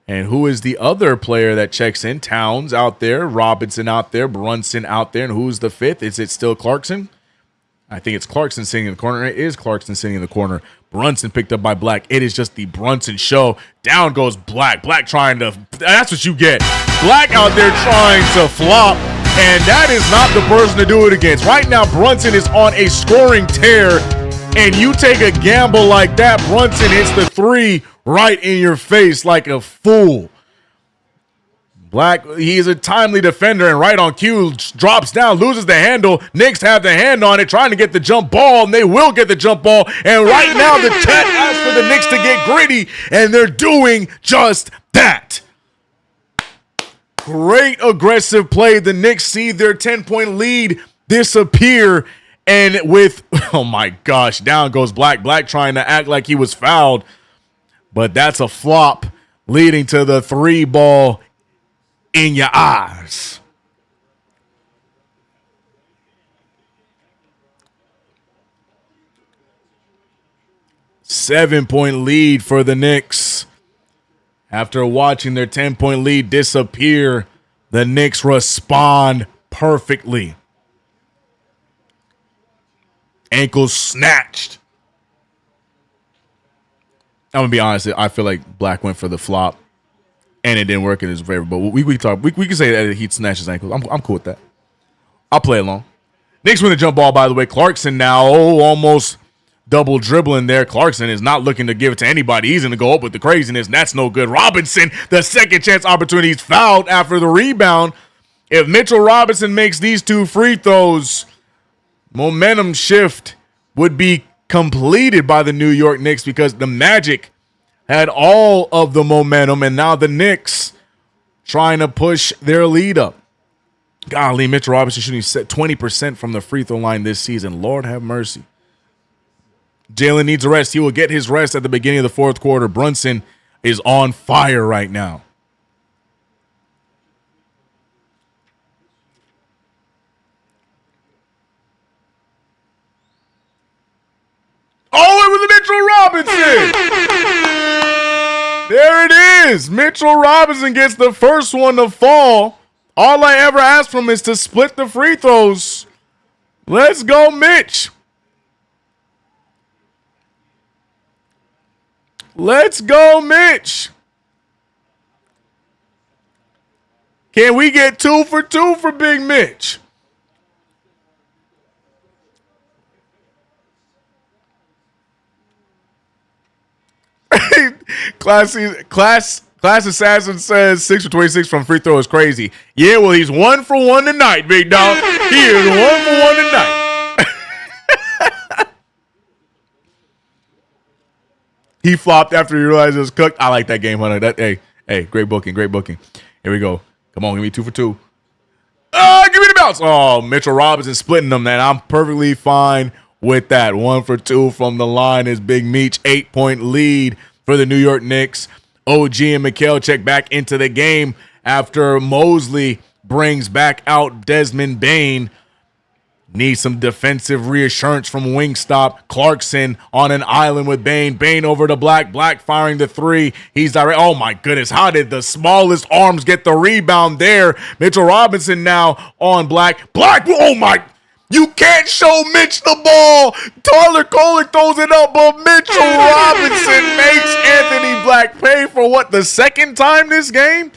And who is the other player that checks in? Towns out there, Robinson out there, Brunson out there. And who's the fifth? Is it still Clarkson? I think it's Clarkson sitting in the corner. It is Clarkson sitting in the corner. Brunson picked up by Black. It is just the Brunson show. Down goes Black. Black trying to, that's what you get. Black out there trying to flop. And that is not the person to do it against. Right now, Brunson is on a scoring tear. And you take a gamble like that, Brunson hits the 3 right in your face like a fool. Black, he's a timely defender, and right on cue, drops down, loses the handle. Knicks have the hand on it, trying to get the jump ball, and they will get the jump ball. And right now, the chat asks for the Knicks to get gritty, and they're doing just that. Great aggressive play. The Knicks see their 10-point lead disappear. And with, oh my gosh, down goes Black. Black trying to act like he was fouled. But that's a flop, leading to the 3 ball in your eyes. Seven-point lead for the Knicks. After watching their 10-point lead disappear, the Knicks respond perfectly. Ankles snatched. I'm gonna be honest. I feel like Black went for the flop, and it didn't work in his favor. But we can say that he snatched his ankles. I'm cool with that. I'll play along. Knicks win the jump ball, by the way. Clarkson now, almost double dribbling there. Clarkson is not looking to give it to anybody. He's gonna go up with the craziness. And that's no good. Robinson, the second chance opportunity, he's fouled after the rebound. If Mitchell Robinson makes these 2 free throws, momentum shift would be completed by the New York Knicks because the Magic had all of the momentum, and now the Knicks trying to push their lead up. Golly, Mitchell Robinson shooting 20% from the free throw line this season. Lord have mercy. Jalen needs a rest. He will get his rest at the beginning of the fourth quarter. Brunson is on fire right now. Oh, it was Mitchell Robinson. There it is. Mitchell Robinson gets the first one to fall. All I ever asked from him is to split the free throws. Let's go, Mitch. Let's go, Mitch. Can we get 2 for 2 for Big Mitch? Class Assassin says 6 for 26 from free throw is crazy. Yeah, well, he's 1 for 1 tonight, big dog. He is 1 for 1 tonight. He flopped after he realized it was cooked. I like that game, Hunter. Hey, great booking. Here we go. Come on, give me 2 for 2. Give me the bounce. Oh, Mitchell Robinson splitting them, man. I'm perfectly fine with that. 1 for 2 from the line is Big Meech. 8-point lead for the New York Knicks. OG and Mikhail check back into the game after Mosley brings back out Desmond Bane. Needs some defensive reassurance from Wingstop. Clarkson on an island with Bane. Bane over to Black. Black firing the 3. He's direct. Oh, my goodness. How did the smallest arms get the rebound there? Mitchell Robinson now on Black. Black. Oh, my. You can't show Mitch the ball. Tyler Kohler throws it up, but Mitchell Robinson makes Anthony Black pay for what, the second time this game?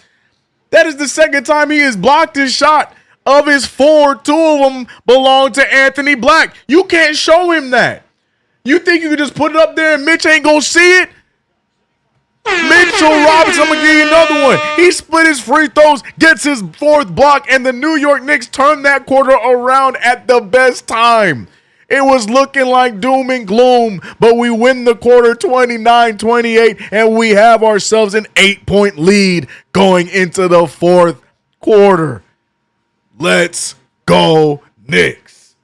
That is the second time he has blocked his shot. Of his 4, 2 of them belong to Anthony Black. You can't show him that. You think you can just put it up there and Mitch ain't gonna see it? Mitchell Robinson, I'm gonna give you another one. He split his free throws, gets his 4th block, and the New York Knicks turned that quarter around at the best time. It was looking like doom and gloom, but we win the quarter 29-28, and we have ourselves an 8-point lead going into the 4th quarter. Let's go, Knicks.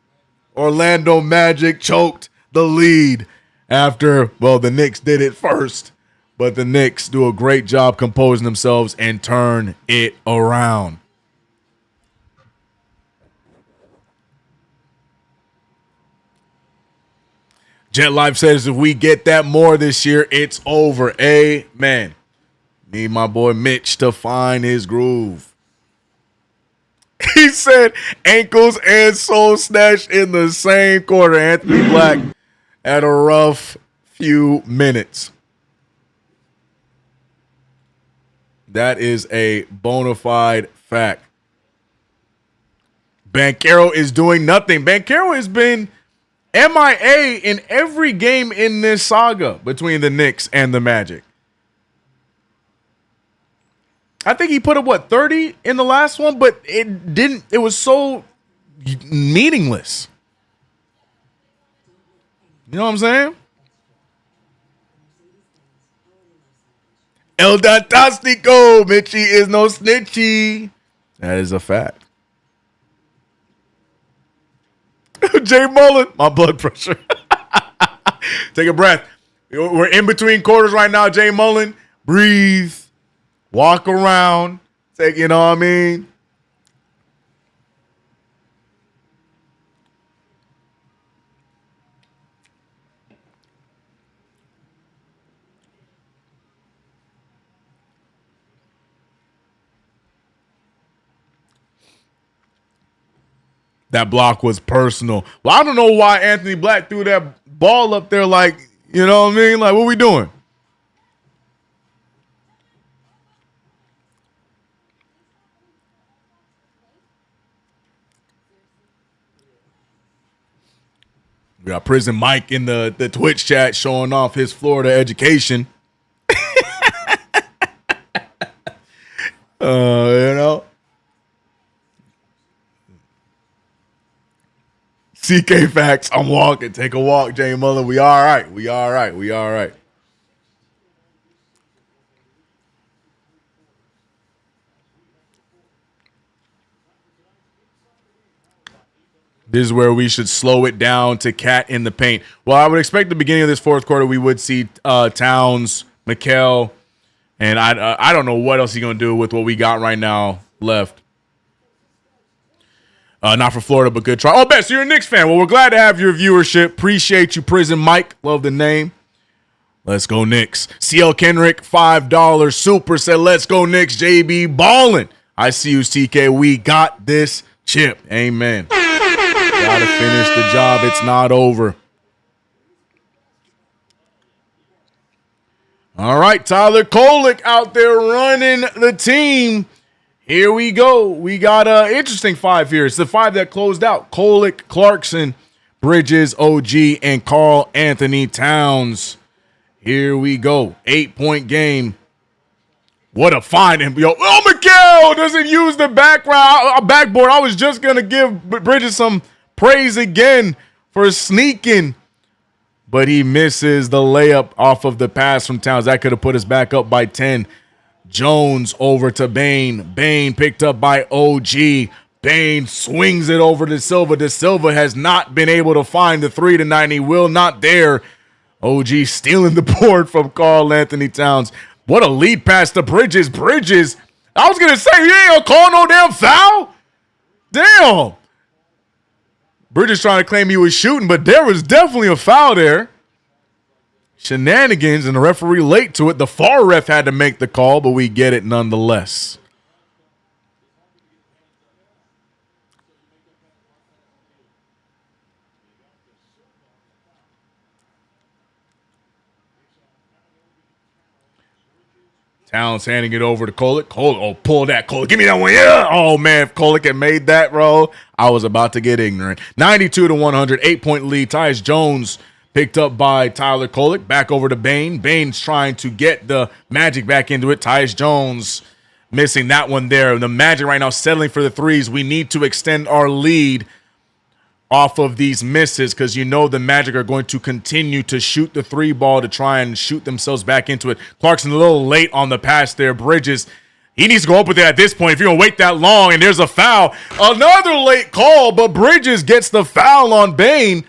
Orlando Magic choked the lead after, well, the Knicks did it first, but the Knicks do a great job composing themselves and turn it around. Jet Life says if we get that more this year, it's over. Amen. Need my boy Mitch to find his groove. He said ankles and soul snatch in the same quarter. Anthony Black had a rough few minutes. That is a bona fide fact. Banchero is doing nothing. Banchero has been MIA in every game in this saga between the Knicks and the Magic. I think he put up, 30 in the last one, but it was so meaningless. You know what I'm saying? El Datastico, Mitchie is no snitchy. That is a fact. Jay Mullen, my blood pressure. Take a breath. We're in between quarters right now, Jay Mullen. Breathe. Walk around, you know what I mean? That block was personal. Well, I don't know why Anthony Black threw that ball up there like, you know what I mean? Like, what we doing? We got Prison Mike in the Twitch chat showing off his Florida education. You know. CK Facts, I'm walking. Take a walk, Jay Mullen. We all right. We all right. We all right. This is where we should slow it down to cat in the paint. Well, I would expect the beginning of this fourth quarter we would see Towns, Mikal, and I don't know what else he's going to do with what we got right now left. Not for Florida, but good try. Oh, Bess, you're a Knicks fan. Well, we're glad to have your viewership. Appreciate you, Prison Mike. Love the name. Let's go Knicks. CL Kendrick, $5 super said, let's go Knicks. JB ballin'. I see you, TK. We got this chip. Amen. Gotta finish the job. It's not over. All right, Tyler Kolek out there running the team. Here we go. We got an interesting five here. It's the five that closed out. Kolek, Clarkson, Bridges, OG, and Karl Anthony Towns. Here we go. 8-point game. What a find. Yo, oh, Mikal doesn't use the backboard. I was just going to give Bridges some praise again for sneaking. But he misses the layup off of the pass from Towns. That could have put us back up by 10. Jones over to Bane. Bane picked up by OG. Bane swings it over to Silva. De Silva has not been able to find the 3 tonight. He will not dare. OG stealing the board from Karl Anthony Towns. What a lead pass to Bridges. Bridges. I was going to say, you ain't going to call no damn foul? Damn. Bridges trying to claim he was shooting, but there was definitely a foul there. Shenanigans, and the referee late to it. The far ref had to make the call, but we get it nonetheless. Towns handing it over to Kolek. Oh, pull that, Kolek. Give me that one. Yeah. Oh, man, if Kolek had made that roll, I was about to get ignorant. 92-100, 8-point lead. Tyus Jones picked up by Tyler Kolek. Back over to Bane. Bane's trying to get the Magic back into it. Tyus Jones missing that one there. The Magic right now settling for the threes. We need to extend our lead off of these misses because you know the Magic are going to continue to shoot the three ball to try and shoot themselves back into it. Clarkson a little late on the pass there. Bridges, he needs to go up with it at this point. If you're going to wait that long and there's a foul, another late call, but Bridges gets the foul on Bane.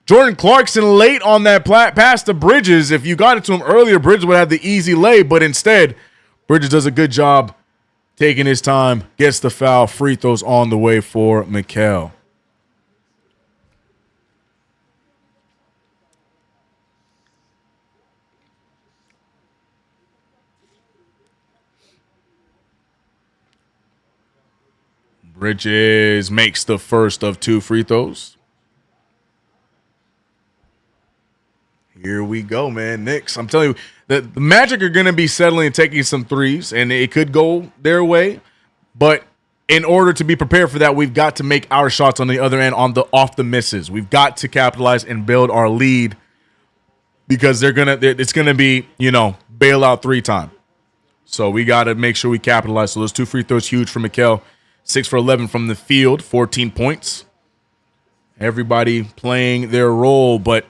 Jordan Clarkson late on that pass to Bridges. If you got it to him earlier, Bridges would have the easy lay, but instead, Bridges does a good job taking his time, gets the foul, free throws on the way for Mikal. Bridges makes the first of 2 free throws. Here we go, man. Knicks, I'm telling you, the Magic are going to be settling and taking some threes, and it could go their way. But in order to be prepared for that, we've got to make our shots on the other end off the misses. We've got to capitalize and build our lead because it's going to be, bailout 3 time. So we got to make sure we capitalize. So those 2 free throws huge for Mikal. 6 for 11 from the field, 14 points. Everybody playing their role, but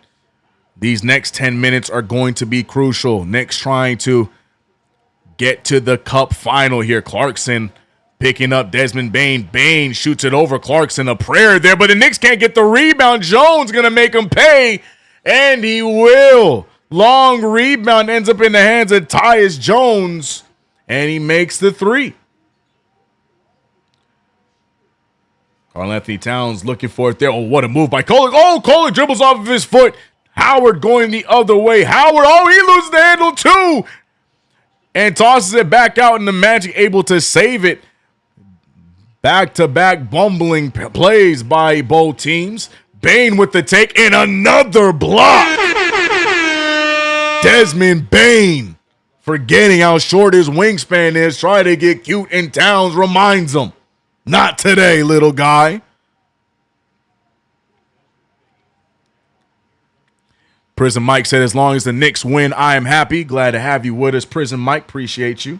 these next 10 minutes are going to be crucial. Knicks trying to get to the cup final here. Clarkson picking up Desmond Bane. Bane shoots it over Clarkson. A prayer there, but the Knicks can't get the rebound. Jones going to make him pay, and he will. Long rebound ends up in the hands of Tyus Jones, and he makes the 3. Karl Anthony Towns looking for it there. Oh, what a move by Kolek. Oh, Kolek dribbles off of his foot. Howard going the other way. Howard, he loses the handle too. And tosses it back out, and the Magic able to save it. Back-to-back bumbling plays by both teams. Bane with the take and another block. Desmond Bane, forgetting how short his wingspan is, trying to get cute, and Towns reminds him. Not today, little guy. Prison Mike said, as long as the Knicks win, I am happy. Glad to have you with us, Prison Mike. Appreciate you.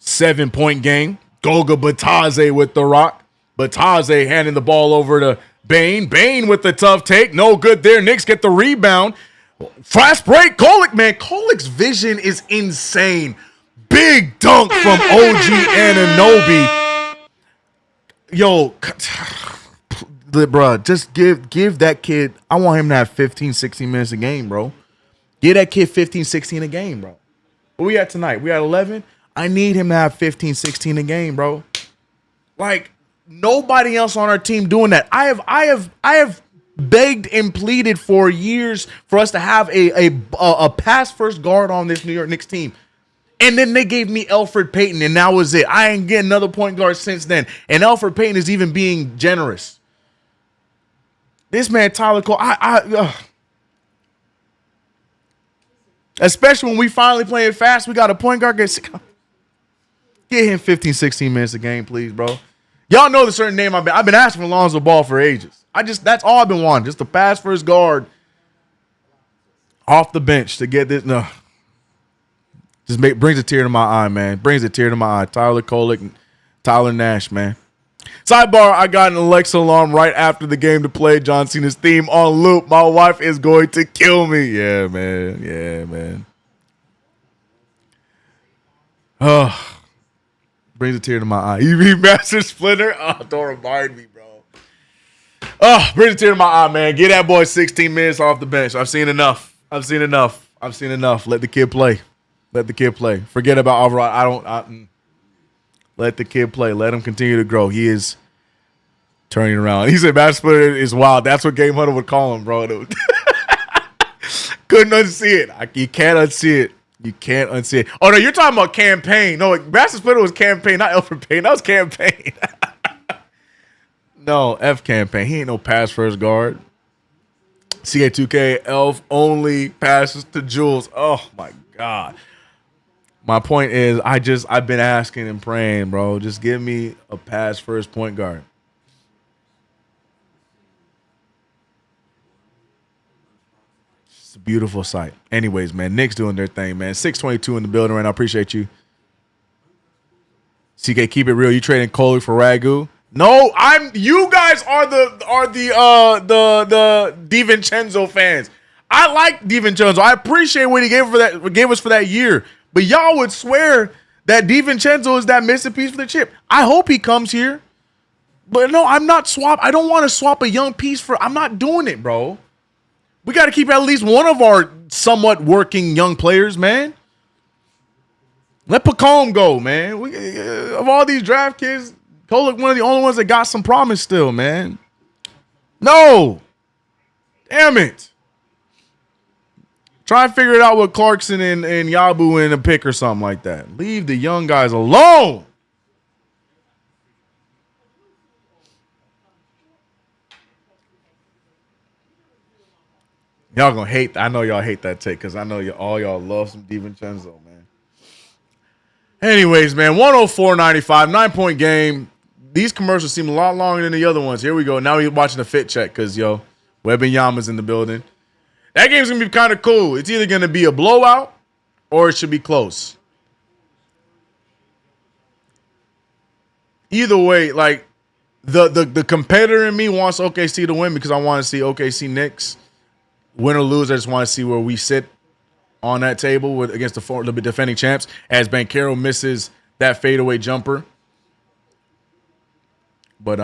7-point game. Goga Batadze with the rock. Batadze handing the ball over to Bane. Bane with the tough take. No good there. Knicks get the rebound. Fast break. Kolek, man. Kolek's vision is insane. Big dunk from OG Anunoby. Yo, bro, just give that kid. I want him to have 15, 16 minutes a game, bro. Give that kid 15, 16 a game, bro. What we at tonight? We at 11. I need him to have 15, 16 a game, bro. Like nobody else on our team doing that. I have begged and pleaded for years for us to have a pass first guard on this New York Knicks team. And then they gave me Elfrid Payton, and that was it. I ain't getting another point guard since then. And Elfrid Payton is even being generous. This man, Tyler Cole, especially when we finally playing fast, we got a point guard. Get him 15, 16 minutes a game, please, bro. Y'all know the certain name I've been asking for Lonzo Ball for ages. That's all I've been wanting, just a pass first guard off the bench to get this. No. Just brings a tear to my eye, man. Brings a tear to my eye. Tyler Kolek, Tyler Nash, man. Sidebar, I got an Alexa alarm right after the game to play John Cena's theme on loop. My wife is going to kill me. Yeah, man. Yeah, man. Oh, brings a tear to my eye. EV Master Splinter. Oh, don't remind me, bro. Oh, brings a tear to my eye, man. Get that boy 16 minutes off the bench. I've seen enough. Let the kid play. Let the kid play. Forget about Alvarado. Let the kid play. Let him continue to grow. He is turning around. He said Master Splitter is wild. That's what Game Hunter would call him, bro. Couldn't unsee it. You can't unsee it. You can't unsee it. Oh, no, you're talking about campaign. No, Master Splitter was campaign, not Elfrid Payton. That was campaign. No, F campaign. He ain't no pass first guard. CA2K, Elf only passes to Jules. Oh, my God. My point is, I've been asking and praying, bro. Just give me a pass first point guard. It's a beautiful sight. Anyways, man, Knicks doing their thing, man. 622 in the building right now. Appreciate you. CK, keep it real. You trading Kohler for Ragu? No, you guys are the DiVincenzo fans. I like DiVincenzo. I appreciate what he gave us for that year. But y'all would swear that DiVincenzo is that missing piece for the chip. I hope he comes here. But no, I'm not swap. I don't want to swap a young piece for. I'm not doing it, bro. We got to keep at least one of our somewhat working young players, man. Let Pacome go, man. Of all these draft kids, Kolek one of the only ones that got some promise still, man. No. Damn it. Try and figure it out with Clarkson and Yabu in a pick or something like that. Leave the young guys alone. Y'all gonna hate. I know y'all hate that take because I know all y'all love some DiVincenzo, man. Anyways, man, 104.95, 9-point game. These commercials seem a lot longer than the other ones. Here we go. Now we're watching the fit check because, Wembanyama's in the building. That game's going to be kind of cool. It's either going to be a blowout or it should be close. Either way, like, the competitor in me wants OKC to win because I want to see OKC Knicks win or lose. I just want to see where we sit on that table against the defending champs as Banchero misses that fadeaway jumper. But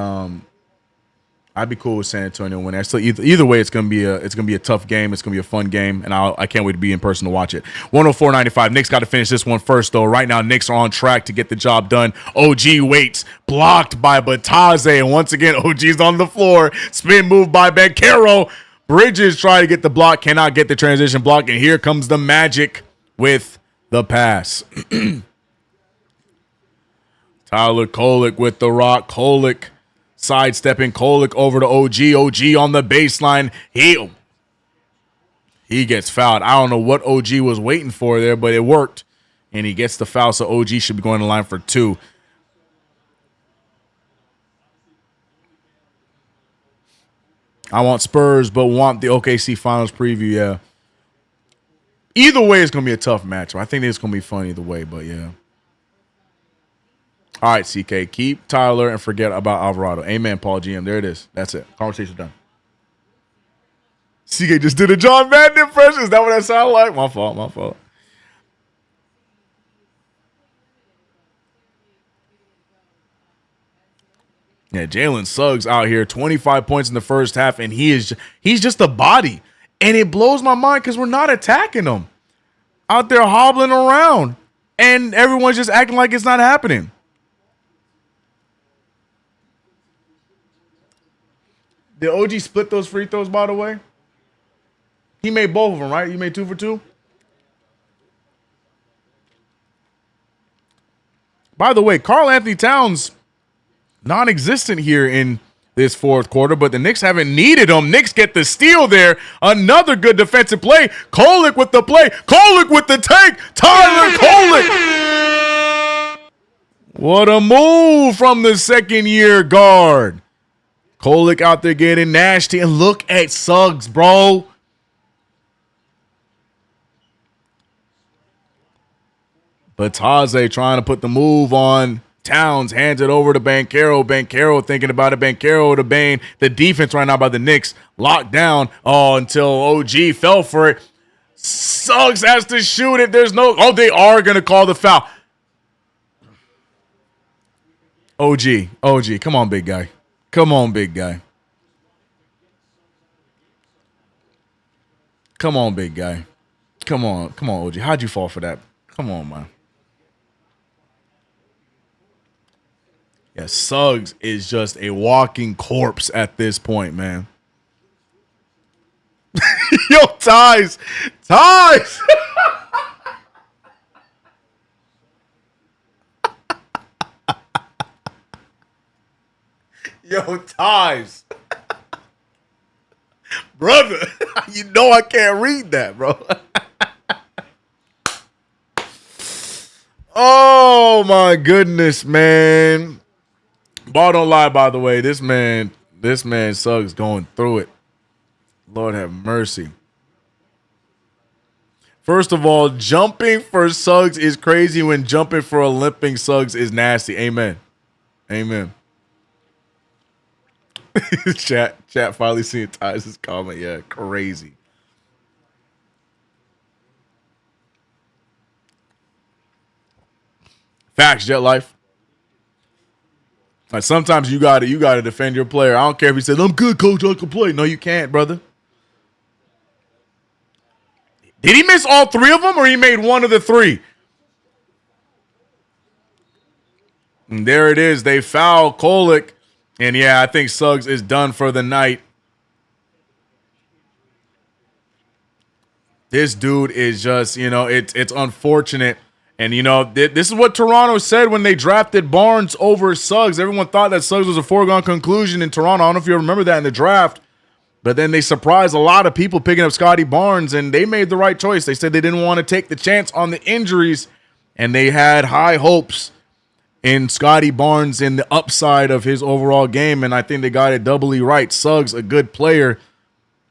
I'd be cool with San Antonio winning. So either way, it's gonna be a tough game. It's gonna be a fun game, and I can't wait to be in person to watch it. 104.95. Knicks got to finish this one first, though. Right now, Knicks are on track to get the job done. OG waits, blocked by Bataze, and once again, OG's on the floor. Spin move by Banchero. Bridges trying to get the block, cannot get the transition block, and here comes the Magic with the pass. Tyler Kolek with the rock. Kolek sidestepping. Kolek over to OG. OG on the baseline. He gets fouled. I don't know what OG was waiting for there, but it worked. And he gets the foul, so OG should be going to the line for 2. I want Spurs, but want the OKC Finals preview, yeah. Either way, it's going to be a tough matchup. I think it's going to be fun either way, but yeah. All right, CK, keep Tyler and forget about Alvarado. Amen, Paul GM. There it is. That's it. Conversation done. CK just did a John Madden impression. Is that what that sounded like? My fault. Yeah, Jalen Suggs out here, 25 points in the first half, and he's just a body. And it blows my mind because we're not attacking him. Out there hobbling around, and everyone's just acting like it's not happening. Did OG split those free throws, by the way? He made both of them, right? You made 2 for 2? By the way, Karl Anthony Towns, non-existent here in this fourth quarter, but the Knicks haven't needed him. Knicks get the steal there. Another good defensive play. Kolek with the play. Kolek with the take. Tyler Kolek. What a move from the second-year guard. Kolek out there getting nasty. And look at Suggs, bro. Bataze trying to put the move on Towns, hands it over to Banchero. Banchero thinking about it. Banchero to Bane. The defense right now by the Knicks locked down. Oh, until OG fell for it. Suggs has to shoot it. There's no. Oh, they are going to call the foul. OG. Come on, big guy. Come on, big guy. Come on, big guy. Come on, OG. How'd you fall for that? Come on, man. Yeah, Suggs is just a walking corpse at this point, man. Yo, Ties. Yo, Ties. Brother, you know I can't read that, bro. Oh, my goodness, man. Ball don't lie, by the way. This man Suggs going through it. Lord have mercy. First of all, jumping for Suggs is crazy when jumping for a limping Suggs is nasty. Amen. Chat finally seeing Ty's comment. Yeah, crazy. Facts, Jet Life. Like sometimes you gotta defend your player. I don't care if he says, I'm good, coach, I can play. No, you can't, brother. Did he miss all 3 of them or he made one of the 3? And there it is. They foul Kolek. And yeah, I think Suggs is done for the night. This dude is just, it's unfortunate. And, this is what Toronto said when they drafted Barnes over Suggs. Everyone thought that Suggs was a foregone conclusion in Toronto. I don't know if you remember that in the draft. But then they surprised a lot of people picking up Scotty Barnes, and they made the right choice. They said they didn't want to take the chance on the injuries, and they had high hopes in Scotty Barnes in the upside of his overall game, and I think they got it doubly right. Suggs, a good player,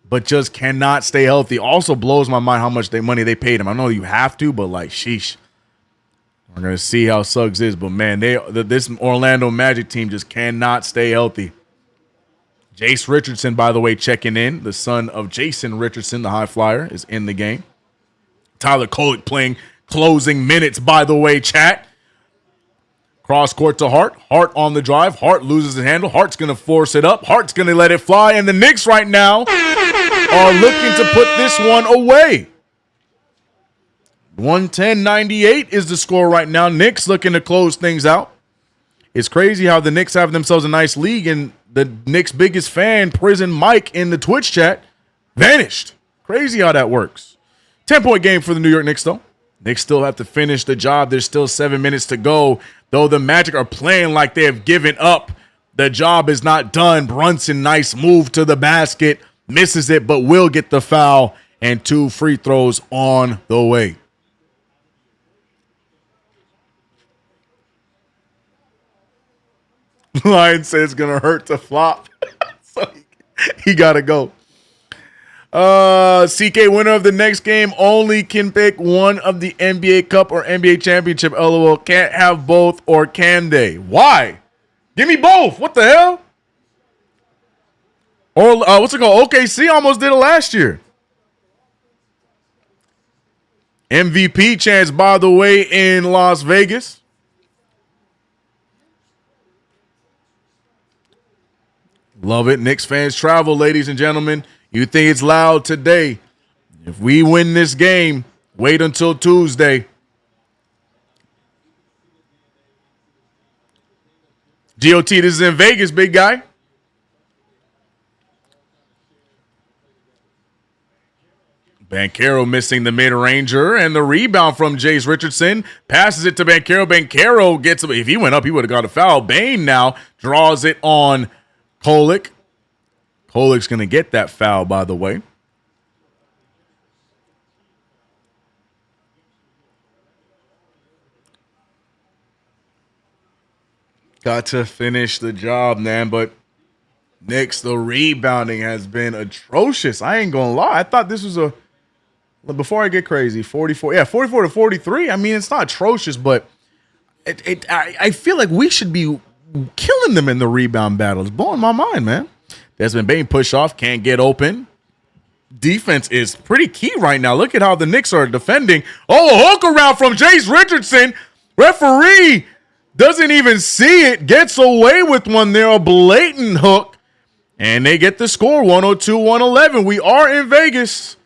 but just cannot stay healthy. Also blows my mind how much money they paid him. I know you have to, but sheesh. We're going to see how Suggs is. But, man, this Orlando Magic team just cannot stay healthy. Jace Richardson, by the way, checking in. The son of Jason Richardson, the high flyer, is in the game. Tyler Kolek playing closing minutes, by the way, chat. Cross court to Hart. Hart on the drive. Hart loses his handle. Hart's going to force it up. Hart's going to let it fly. And the Knicks right now are looking to put this one away. 110-98 is the score right now. Knicks looking to close things out. It's crazy how the Knicks have themselves a nice league, and the Knicks' biggest fan, Prison Mike, in the Twitch chat, vanished. Crazy how that works. 10-point game for the New York Knicks, though. Knicks still have to finish the job. There's still 7 minutes to go. Though the Magic are playing like they have given up, the job is not done. Brunson, nice move to the basket. Misses it, but will get the foul. And 2 free throws on the way. Lion says it's going to hurt to flop. So he got to go. CK, winner of the next game only can pick one of the NBA Cup or NBA Championship. LOL. Can't have both, or can they? Why? Give me both. What the hell? Or what's it called? OKC almost did it last year. MVP chance, by the way, in Las Vegas. Love it. Knicks fans travel, ladies and gentlemen. You think it's loud today. If we win this game, wait until Tuesday. GOT, this is in Vegas, big guy. Banchero missing the mid-ranger, and the rebound from Jace Richardson. Passes it to Banchero. Banchero gets, if he went up, he would have got a foul. Bane now draws it on Kolek. Kolek's going to get that foul, by the way. Got to finish the job, man, but Knicks, the rebounding has been atrocious. I ain't going to lie. I thought this was a, before I get crazy, 44 to 43. I mean, it's not atrocious, but I feel like we should be killing them in the rebound battle. It's blowing my mind, man. Desmond Bane push off, can't get open. Defense is pretty key right now. Look at how the Knicks are defending. Oh, a hook around from Jace Richardson. Referee doesn't even see it. Gets away with one there, a blatant hook. And they get the score, 102-111. We are in Vegas.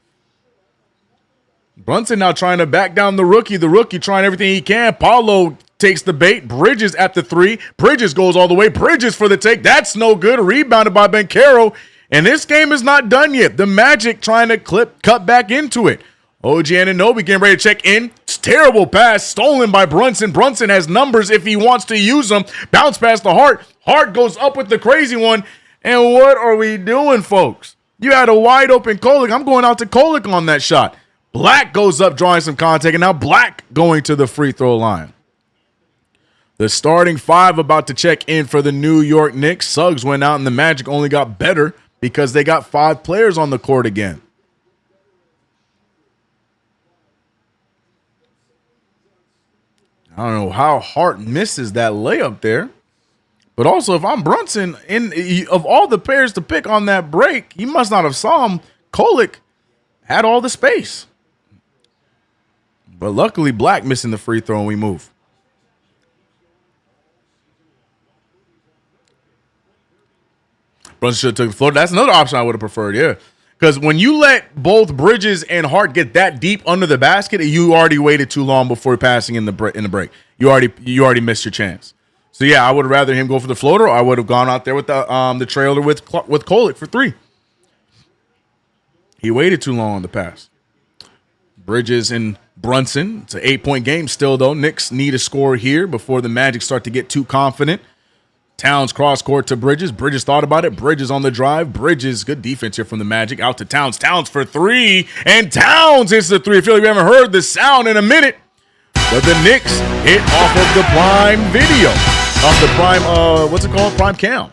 Brunson now trying to back down the rookie. The rookie trying everything he can. Paulo takes the bait. Bridges at the three. Bridges goes all the way. Bridges for the take. That's no good. Rebounded by Banchero. And this game is not done yet. The Magic trying to cut back into it. OG Anunoby getting ready to check in. It's terrible pass. Stolen by Brunson. Brunson has numbers if he wants to use them. Bounce past the Hart. Hart goes up with the crazy one. And what are we doing, folks? You had a wide open Kolek. I'm going out to Kolek on that shot. Black goes up drawing some contact, and now Black going to the free throw line. The starting five about to check in for the New York Knicks. Suggs went out, and the Magic only got better because they got 5 players on the court again. I don't know how Hart misses that layup there. But also, if I'm Brunson, of all the players to pick on that break, he must not have saw him. Kolek had all the space. But luckily, Black missing the free throw and we move. Brunson should have took the floor. That's another option I would have preferred, yeah. Because when you let both Bridges and Hart get that deep under the basket, you already waited too long before passing in the break. You already missed your chance. So yeah, I would rather him go for the floater. Or I would have gone out there with the trailer with Kolek for 3. He waited too long on the pass. Bridges and Brunson. It's an 8-point game still, though. Knicks need a score here before the Magic start to get too confident. Towns cross court to Bridges. Bridges thought about it. Bridges on the drive. Bridges, good defense here from the Magic. Out to Towns. Towns for 3. And Towns hits the 3. I feel like we haven't heard the sound in a minute. But the Knicks hit off of the Prime video. Off the Prime, what's it called? Prime Cam.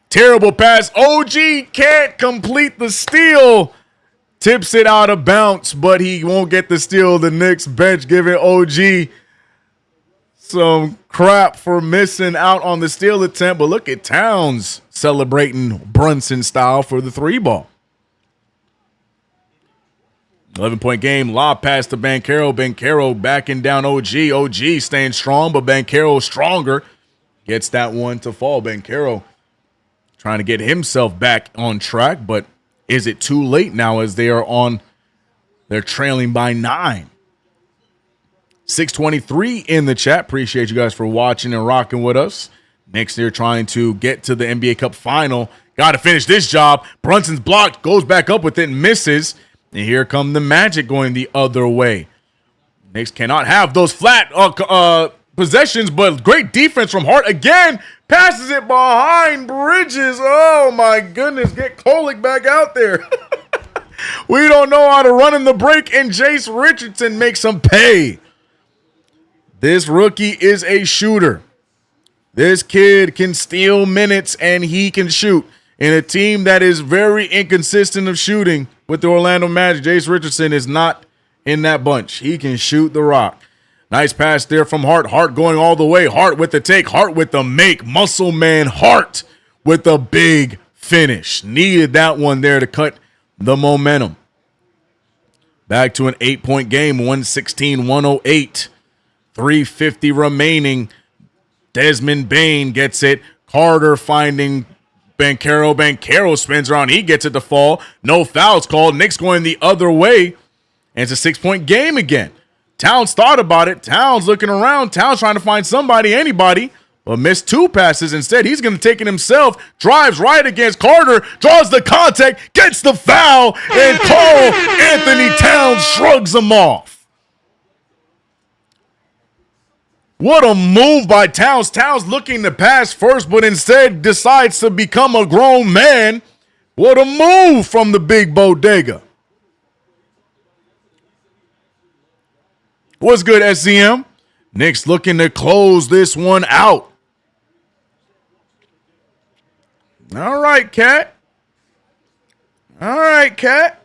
Terrible pass. OG can't complete the steal. Tips it out of bounds, but he won't get the steal. The Knicks bench giving OG some crap for missing out on the steal attempt. But look at Towns celebrating Brunson style for the 3 ball. 11-point game. Lob pass to Banchero. Banchero backing down OG. OG staying strong, but Banchero stronger. Gets that one to fall. Banchero trying to get himself back on track, but is it too late now as they're trailing by 9? 623 in the chat. Appreciate you guys for watching and rocking with us. Next year trying to get to the NBA Cup final. Got to finish this job. Brunson's blocked, goes back up with it, misses. And here come the Magic going the other way. Knicks cannot have those flat possessions, but great defense from Hart again. Passes it behind Bridges. Oh, my goodness. Get Kolek back out there. We don't know how to run in the break, and Jace Richardson makes him pay. This rookie is a shooter. This kid can steal minutes, and he can shoot. In a team that is very inconsistent of shooting with the Orlando Magic, Jace Richardson is not in that bunch. He can shoot the rock. Nice pass there from Hart. Hart going all the way. Hart with the take. Hart with the make. Muscle man Hart with the big finish. Needed that one there to cut the momentum. Back to an 8-point game. 116-108. 3:50 remaining. Desmond Bane gets it. Carter finding Banchero. Banchero spins around. He gets it to fall. No fouls called. Knicks going the other way. And it's a 6-point game again. Towns thought about it. Towns looking around. Towns trying to find somebody, anybody, but missed 2 passes. Instead, he's going to take it himself. Drives right against Carter. Draws the contact. Gets the foul. And Karl Anthony Towns shrugs him off. What a move by Towns. Towns looking to pass first, but instead decides to become a grown man. What a move from the big bodega. What's good, SCM? Knicks looking to close this one out. All right, Cat. All right, Cat.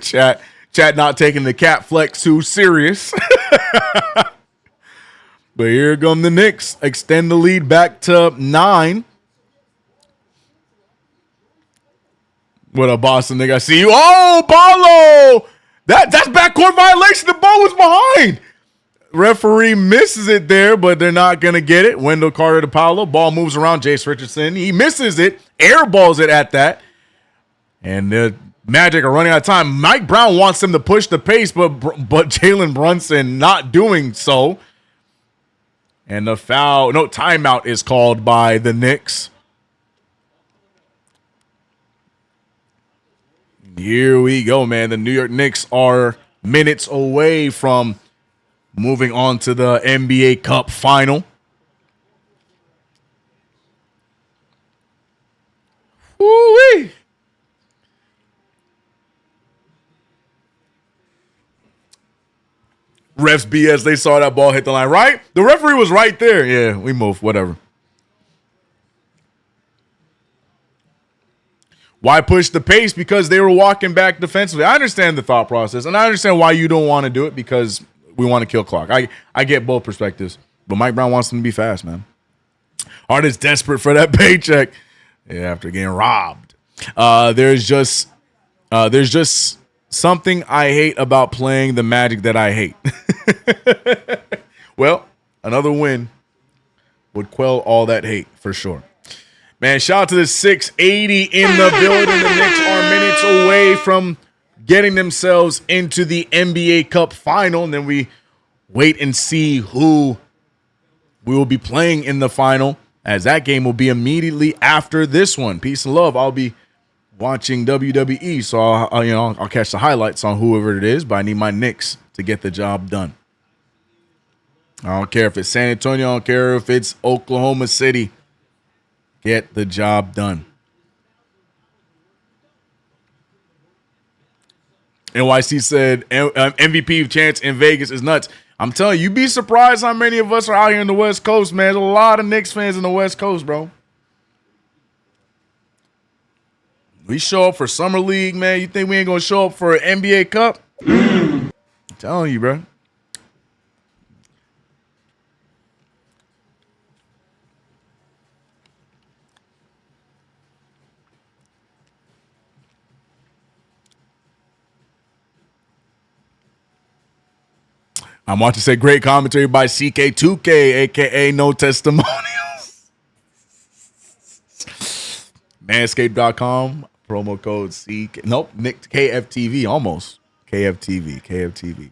Chat not taking the cat flex too serious. But here come the Knicks. Extend the lead back to 9. What a Boston nigga. I see you. Oh, Paulo! That's backcourt violation. The ball was behind. Referee misses it there, but they're not going to get it. Wendell Carter to Paulo. Ball moves around. Jace Richardson. He misses it. Airballs it at that. And the Magic are running out of time. Mike Brown wants them to push the pace, but Jalen Brunson not doing so. And the timeout is called by the Knicks. Here we go, man. The New York Knicks are minutes away from moving on to the NBA Cup final. Woo-wee. Refs BS, they saw that ball hit the line, right? The referee was right there. Yeah, we moved, whatever. Why push the pace? Because they were walking back defensively. I understand the thought process, and I understand why you don't want to do it because we want to kill clock. I get both perspectives, but Mike Brown wants them to be fast, man. Hart is desperate for that paycheck after getting robbed. There's just something I hate about playing the Magic that I hate. Well, another win would quell all that hate for sure. Man, shout out to the 680 in the building. The Knicks are minutes away from getting themselves into the NBA Cup final. And then we wait and see who we will be playing in the final, as that game will be immediately after this one. Peace and love. I'll be watching WWE, so I'll catch the highlights on whoever it is, but I need my Knicks to get the job done. I don't care if it's San Antonio. I don't care if it's Oklahoma City. Get the job done. NYC said MVP chance in Vegas is nuts. I'm telling you, you'd be surprised how many of us are out here in the West Coast, man. There's a lot of Knicks fans in the West Coast, bro. We show up for Summer League, man. You think we ain't going to show up for an NBA Cup? I'm telling you, bro. I'm watching say great commentary by CK2K, a.k.a. No Testimonials. Manscaped.com, promo code CK. Nope, Nick KFTV, almost. KFTV.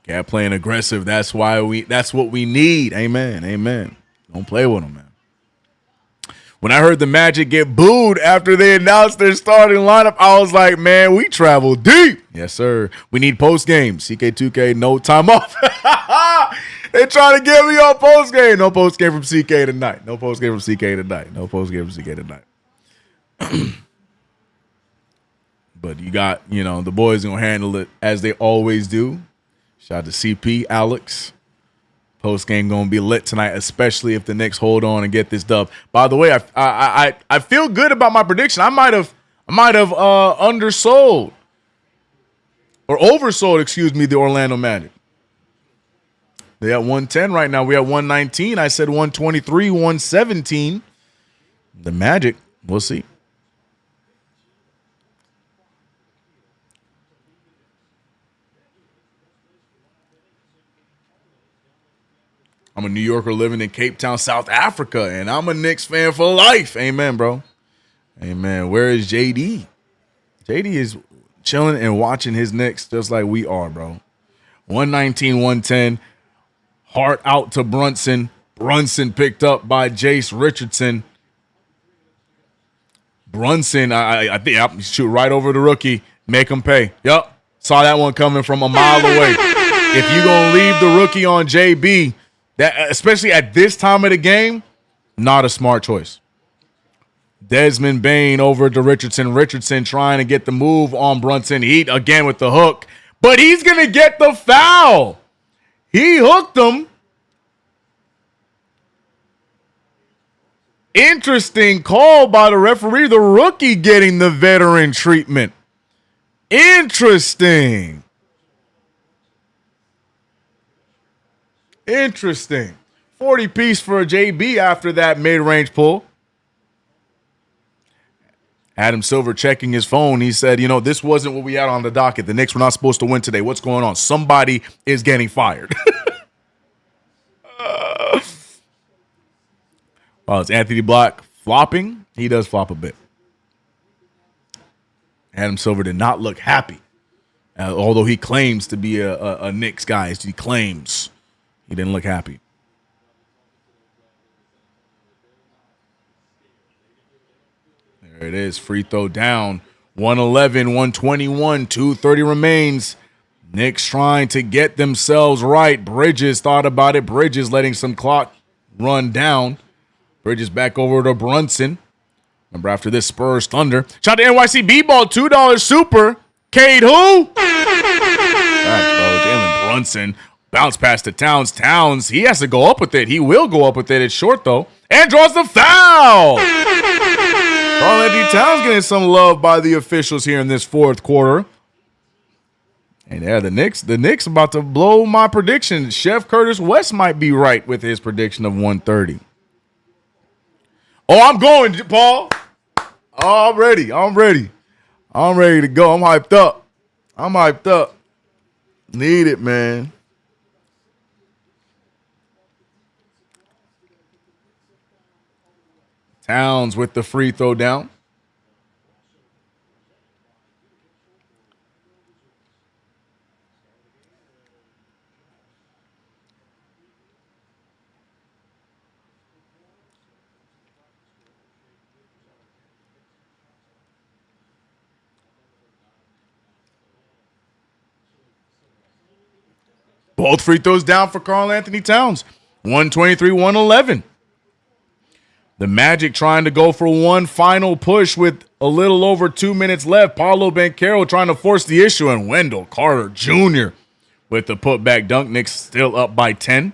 Cat playing aggressive. That's what we need. Amen. Don't play with him, man. When I heard the Magic get booed after they announced their starting lineup, I was like, man, we travel deep. Yes, sir. We need post-game. CK2K, no time off. They trying to get me on post-game. No post-game from CK tonight. But you got, the boys going to handle it as they always do. Shout out to CP, Alex. Post game gonna be lit tonight, especially if the Knicks hold on and get this dub. By the way, I feel good about my prediction. I might have undersold or oversold, the Orlando Magic. They at 110 right now. We at 119. I said 123, 117. The Magic, we'll see. I'm a New Yorker living in Cape Town, South Africa, and I'm a Knicks fan for life. Amen, bro. Amen. Where is JD? JD is chilling and watching his Knicks just like we are, bro. 119-110. Hart out to Brunson. Brunson picked up by Jace Richardson. Brunson, I think, yep, shoot right over the rookie. Make him pay. Yep. Saw that one coming from a mile away. If you're going to leave the rookie on JB, that, especially at this time of the game, not a smart choice. Desmond Bane over to Richardson. Richardson trying to get the move on Brunson. Heat again with the hook. But he's going to get the foul. He hooked him. Interesting call by the referee. The rookie getting the veteran treatment. Interesting. 40 piece for a JB after that mid-range pull. Adam Silver checking his phone. He said, this wasn't what we had on the docket. The Knicks were not supposed to win today. What's going on? Somebody is getting fired. Well, it's Anthony Black flopping. He does flop a bit. Adam Silver did not look happy. Although he claims to be a Knicks guy. He claims he didn't look happy. There it is. Free throw down. 111, 121, 2:30 remains. Knicks trying to get themselves right. Bridges thought about it. Bridges letting some clock run down. Bridges back over to Brunson. Remember after this Spurs Thunder. Shout to NYC B-Ball, $2 super. Cade who? That's bro. Jalen Brunson. Bounce pass to Towns. Towns, he has to go up with it. He will go up with it. It's short though. And draws the foul. Karl-Anthony Towns getting some love by the officials here in this fourth quarter. And yeah, the Knicks about to blow my prediction. Chef Curtis West might be right with his prediction of 130. Oh, I'm going, Paul. Oh, I'm ready. I'm ready to go. I'm hyped up. Need it, man. Towns with the free throw down. Both free throws down for Karl-Anthony Towns. 123-111. The Magic trying to go for one final push with a little over 2 minutes left. Paolo Banchero trying to force the issue, and Wendell Carter Jr. with the putback dunk. Knicks still up by 10.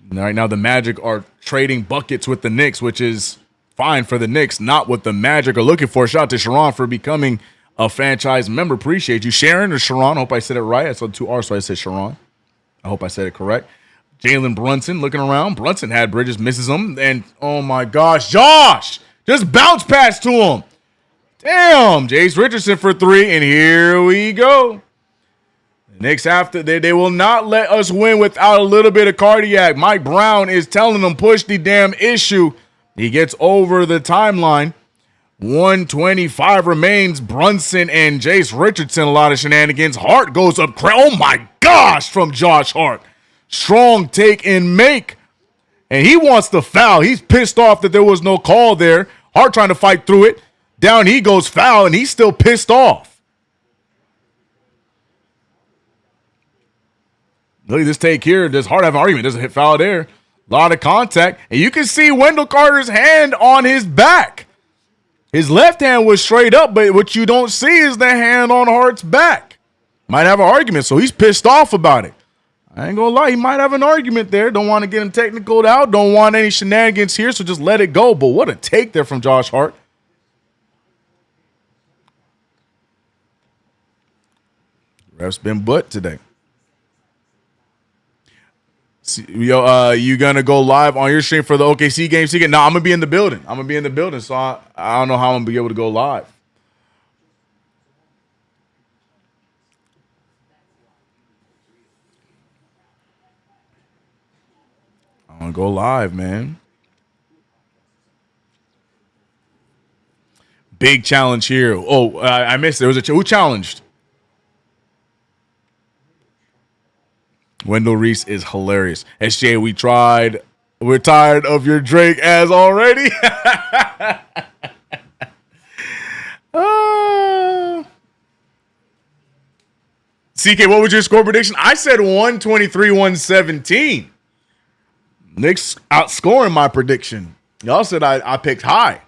Right now the Magic are trading buckets with the Knicks, which is fine for the Knicks, not what the Magic are looking for. Shout out to Sharon for becoming a franchise member. Appreciate you. Sharon or Sharon? I hope I said it right. I saw 2 R's, so I said Sharon. I hope I said it correct. Jalen Brunson looking around. Brunson had Bridges, misses him. And, oh, my gosh, Josh! Just bounce pass to him. Damn, Jace Richardson for 3, and here we go. The Knicks, after they will not let us win without a little bit of cardiac. Mike Brown is telling them, push the damn issue. He gets over the timeline. 125 remains. Brunson and Jace Richardson, a lot of shenanigans. Hart goes up. Oh, my gosh, from Josh Hart. Strong take and make. And he wants the foul. He's pissed off that there was no call there. Hart trying to fight through it. Down he goes, foul, and he's still pissed off. Look at this take here. Does Hart have an argument? Doesn't hit foul there. A lot of contact. And you can see Wendell Carter's hand on his back. His left hand was straight up, but what you don't see is the hand on Hart's back. Might have an argument, so he's pissed off about it. I ain't gonna lie, he might have an argument there. Don't want to get him technicaled out. Don't want any shenanigans here, so just let it go. But what a take there from Josh Hart. Ref's been butt today. Yo, you gonna go live on your stream for the OKC game? No, I'm gonna be in the building. So I don't know how I'm gonna be able to go live. I'm gonna go live, man. Big challenge here. Oh, I missed it. There was who challenged? Wendell Reese is hilarious. SJ, we tried. We're tired of your Drake as already. CK, what was your score prediction? I said 123-117. Knicks outscoring my prediction. Y'all said I picked high.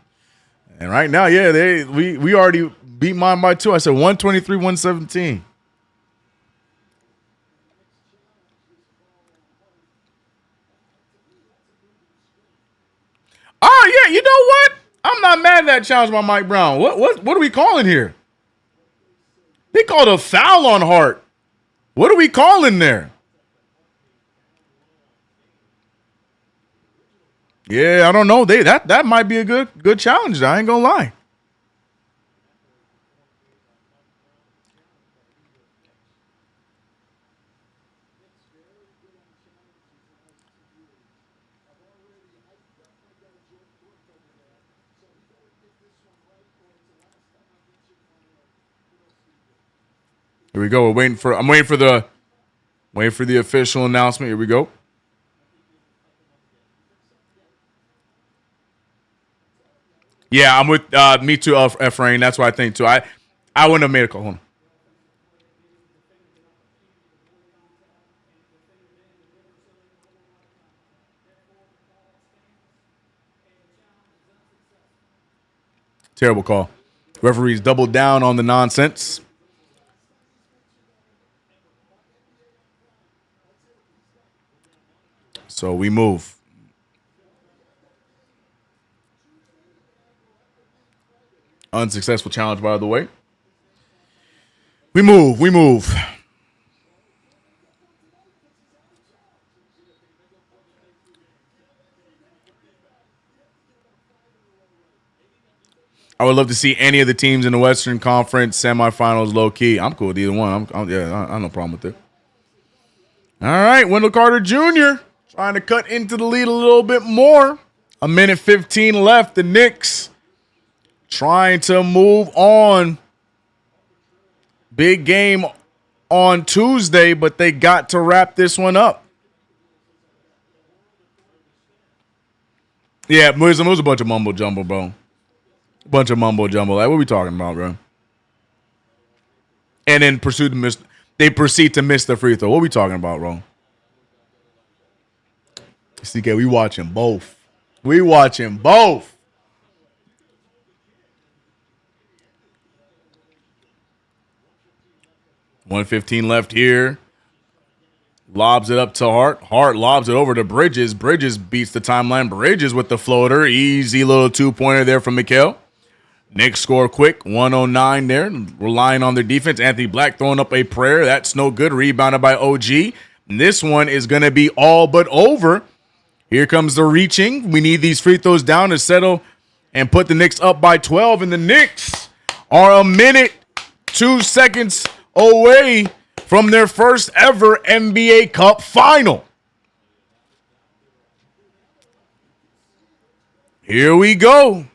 And right now, yeah, we already beat mine by 2. I said 123-117. Oh, yeah, you know what? I'm not mad at that challenge by Mike Brown. What are we calling here? They called a foul on Hart. What are we calling there? Yeah, I don't know. That might be a good challenge. I ain't gonna lie. Here we go. I'm waiting for the official announcement. Here we go. Yeah, I'm with me too, Efrain. That's what I think too. I wouldn't have made a call. Hold on. Terrible call. Referees doubled down on the nonsense. So we move. Unsuccessful challenge, by the way. We move. I would love to see any of the teams in the Western Conference semifinals low key. I'm cool with either one. I have no problem with it. All right, Wendell Carter Jr. trying to cut into the lead a little bit more. 1:15 left. The Knicks trying to move on. Big game on Tuesday, but they got to wrap this one up. Yeah, it was a bunch of mumbo jumbo, bro. Bunch of mumbo jumbo. Like, what are we talking about, bro? And then proceed to miss the free throw. What are we talking about, bro? CK, we watching both. 1:15 left here. Lobs it up to Hart. Hart lobs it over to Bridges. Bridges beats the timeline. Bridges with the floater. Easy little 2-pointer there from Mikal. Knicks score quick. 109 there. Relying on their defense. Anthony Black throwing up a prayer. That's no good. Rebounded by OG. And this one is going to be all but over. Here comes the reaching. We need these free throws down to settle and put the Knicks up by 12. And the Knicks are a minute, 2 seconds away from their first ever NBA Cup final. Here we go.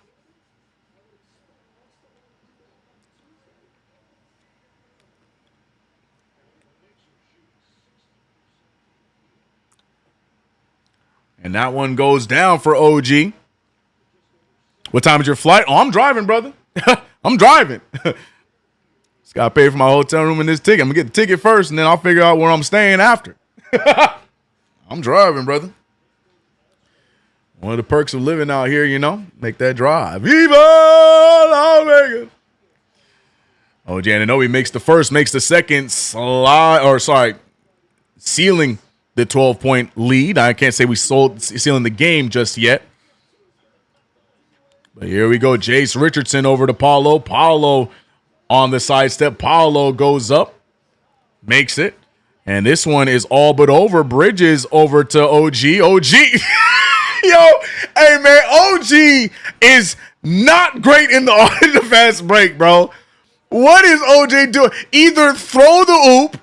And that one goes down for OG. What time is your flight? Oh, I'm driving, brother. I'm driving. Just got to pay for my hotel room and this ticket. I'm going to get the ticket first, and then I'll figure out where I'm staying after. I'm driving, brother. One of the perks of living out here, make that drive. Viva Las Vegas. OG Anunoby makes the second sealing the 12-point lead. I can't say we sealing the game just yet. But here we go. Jace Richardson over to Paolo. Paolo on the sidestep. Paolo goes up. Makes it. And this one is all but over. Bridges over to OG. OG. Yo, hey, man. OG is not great in the fast break, bro. What is OJ doing? Either throw the oop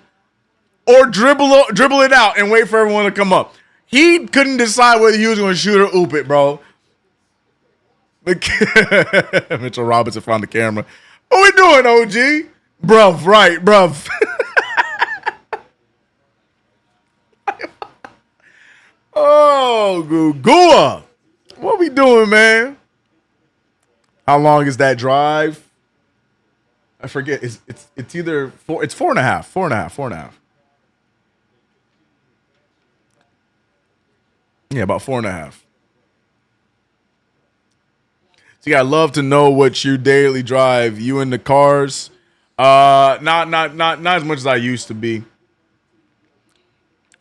or dribble it out and wait for everyone to come up. He couldn't decide whether he was going to shoot or oop it, bro. Mitchell Robinson found the camera. What we doing, OG? Bruv, right, bruv. Oh, Gugua. What we doing, man? How long is that drive? I forget. It's either four. It's 4.5. Yeah, about 4.5. See, I love to know what you daily drive. You in the cars? Not as much as I used to be.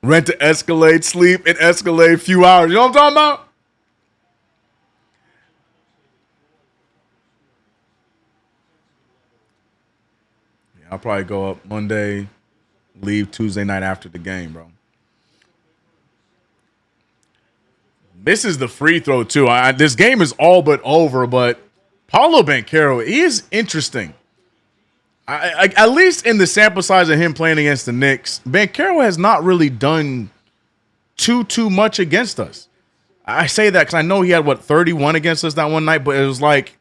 Rent an Escalade, sleep in Escalade, a few hours. You know what I'm talking about? Yeah, I'll probably go up Monday, leave Tuesday night after the game, bro. This is the free throw, too. This game is all but over, but Paolo Banchero, he is interesting. At least in the sample size of him playing against the Knicks, Banchero has not really done too much against us. I say that because I know he had, 31 against us that one night, but it was like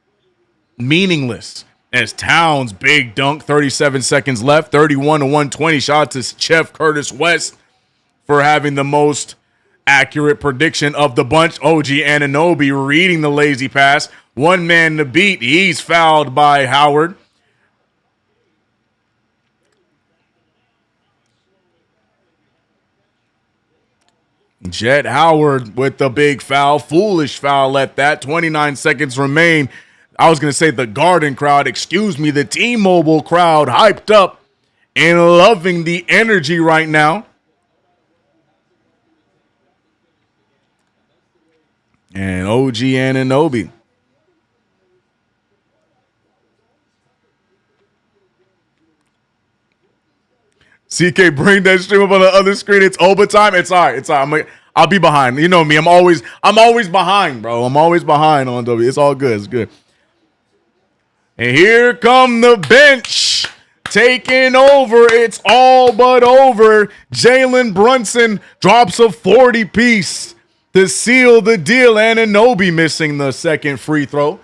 meaningless. As Towns, big dunk, 37 seconds left, 31-120. Shout out to Chef Curtis West for having the most accurate prediction of the bunch. OG Anunoby reading the lazy pass. One man to beat. He's fouled by Howard. Jet Howard with the big foul. Foolish foul at that. 29 seconds remain. I was going to say the Garden crowd. Excuse me, the T-Mobile crowd hyped up and loving the energy right now. And OG Anunoby. CK, bring that stream up on the other screen. It's overtime. It's all right. It's all right. I'll be behind. You know me. I'm always behind, bro. I'm always behind on W. It's all good. It's good. And here come the bench taking over. It's all but over. Jalen Brunson drops a 40-piece to seal the deal. Anunoby missing the second free throw.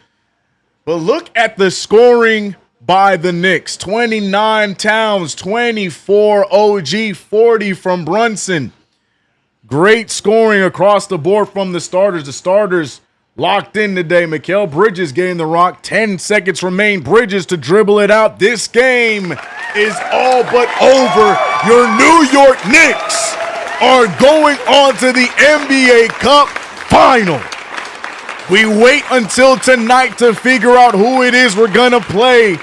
But look at the scoring by the Knicks. 29 Towns, 24 OG, 40 from Brunson. Great scoring across the board from the starters. The starters locked in today. Mikal Bridges getting the rock. 10 seconds remain. Bridges to dribble it out. This game is all but over. Your New York Knicks are going on to the NBA Cup Final. We wait until tonight to figure out who it is we're going to play.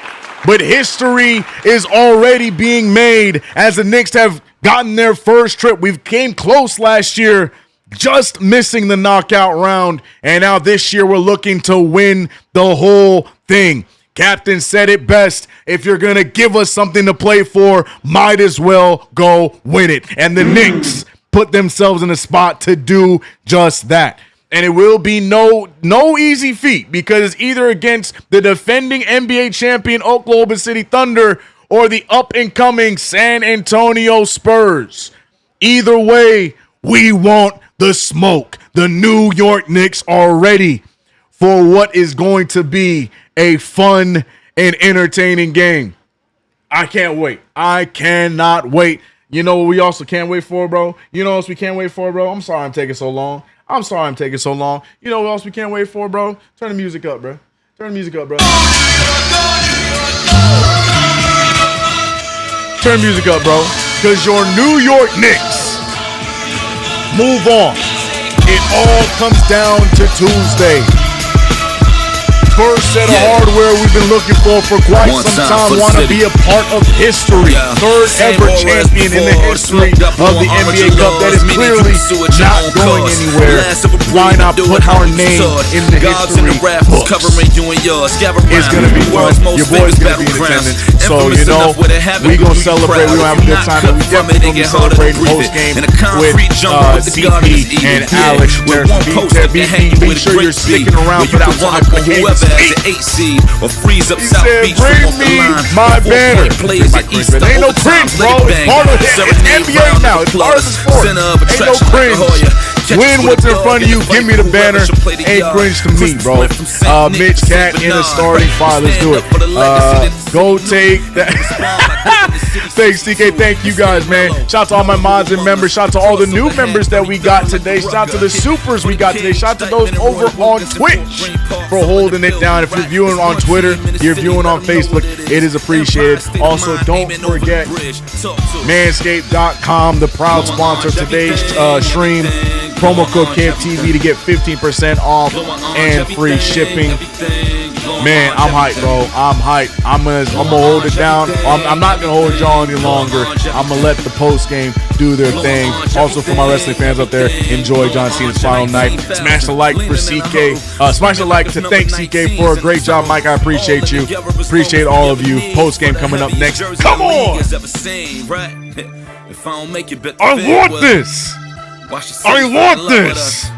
But history is already being made as the Knicks have gotten their first trip. We came close last year, just missing the knockout round. And now this year we're looking to win the whole thing. Captain said it best. If you're going to give us something to play for, might as well go win it. And the Knicks put themselves in a spot to do just that. And it will be no easy feat because it's either against the defending NBA champion Oklahoma City Thunder or the up-and-coming San Antonio Spurs. Either way, we want the smoke. The New York Knicks are ready for what is going to be a fun and entertaining game. I can't wait. I cannot wait. You know what we also can't wait for, bro? You know what else we can't wait for, bro? I'm sorry I'm taking so long. You know what else we can't wait for, bro? Turn the music up, bro. Turn the music up, bro. Because your New York Knicks move on. It all comes down to Tuesday. First set of hardware we've been looking for quite some time. Want to be a part of history. Third ever champion in the history of the NBA Cup. That is clearly not going anywhere. Why not put our name in the history books? It's going to be fun. Your boy's going to be in attendance. So, you know, we going to celebrate. We're going to have a good time. And we definitely going to be celebrating post-game with CP and Alex. Be sure you're sticking around for that one. as an 8 seed or freeze up He South said, Beach bring from off the me line. my Four banner. point plays My at cringe, East man. Ain't no overtime, cringe, let bro. it It's bang. part of it. It's Serenade NBA round now. of It's part of the applause. sport. Center of Ain't no attraction like cringe. a Hoya. Catch Win us what's with in a front of dog you. and Give me the fight banner. whoever should play the Ain't yard. cringe to me, Christmas bro. went from Saint Nick Mitch to Cat Saint in a Bernard. starting five. Let's do it. Stand up for the legacy that Go take that. Thanks, TK. Thank you guys, man. Shout out to all my mods and members. Shout out to all the new members that we got today. Shout out to the supers we got today. Shout out to those over on Twitch for holding it down. If you're viewing on Twitter, you're viewing on Facebook, it is appreciated. Also, don't forget Manscaped.com, the proud sponsor of today's stream. Promo code KFTV to get 15% off and free shipping. Man, I'm hyped, bro. I'm hyped. I'm gonna hold it down. I'm not gonna hold y'all any longer. I'm gonna let the post game do their thing. Also, for my wrestling fans out there, enjoy John Cena's final night. Smash the like for CK. Smash the like to thank CK for a great job, Mike. I appreciate you. Appreciate all of you. Post game coming up next. Come on! I want this. I want this.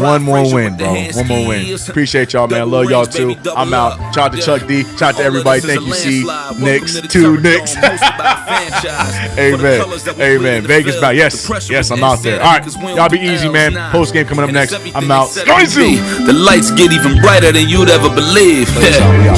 One more win, bro. One more win. Appreciate y'all, man. Love y'all too. I'm out. Shout out to Chuck D. Shout out to everybody. Thank you, C. Knicks. 2 Knicks. Amen. Amen. Vegas back. Yes. Yes, I'm out there. All right. Y'all be easy, man. Post game coming up next. I'm out. The lights get even brighter than you'd ever believe. We out.